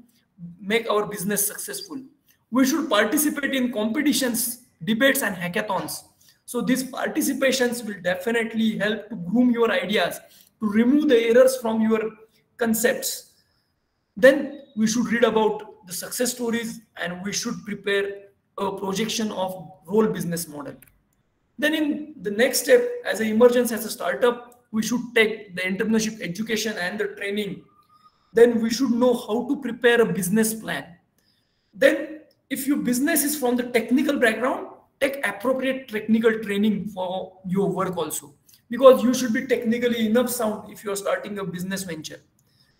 make our business successful. We should participate in competitions, debates, and hackathons. So these participations will definitely help to groom your ideas, to remove the errors from your concepts. Then we should read about the success stories, and we should prepare a projection of role business model. Then in the next step, as an emergence, as a startup, we should take the entrepreneurship education and the training. Then we should know how to prepare a business plan. Then if your business is from the technical background, take appropriate technical training for your work also, because you should be technically enough sound if you're starting a business venture.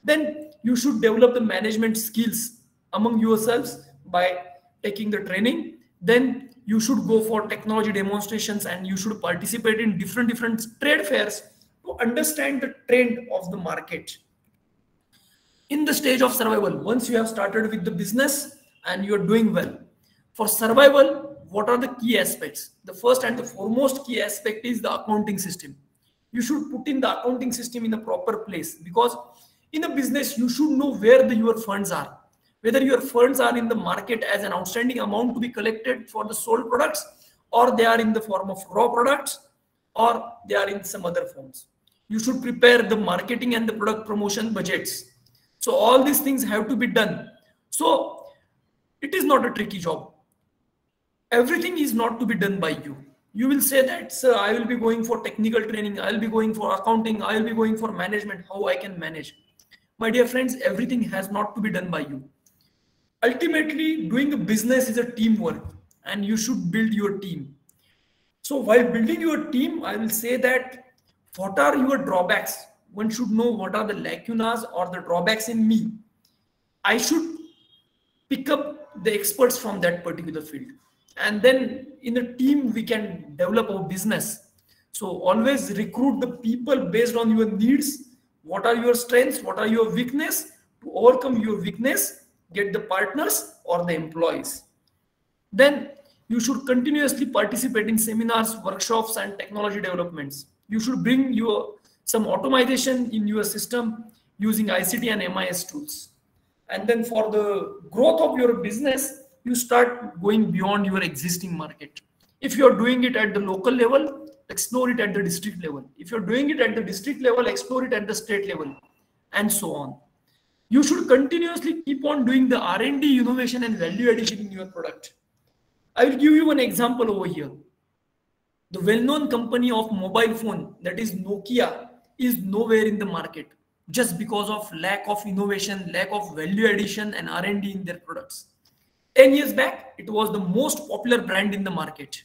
Then you should develop the management skills among yourselves by taking the training. Then you should go for technology demonstrations, and you should participate in different trade fairs to understand the trend of the market. In the stage of survival, once you have started with the business and you're doing well, for survival, what are the key aspects? The first and the foremost key aspect is the accounting system. You should put in the accounting system in a proper place, because in a business, you should know where your funds are. Whether your funds are in the market as an outstanding amount to be collected for the sold products, or they are in the form of raw products, or they are in some other forms. You should prepare the marketing and the product promotion budgets. So all these things have to be done. So it is not a tricky job. Everything is not to be done by you. You will say that, sir, I will be going for technical training, I will be going for accounting, I will be going for management, how I can manage. My dear friends, everything has not to be done by you. Ultimately, doing a business is a teamwork, and you should build your team. So while building your team, I will say that what are your drawbacks? One should know what are the lacunas or the drawbacks in me. I should pick up the experts from that particular field. And then in a team, we can develop our business. So always recruit the people based on your needs. What are your strengths? What are your weaknesses? To overcome your weakness, get the partners or the employees. Then you should continuously participate in seminars, workshops, and technology developments. You should bring some automation in your system using ICT and MIS tools. And then for the growth of your business, you start going beyond your existing market. If you're doing it at the local level, explore it at the district level. If you're doing it at the district level, explore it at the state level, and so on. You should continuously keep on doing the R&D, innovation, and value addition in your product. I will give you an example over here. The well-known company of mobile phone, that is Nokia, is nowhere in the market just because of lack of innovation, lack of value addition and R&D in their products. 10 years back, it was the most popular brand in the market.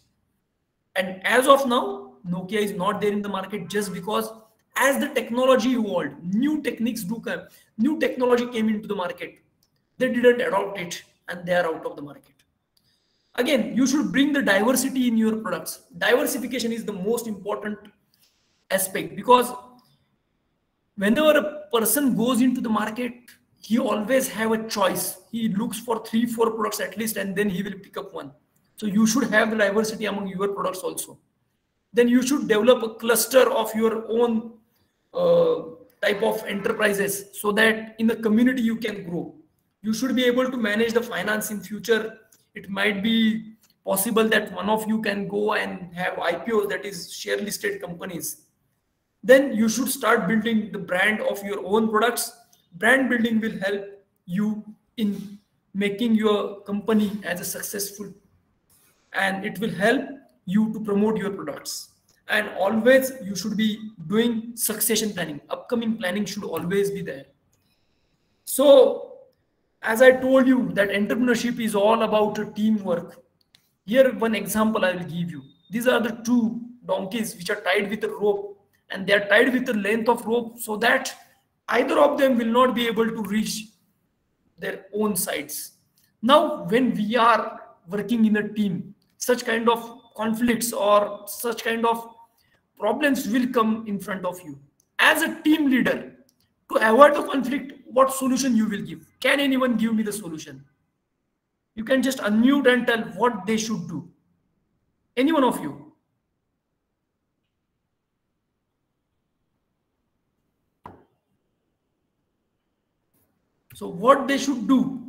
And as of now, Nokia is not there in the market just because as the technology evolved, new technology came into the market. They didn't adopt it and they are out of the market. Again, you should bring the diversity in your products. Diversification is the most important aspect, because whenever a person goes into the market, he always have a choice. He looks for 3-4 products at least, and then he will pick up one. So you should have the diversity among your products also. Then you should develop a cluster of your own type of enterprises, so that in the community you can grow. You should be able to manage the finance in future. It might be possible that one of you can go and have IPOs, that is share listed companies. Then you should start building the brand of your own products. Brand building will help you in making your company as a successful, and it will help you to promote your products. And always you should be doing succession planning. Upcoming planning should always be there. So as I told you that entrepreneurship is all about a teamwork. Here one example I will give you. These are the 2 donkeys which are tied with a rope, and they are tied with a length of rope so that either of them will not be able to reach their own sides. Now, when we are working in a team, such kind of conflicts or such kind of problems will come in front of you. As a team leader, to avoid the conflict, what solution you will give. Can anyone give me the solution? You can just unmute and tell what they should do. Any one of you. So what they should do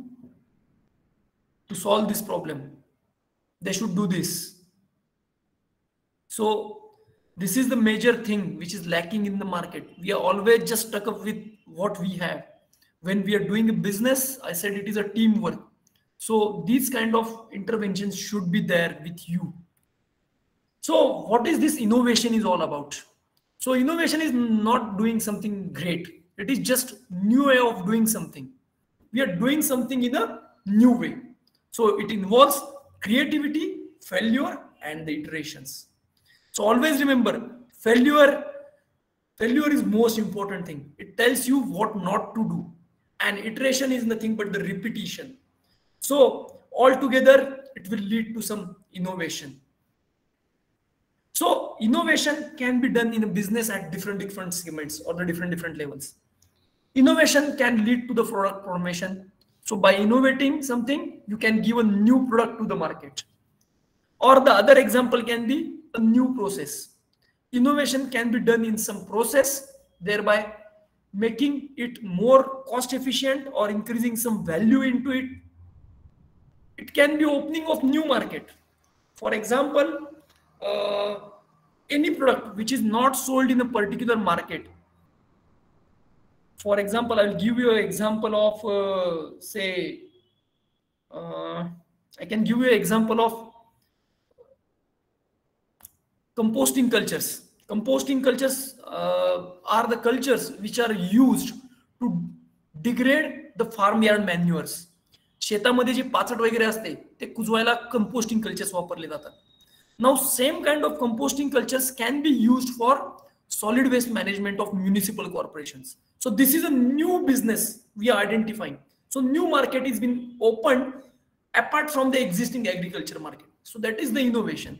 to solve this problem? They should do this. So this is the major thing which is lacking in the market. We are always just stuck up with what we have. When we are doing a business, I said it is a teamwork. So these kind of interventions should be there with you. So what is this innovation is all about? So innovation is not doing something great. It is just new way of doing something. We are doing something in a new way. So it involves creativity, failure, and the iterations. So always remember, failure is most important thing. It tells you what not to do. And iteration is nothing but the repetition. So altogether, it will lead to some innovation. So innovation can be done in a business at different segments or the different levels. Innovation can lead to the product formation. So by innovating something, you can give a new product to the market. Or the other example can be a new process. Innovation can be done in some process, thereby making it more cost efficient or increasing some value into it. It can be opening of new market. For example, any product which is not sold in a particular market. For example, I'll give you an example of I can give you an example of composting cultures. Composting cultures are the cultures which are used to degrade the farmyard manures. शेतामध्ये जे पाचट वगैरे असते ते कुजवायला composting cultures वापरले जातात. Now same kind of composting cultures can be used for solid waste management of municipal corporations. So this is a new business we are identifying. So new market is been opened apart from the existing agriculture market. So that is the innovation.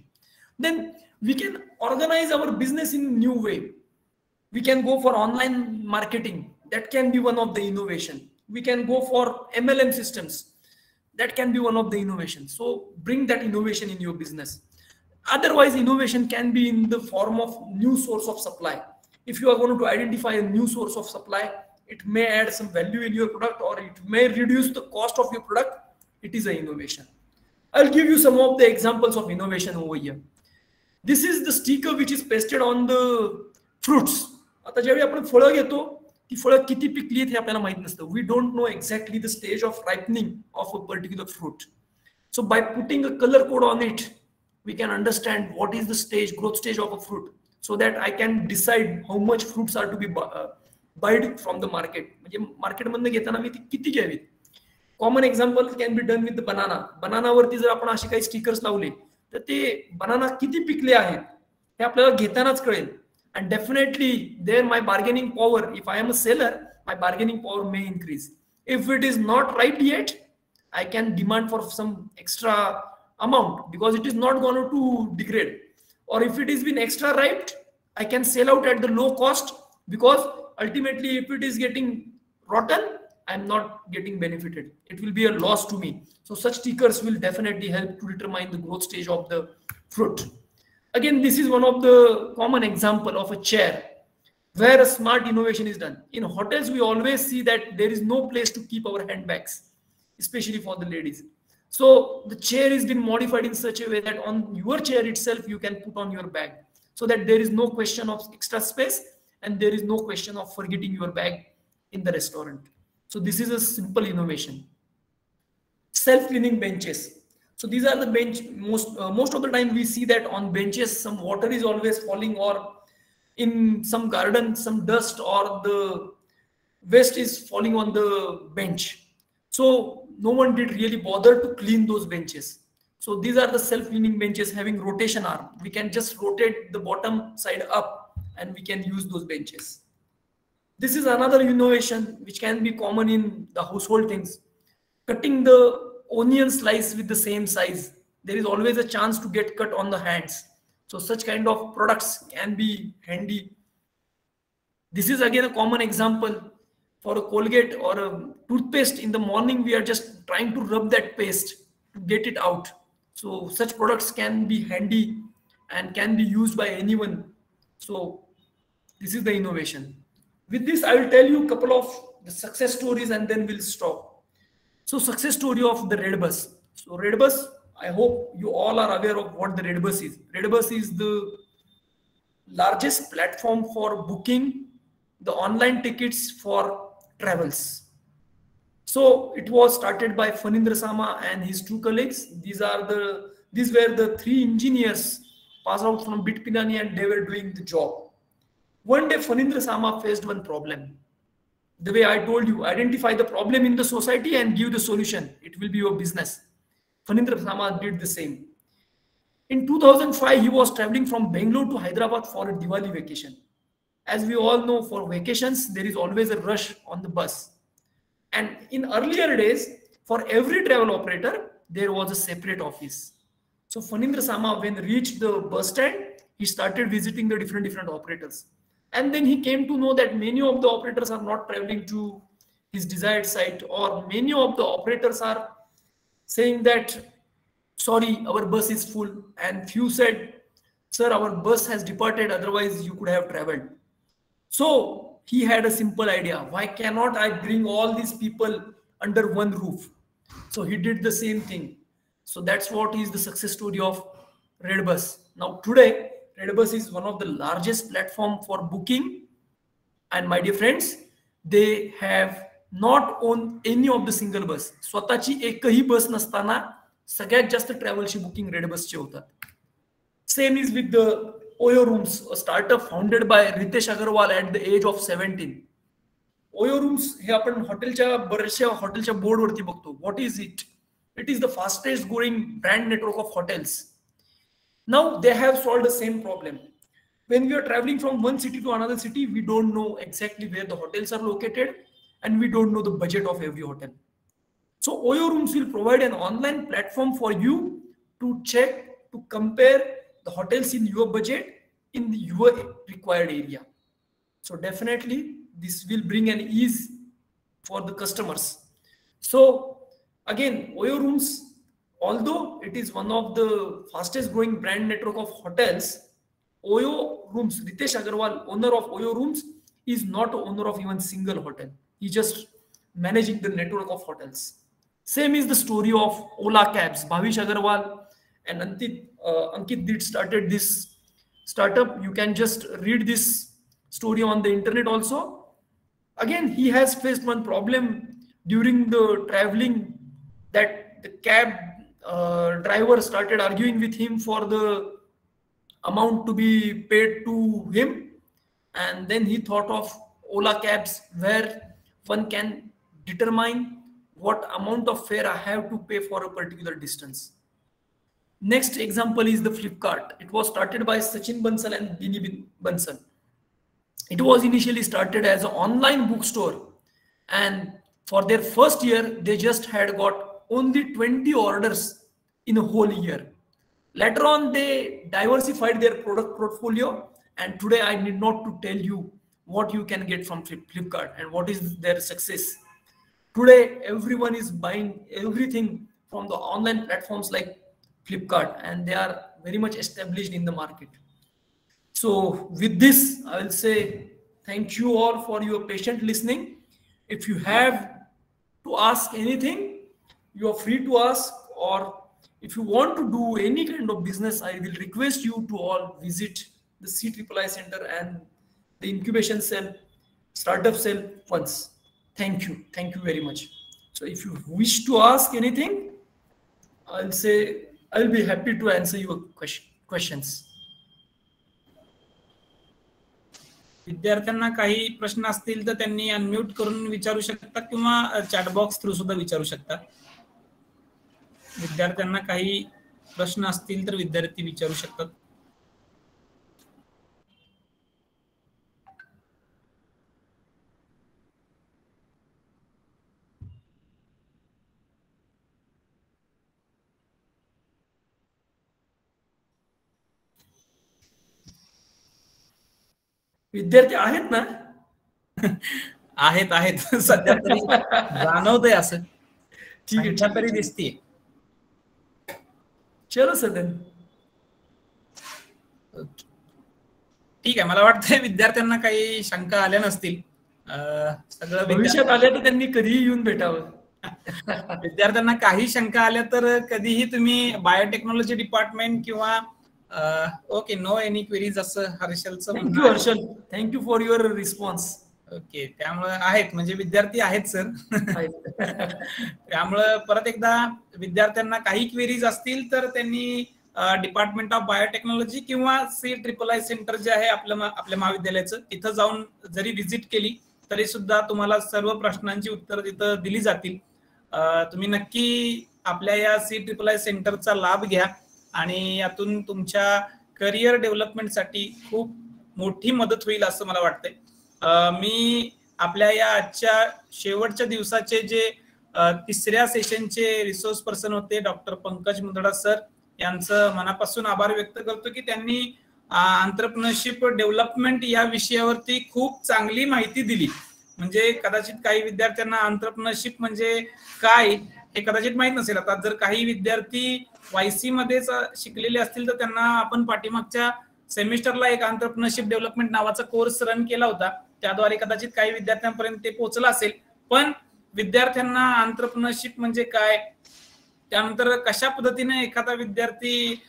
Then we can organize our business in a new way. We can go for online marketing. That can be one of the innovation. We can go for MLM systems. That can be one of the innovations. So bring that innovation in your business. Otherwise, innovation can be in the form of new source of supply. If you are going to identify a new source of supply, it may add some value in your product or it may reduce the cost of your product. It is an innovation. I'll give you some of the examples of innovation over here. This is the sticker which is pasted on the fruits. आता ज्यावेळी आपण फळं घेतो ती फळं किती पिकली आहेत हे आपल्याला माहित नसतं. We don't know exactly the stage of ripening of a particular fruit. So by putting a color code on it, we can understand what is the stage, growth stage of a fruit, so that I can decide how much fruits are to be bought from the market. म्हणजे market मधून घेताना मी ती किती घ्यावीत. Common example can be done with the banana. बनानावरती जर आपण असे काही स्टिकर्स लावले तर ते बनाना किती पिकले आहेत हे आपल्याला घेतानाच कळेल. And definitely there my bargaining power, if I am a seller, my bargaining power may increase. If it is not ripe yet, I can demand for some extra amount because it is not going to degrade. Or if it has been extra ripe, I can sell out at the low cost because ultimately if it is getting rotten, I'm not getting benefited. It will be a loss to me. So such stickers will definitely help to determine the growth stage of the fruit. Again, this is one of the common example of a chair where a smart innovation is done. In hotels, we always see that there is no place to keep our handbags, especially for the ladies. So the chair is been modified in such a way that on your chair itself, you can put on your bag so that there is no question of extra space and there is no question of forgetting your bag in the restaurant. So this is a simple innovation. Self-cleaning benches. So these are the bench, most of the time we see that on benches, some water is always falling or in some garden, some dust or the waste is falling on the bench. So no one did really bother to clean those benches. So these are the self-cleaning benches having rotation arm. We can just rotate the bottom side up and we can use those benches. This is another innovation which can be common in the household things. Cutting the onion slice with the same size. There is always a chance to get cut on the hands. So such kind of products can be handy. This is again a common example. for a Colgate or a toothpaste in the morning, we are just trying to rub that paste to get it out. So such products can be handy and can be used by anyone. So this is the innovation. With this, I will tell you a couple of the success stories and then we'll stop. So success story of the Red Bus. So Red Bus, I hope you all are aware of what the Red Bus is. Red Bus is the largest platform for booking the online tickets for travels. So it was started by Fanindra Sama and his two colleagues. These were the three engineers passed out from Bit Pinani, and they were doing the job. One day Fanindra Sama faced one problem. The way I told you, identify the problem in the society and give the solution. It will be your business. Fanindra Sama did the same. In 2005, he was traveling from Bangalore to Hyderabad for a Diwali vacation. As we all know, for vacations, there is always a rush on the bus. And in earlier days, for every travel operator, there was a separate office. So Fanindra Sama, when reached the bus stand, he started visiting the different operators. And then he came to know that many of the operators are not traveling to his desired site, or many of the operators are saying that, sorry, our bus is full. And few said, sir, our bus has departed, otherwise you could have traveled. So he had a simple idea. Why cannot I bring all these people under one roof? So he did the same thing. So that's what is the success story of Red Bus. Now today, Red Bus is one of the largest platform for booking. And my dear friends, they have not owned any of the single bus. स्वतःची एकही बस नसताना सगळ्यात जास्त ट्रॅव्हलची booking red बसचे होतात. Same is with the Oyo Rooms, a startup founded by Ritesh Agarwal at the age of 17. Oyo Rooms हे आपण हॉटेलच्या बऱ्याचशा हॉटेलच्या बोर्डवरती बघतो. What is it? It is the fastest growing brand network of hotels. Now they have solved the same problem. When we are traveling from one city to another city, we don't know exactly where the hotels are located and we don't know the budget of every hotel. So Oyo Rooms will provide an online platform for you to check, to compare the hotels in your budget in your required area. So definitely this will bring an ease for the customers. So again, Oyo Rooms, although it is one of the fastest growing brand network of hotels, Oyo Rooms, Ritesh Agarwal, owner of Oyo Rooms, is not owner of even single hotel. He just managing the network of hotels. Same is the story of Ola Cabs. Bhavish Agarwal and Ankit did started this startup. You can just read this story on the internet also. Again, he has faced one problem during the traveling, that the cab driver started arguing with him for the amount to be paid to him. And then he thought of Ola Cabs, where one can determine what amount of fare I have to pay for a particular distance. Next example is the Flipkart. It was started by Sachin Bansal and Bini Bansal. It was initially started as an online bookstore, and for their first year, they just had got only 20 orders in a whole year. Later on, they diversified their product portfolio, and today I need not to tell you what you can get from Flipkart and what is their success. Today, everyone is buying everything from the online platforms like Flipkart, and they are very much established in the market. So with this, I will say thank you all for your patient listening. If you have to ask anything, you are free to ask, or if you want to do any kind of business, I will request you to all visit the CIII Center and the incubation cell, startup cell once. Thank you. Thank you very much. So if you wish to ask anything, I'll say I'll be happy to answer your questions. विद्यार्थ्यांना काही प्रश्न असतील तर त्यांनी unmute करून विचारू शकतात किंवा चॅट बॉक्स थ्रू सुद्धा विचारू शकतात. विद्यार्थ्यांना काही प्रश्न असतील तर विद्यार्थी विचारू शकतात. विद्यार्थी आहेत ना? आहेत आहेत सध्या तरी जाणवतंय असं, ठीक आहे, संख्या ठीक तरी आहे. दिसतीये. चलो सर देन. ठीक आहे, मला वाटतंय विद्यार्थ्यांना काही शंका आल्या नसतील. सगळं भविष्यात आले तर त्यांनी कधीही येऊन भेटावं. विद्यार्थ्यांना काही शंका आल्या तर कधीही तुम्ही बायोटेक्नॉलॉजी डिपार्टमेंट किंवा ओके नो एनी क्वेरीज असं हर्षलचं thank you Harshal, thank you for your response. Okay, त्यामुळे आहेत म्हणजे विद्यार्थी आहेत सर. त्यामुळं परत एकदा विद्यार्थ्यांना काही क्वेरीज असतील तर त्यांनी डिपार्टमेंट ऑफ बायोटेक्नॉलॉजी किंवा CIII सेंटर जे आहे आपल्या महाविद्यालयाचं, तिथं जाऊन जरी व्हिजिट केली तरी सुद्धा तुम्हाला सर्व प्रश्नांची उत्तरं तिथं दिली जातील. तुम्ही नक्की आपल्या या CIII सेंटरचा लाभ घ्या आणि यातून तुमच्या करिअर डेव्हलपमेंटसाठी खूप मोठी मदत होईल असं मला वाटतंय. मी आपल्या या आजच्या शेवटच्या दिवसाचे जे तिसऱ्या सेशनचे रिसोर्स पर्सन होते डॉक्टर पंकज मुंदडा सर, यांचं मनापासून आभार व्यक्त करतो की त्यांनी एंटरप्रेन्योरशिप डेव्हलपमेंट या विषयावरती खूप चांगली माहिती दिली. म्हणजे कदाचित काही विद्यार्थ्यांना एंटरप्रेन्योरशिप म्हणजे काय हे कदाचित माहित नसेल. आता जर काही विद्यार्थी YC मध्येच शिकलेले असतील तर त्यांना आपण पाठीमागच्या सेमिस्टरला एक एंटरप्रेन्योरशिप डेव्हलपमेंट नावाचा कोर्स रन केला होता, त्याद्वारे कदाचित काही विद्यार्थ्यांपर्यंत ते पोहोचलं असेल. पण विद्यार्थ्यांना एंटरप्रेन्योरशिप म्हणजे काय, त्यानंतर कशा पद्धतीने एखादा विद्यार्थी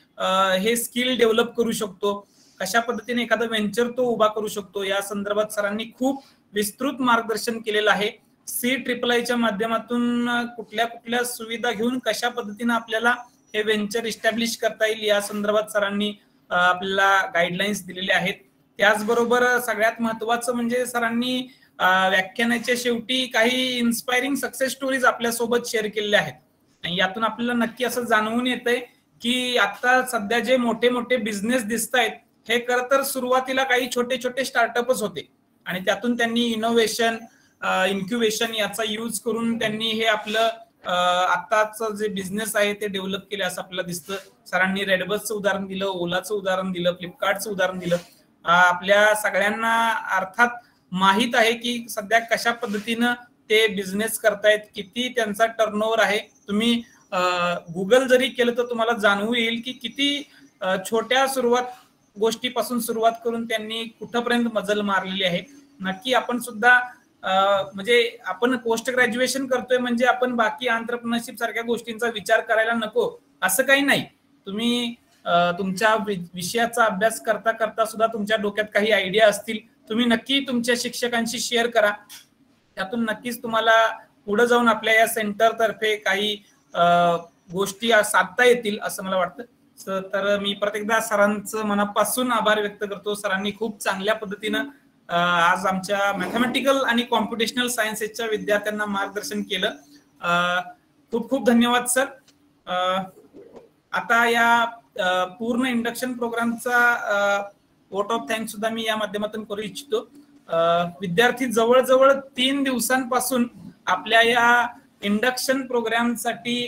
हे स्किल डेव्हलप करू शकतो, कशा पद्धतीने एखादा व्हेंचर तो उभा करू शकतो, या संदर्भात सरांनी खूप विस्तृत मार्गदर्शन केलेलं आहे. CIIIच्या माध्यमातून कुठल्या कुठल्या सुविधा घेऊन कशा पद्धतीने आपल्याला हे व्हेंचर इस्टॅब्लिश करता येईल या संदर्भात सरांनी आपल्याला गाईडलाईन्स दिलेले आहेत. त्याचबरोबर सगळ्यात महत्वाचं म्हणजे सरांनी व्याख्यानाच्या शेवटी काही इन्स्पायरिंग सक्सेस स्टोरीज आपल्यासोबत शेअर केलेल्या आहेत. आणि यातून आपल्याला नक्की असं जाणवून येतंय की आता सध्या जे मोठे मोठे बिझनेस दिसत आहेत हे खरं तर सुरुवातीला काही छोटे छोटे स्टार्टअपच होते आणि त्यातून त्यांनी इनोव्हेशन इन्क्युबेशन याचा यूज करून त्यांनी हे आपलं आताचं जे बिझनेस आहे ते डेव्हलप केले असं आपल्याला दिसतं. सरांनी रेडबसचं उदाहरण दिलं, ओलाचं उदाहरण दिलं, फ्लिपकार्टचं उदाहरण दिलं. आपल्या सगळ्यांना अर्थात माहित आहे की सध्या कशा पद्धतीनं ते बिझनेस करतायत, किती त्यांचा टर्नओव्हर आहे. तुम्ही गुगल जरी केलं तर तुम्हाला जाणवू येईल की किती छोट्या गोष्टीपासून सुरुवात करून त्यांनी कुठपर्यंत मजल मारलेली आहे. नक्की आपण सुद्धा म्हणजे आपण पोस्ट ग्रॅज्युएशन करतोय म्हणजे आपण बाकी एंटरप्रेन्योरशिप सारख्या गोष्टींचा विचार करायला नको असं काही नाही. तुम्ही तुमच्या विषयाचा अभ्यास करता करता सुद्धा तुमच्या डोक्यात काही आयडिया असतील, तुम्ही नक्की तुमच्या शिक्षकांशी शेअर करा. त्यातून नक्कीच तुम्हाला पुढे जाऊन आपल्या या सेंटर तर्फे काही गोष्टी साधता येतील असं मला वाटतं. तर मी परत एकदा सरांचं मनापासून आभार व्यक्त करतो. सरांनी खूप चांगल्या पद्धतीनं आज आमच्या मॅथमॅटिकल आणि कॉम्प्युटेशनल सायन्सेसच्या विद्यार्थ्यांना मार्गदर्शन केलं. खूप खूप धन्यवाद सर. आता या पूर्ण इंडक्शन प्रोग्रामचा वोट ऑफ थँक्स सुद्धा मी या माध्यमातून करू इच्छितो. विद्यार्थी जवळजवळ 3 दिवसांपासून आपल्या या इंडक्शन प्रोग्रामसाठी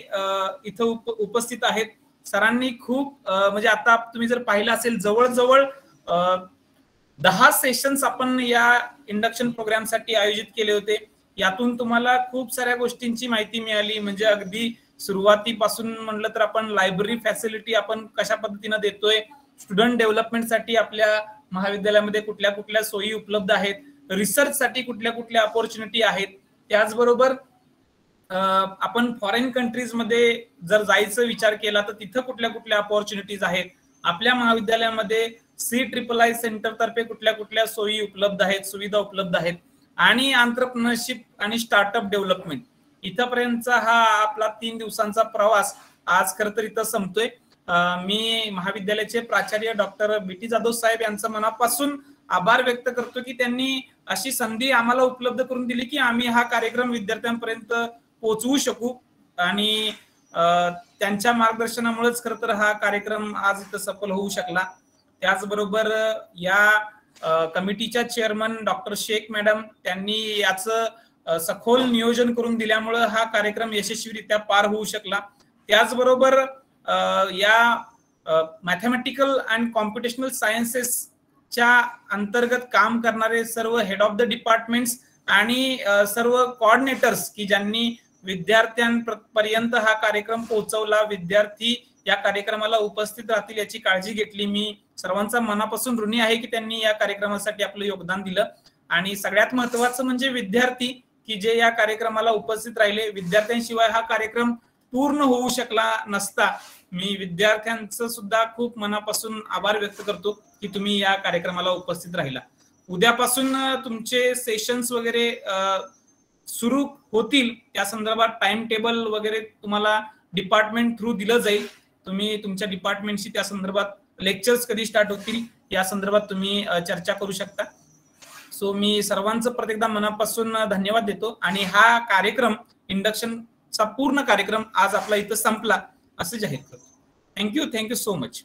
इथं उपस्थित आहेत. सरांनी खूप म्हणजे आता तुम्ही जर पाहिलं असेल जवळजवळ 10 सेशन्स आपण या इंडक्शन प्रोग्रामसाठी आयोजित केले होते. यातून तुम्हाला खूप साऱ्या गोष्टींची माहिती मिळाली. म्हणजे अगदी सुरुवातीपासून म्हणलं तर आपण लायब्ररी फॅसिलिटी आपण कशा पद्धतीने देतोय, स्टुडंट डेव्हलपमेंटसाठी आपल्या महाविद्यालयामध्ये कुठल्या कुठल्या सोयी उपलब्ध आहेत, रिसर्चसाठी कुठल्या कुठल्या अपॉर्च्युनिटी आहेत, त्याचबरोबर आपण फॉरेन कंट्रीजमध्ये जर जायचं विचार केला तर तिथं कुठल्या कुठल्या अपॉर्च्युनिटीज आहेत, आपल्या महाविद्यालयामध्ये CIII सेंटर तर्फे कुठल्या कुठल्या सोयी उपलब्ध आहेत, सुविधा उपलब्ध आहेत, आणि एंटरप्रेन्योरशिप आणि स्टार्टअप डेव्हलपमेंट इथपर्यंतचा हा आपला 3 दिवसांचा प्रवास आज खरं तर इथं संपतोय. मी महाविद्यालयाचे प्राचार्य डॉक्टर BT जाधव साहेब यांचं मनापासून आभार व्यक्त करतो की त्यांनी अशी संधी आम्हाला उपलब्ध करून दिली की आम्ही हा कार्यक्रम विद्यार्थ्यांपर्यंत पोहोचवू शकू. आणि त्यांच्या मार्गदर्शनामुळेच खरं तर हा कार्यक्रम आज इथं सफल होऊ शकला. त्याचबरोबर या कमिटीच्या चेअरमन डॉक्टर शेख मॅडम त्यांनी याचं सखोल नियोजन करून दिल्यामुळं हा कार्यक्रम यशस्वीरित्या पार होऊ शकला. त्याचबरोबर या मॅथमॅटिकल अँड कॉम्प्युटेशनल सायन्सेसच्या अंतर्गत काम करणारे सर्व हेड ऑफ द डिपार्टमेंट्स आणि सर्व कोऑर्डिनेटर्स की ज्यांनी विद्यार्थ्यांपर्यंत हा कार्यक्रम पोहोचवला, विद्यार्थी या कार्यक्रमाला उपस्थित राहतील याची काळजी घेतली. मी सर्वांचा मनापासून ऋणी आहे की त्यांनी या कार्यक्रमासाठी आपलं योगदान दिलं. आणि सगळ्यात महत्त्वाचं म्हणजे विद्यार्थी की जे या कार्यक्रमाला उपस्थित राहिले. विद्यार्थ्यांशिवाय हा कार्यक्रम पूर्ण होऊ शकला नसता. मी विद्यार्थ्यांचं सुद्धा खूप मनापासून आभार व्यक्त करतो की तुम्ही या कार्यक्रमाला उपस्थित राहिला. उद्यापासून तुमचे सेशन्स वगैरे सुरू होतील. त्या संदर्भात टाइम टेबल वगैरे तुम्हाला डिपार्टमेंट थ्रू दिलं जाईल. तुम्ही तुमच्या डिपार्टमेंटशी त्या संदर्भात लेक्चर्स कधी स्टार्ट होतील या संदर्भात तुम्ही चर्चा करू शकता. सो मी सर्वांचं प्रत्येकदा मनापासून धन्यवाद देतो आणि हा कार्यक्रम इंडक्शनचा पूर्ण कार्यक्रम आज आपला इथं संपला असं जाहीर करतो. Thank you so much.